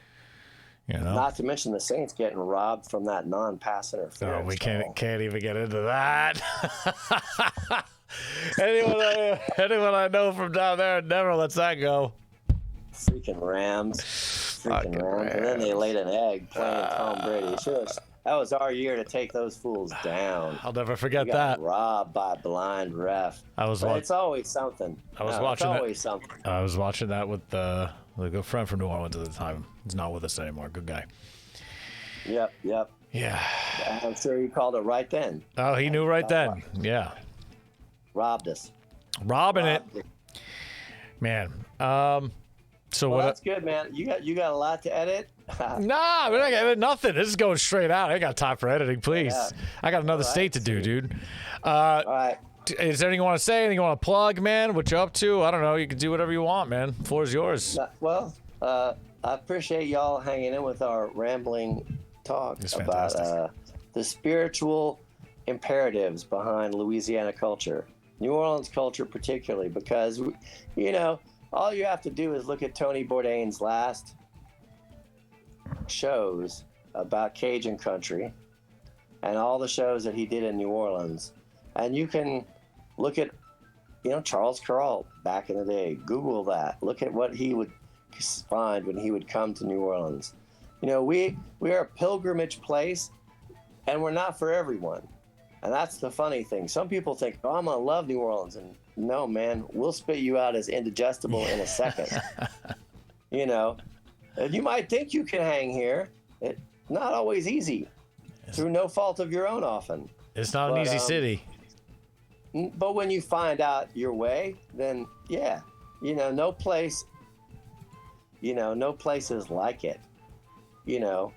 You know? Not to mention the Saints getting robbed from that non-pass interference. Oh, we can't even get into that. anyone I know from down there never lets that go. Freaking Rams. And then they laid an egg playing Tom Brady. Sure, that was our year to take those fools down. I'll never forget that. Robbed by a blind ref. It's always something. I was watching that with a good friend from New Orleans at the time. He's not with us anymore. Good guy. Yep. Yeah. I'm sure he called it right then. Oh, he knew right then. Yeah. Robbed us. Robbing it. Man. So well, that's good, man. You got a lot to edit. Nah, we're not gonna edit nothing. This is going straight out. I ain't got time for editing, please. Yeah. I got another state to do, dude. All right. Is there anything you want to say? Anything you want to plug, man? What you up to? I don't know. You can do whatever you want, man. The floor is yours. Well, I appreciate y'all hanging in with our rambling talk about the spiritual imperatives behind Louisiana culture, New Orleans culture particularly, because, you know, all you have to do is look at Tony Bourdain's last shows about Cajun country and all the shows that he did in New Orleans. And you can look at, you know, Charles Currall back in the day. Google that. Look at what he would find when he would come to New Orleans. You know, we are a pilgrimage place, and we're not for everyone. And that's the funny thing. Some people think, oh, I'm going to love New Orleans. And no, man, we'll spit you out as indigestible in a second. You know, and you might think you can hang here. It's not always easy, through no fault of your own often. It's not an easy city. But when you find out your way, then, yeah, you know, no place is like it. You know,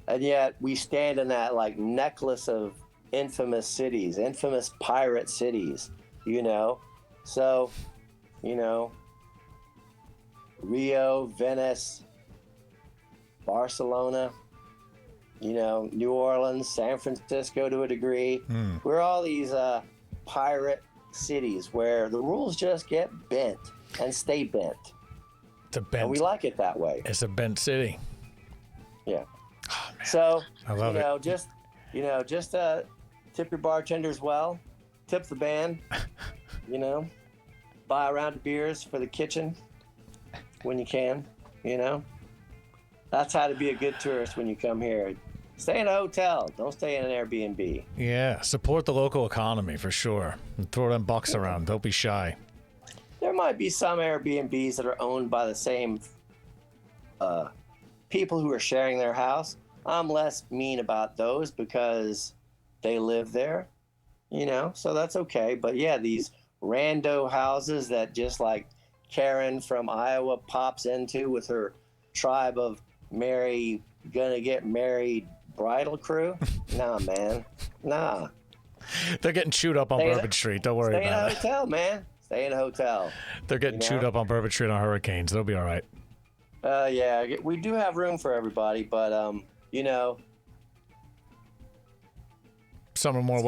And yet we stand in that like necklace of infamous cities, infamous pirate cities, you know? So, you know, Rio, Venice, Barcelona, you know, New Orleans, San Francisco to a degree. We're all these pirate cities where the rules just get bent and stay bent. It's a bent. And we like it that way. It's a bent city. Yeah. Oh, man. So, I love it. just tip your bartenders well, tip the band, you know, buy a round of beers for the kitchen when you can, you know. That's how to be a good tourist when you come here. Stay in a hotel. Don't stay in an Airbnb. Yeah, support the local economy for sure. And throw them bucks around. Don't be shy. There might be some Airbnbs that are owned by the same people who are sharing their house. I'm less mean about those because they live there, you know, so that's okay. But yeah, these rando houses that just like Karen from Iowa pops into with her tribe of gonna get married bridal crew. Nah, man. Nah. They're getting chewed up on Bourbon Street. Don't worry about it. Stay in a hotel, man. Stay in a hotel. They're getting chewed up on Bourbon Street on hurricanes. They'll be all right. Yeah, we do have room for everybody, but you know, some are more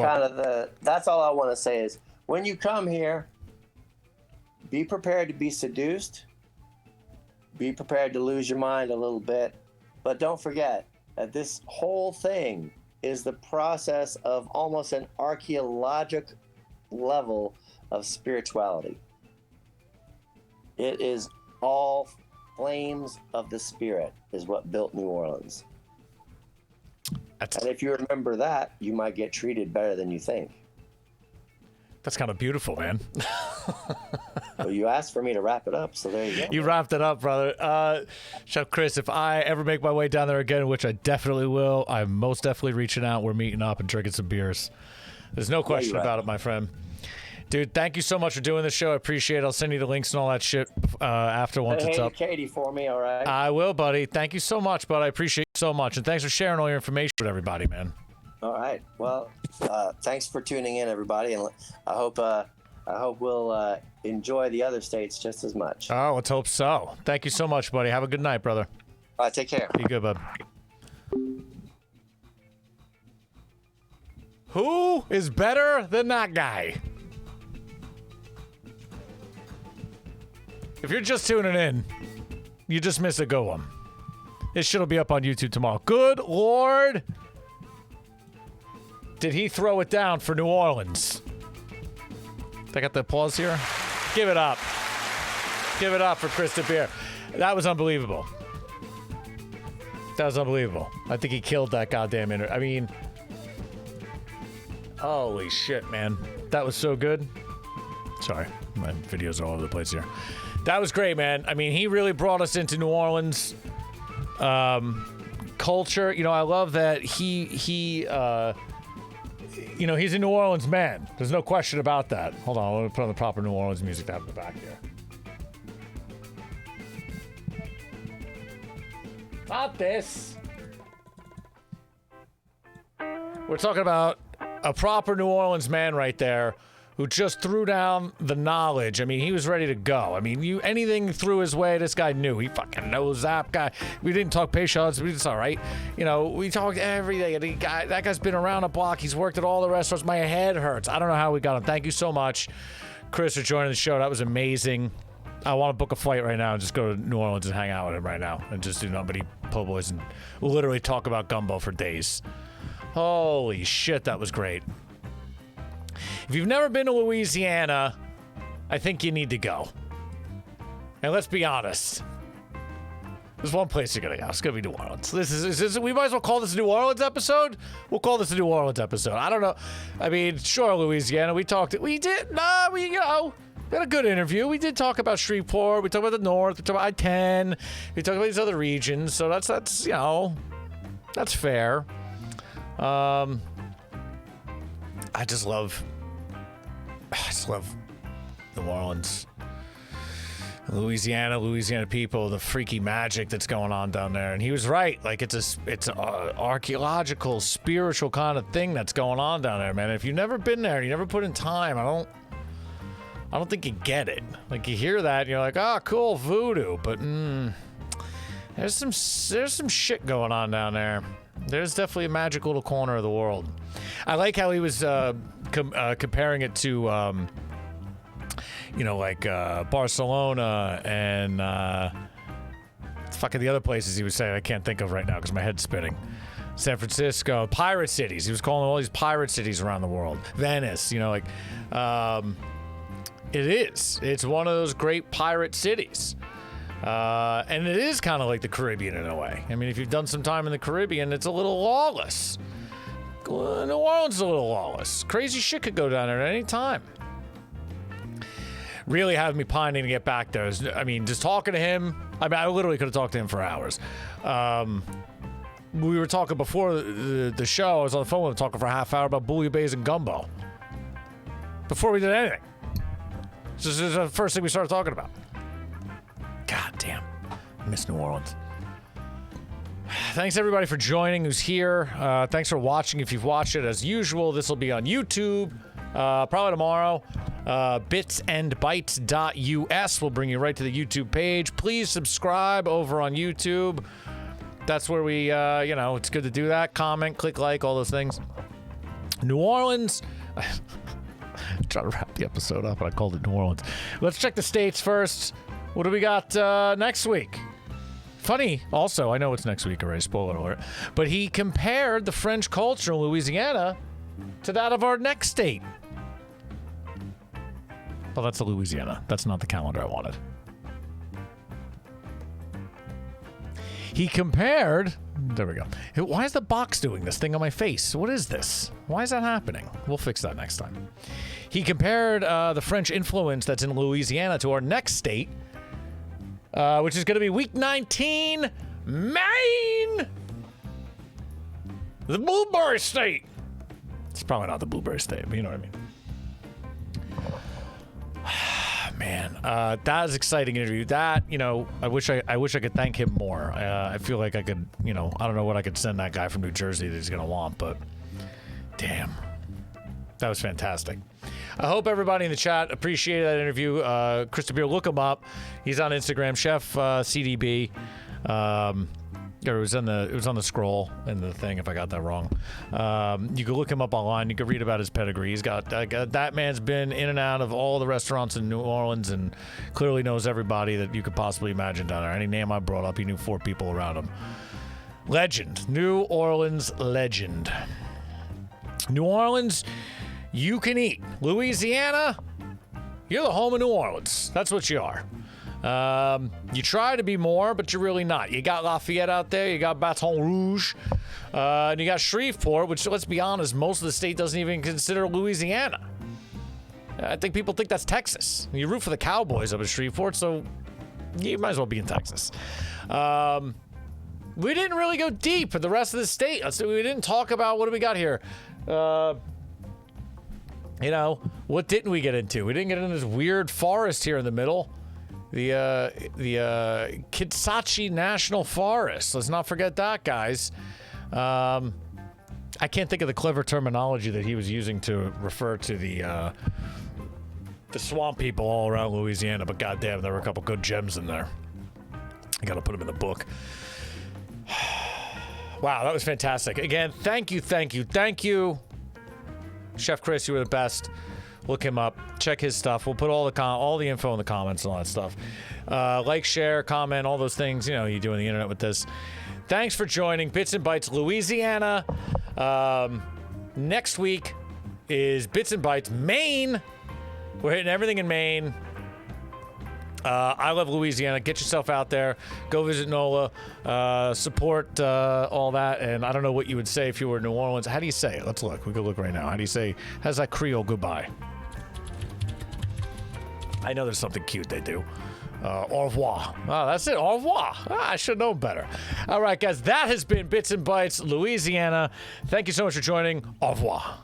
that's all I want to say is when you come here, be prepared to be seduced, be prepared to lose your mind a little bit, but don't forget that this whole thing is the process of almost an archaeologic level of spirituality. It is all flames of the spirit is what built New Orleans. And if you remember that, you might get treated better than you think. That's kind of beautiful, man. Well, you asked for me to wrap it up, so there you go. You wrapped it up, brother. Chef Chris, if I ever make my way down there again, which I definitely will, I'm most definitely reaching out. We're meeting up and drinking some beers. There's no question about it, my friend. Dude, thank you so much for doing the show. I appreciate it. I'll send you the links and all that shit after once it's up. Katie for me, all right? I will, buddy. Thank you so much, bud. I appreciate you so much. And thanks for sharing all your information with everybody, man. All right. Well, thanks for tuning in, everybody. And I hope we'll enjoy the other states just as much. Oh, let's hope so. Thank you so much, buddy. Have a good night, brother. All right, take care. Be good, bud. Who is better than that guy? If you're just tuning in, you just missed a good one. This shit'll be up on YouTube tomorrow. Good Lord. Did he throw it down for New Orleans? I got the applause here. Give it up. Give it up for Chris DeBeer. That was unbelievable. That was unbelievable. I think he killed that goddamn interview. I mean, holy shit, man. That was so good. Sorry, my videos are all over the place here. That was great, man. I mean, he really brought us into New Orleans culture. You know, I love that he you know, he's a New Orleans man. There's no question about that. Hold on, let me put on the proper New Orleans music to have in the back here. Not this. We're talking about a proper New Orleans man right there who just threw down the knowledge. I mean, he was ready to go. I mean, anything threw his way, this guy knew. He fucking knows that guy. We didn't talk patience. It's all right. You know, we talked everything. That guy's been around a block. He's worked at all the restaurants. My head hurts. I don't know how we got him. Thank you so much, Chris, for joining the show. That was amazing. I want to book a flight right now and just go to New Orleans and hang out with him right now and just do nobody po' boys and literally talk about gumbo for days. Holy shit, that was great. If you've never been to Louisiana, I think you need to go. And let's be honest. There's one place you're going to go. It's going to be New Orleans. We might as well call this a New Orleans episode. We'll call this a New Orleans episode. I don't know. I mean, sure, Louisiana. We had a good interview. We did talk about Shreveport. We talked about the North. We talked about I-10. We talked about these other regions. So that's you know, that's fair. I just love New Orleans. Louisiana people, the freaky magic that's going on down there. And he was right. Like, it's a archaeological, spiritual kind of thing that's going on down there, man. If you've never been there and you never put in time, I don't think you get it. Like, you hear that and you're like, oh, cool, voodoo. But there's some shit going on down there. There's definitely a magic little corner of the world. I like how he was comparing it to like Barcelona and fucking the other places he was saying I can't think of right now because my head's spinning. San Francisco, pirate cities. He was calling all these pirate cities around the world. Venice, it is. It's one of those great pirate cities. And it is kind of like the Caribbean in a way. I mean, if you've done some time in the Caribbean, it's a little lawless. New Orleans is a little lawless. Crazy shit could go down there at any time. Really have me pining to get back there. I mean, just talking to him. I mean, I literally could have talked to him for hours. We were talking before the show. I was on the phone with him talking for a half hour about bouillabaisse and gumbo. Before we did anything. This is the first thing we started talking about. God damn. I miss New Orleans. Thanks everybody for joining who's here. Thanks for watching. If you've watched it, as usual, this will be on YouTube. Probably tomorrow. Bitsandbytes.us will bring you right to the YouTube page. Please subscribe over on YouTube. That's where we, it's good to do that. Comment, click like, all those things. New Orleans. Trying to wrap the episode up, but I called it New Orleans. Let's check the states first. What do we got next week? Funny, also, I know it's next week already, spoiler alert, but he compared the French culture in Louisiana to that of our next state. Well, that's the Louisiana. That's not the calendar I wanted. He compared... There we go. Why is the box doing this thing on my face? What is this? Why is that happening? We'll fix that next time. He compared the French influence that's in Louisiana to our next state, which is going to be week 19, Maine! The Blueberry State! It's probably not the Blueberry State, but you know what I mean. Man, that is an exciting interview. That, I wish I could thank him more. I feel like I could, I don't know what I could send that guy from New Jersey that he's going to want, but damn. That was fantastic. I hope everybody in the chat appreciated that interview. Christopher, look him up. He's on Instagram, Chef CDB. It was on the scroll in the thing, if I got that wrong. You can look him up online. You can read about his pedigree. He's got that man's been in and out of all the restaurants in New Orleans and clearly knows everybody that you could possibly imagine down there. Any name I brought up, he knew 4 people around him. Legend. New Orleans legend. New Orleans, you can eat. Louisiana, you're the home of New Orleans. That's what you are. You try to be more, but you're really not. You got Lafayette out there, you got Baton Rouge, and you got Shreveport, which, let's be honest, most of the state doesn't even consider Louisiana. I think people think that's Texas. You root for the Cowboys up at Shreveport, so you might as well be in Texas. We didn't really go deep for the rest of the state. We didn't talk about, what do we got here? What didn't we get into? We didn't get into this weird forest here in the middle. The Kitsatchi National Forest. Let's not forget that, guys. I can't think of the clever terminology that he was using to refer to the swamp people all around Louisiana, but goddamn, there were a couple good gems in there. I gotta put them in the book. Wow, that was fantastic. Again, thank you. Chef Chris, you were the best. Look him up. Check his stuff. We'll put all the info in the comments and all that stuff. Like, share, comment, all those things. You do on the internet with this. Thanks for joining Bits and Bytes Louisiana. Next week is Bits and Bytes Maine. We're hitting everything in Maine. I love Louisiana. Get yourself out there. Go visit NOLA. Support all that. And I don't know what you would say if you were in New Orleans. How do you say it? Let's look. We can look right now. How do you say, how's that Creole goodbye? I know there's something cute they do. Au revoir. Oh, that's it. Au revoir. I should know better. All right, guys. That has been Bits and Bytes Louisiana. Thank you so much for joining. Au revoir.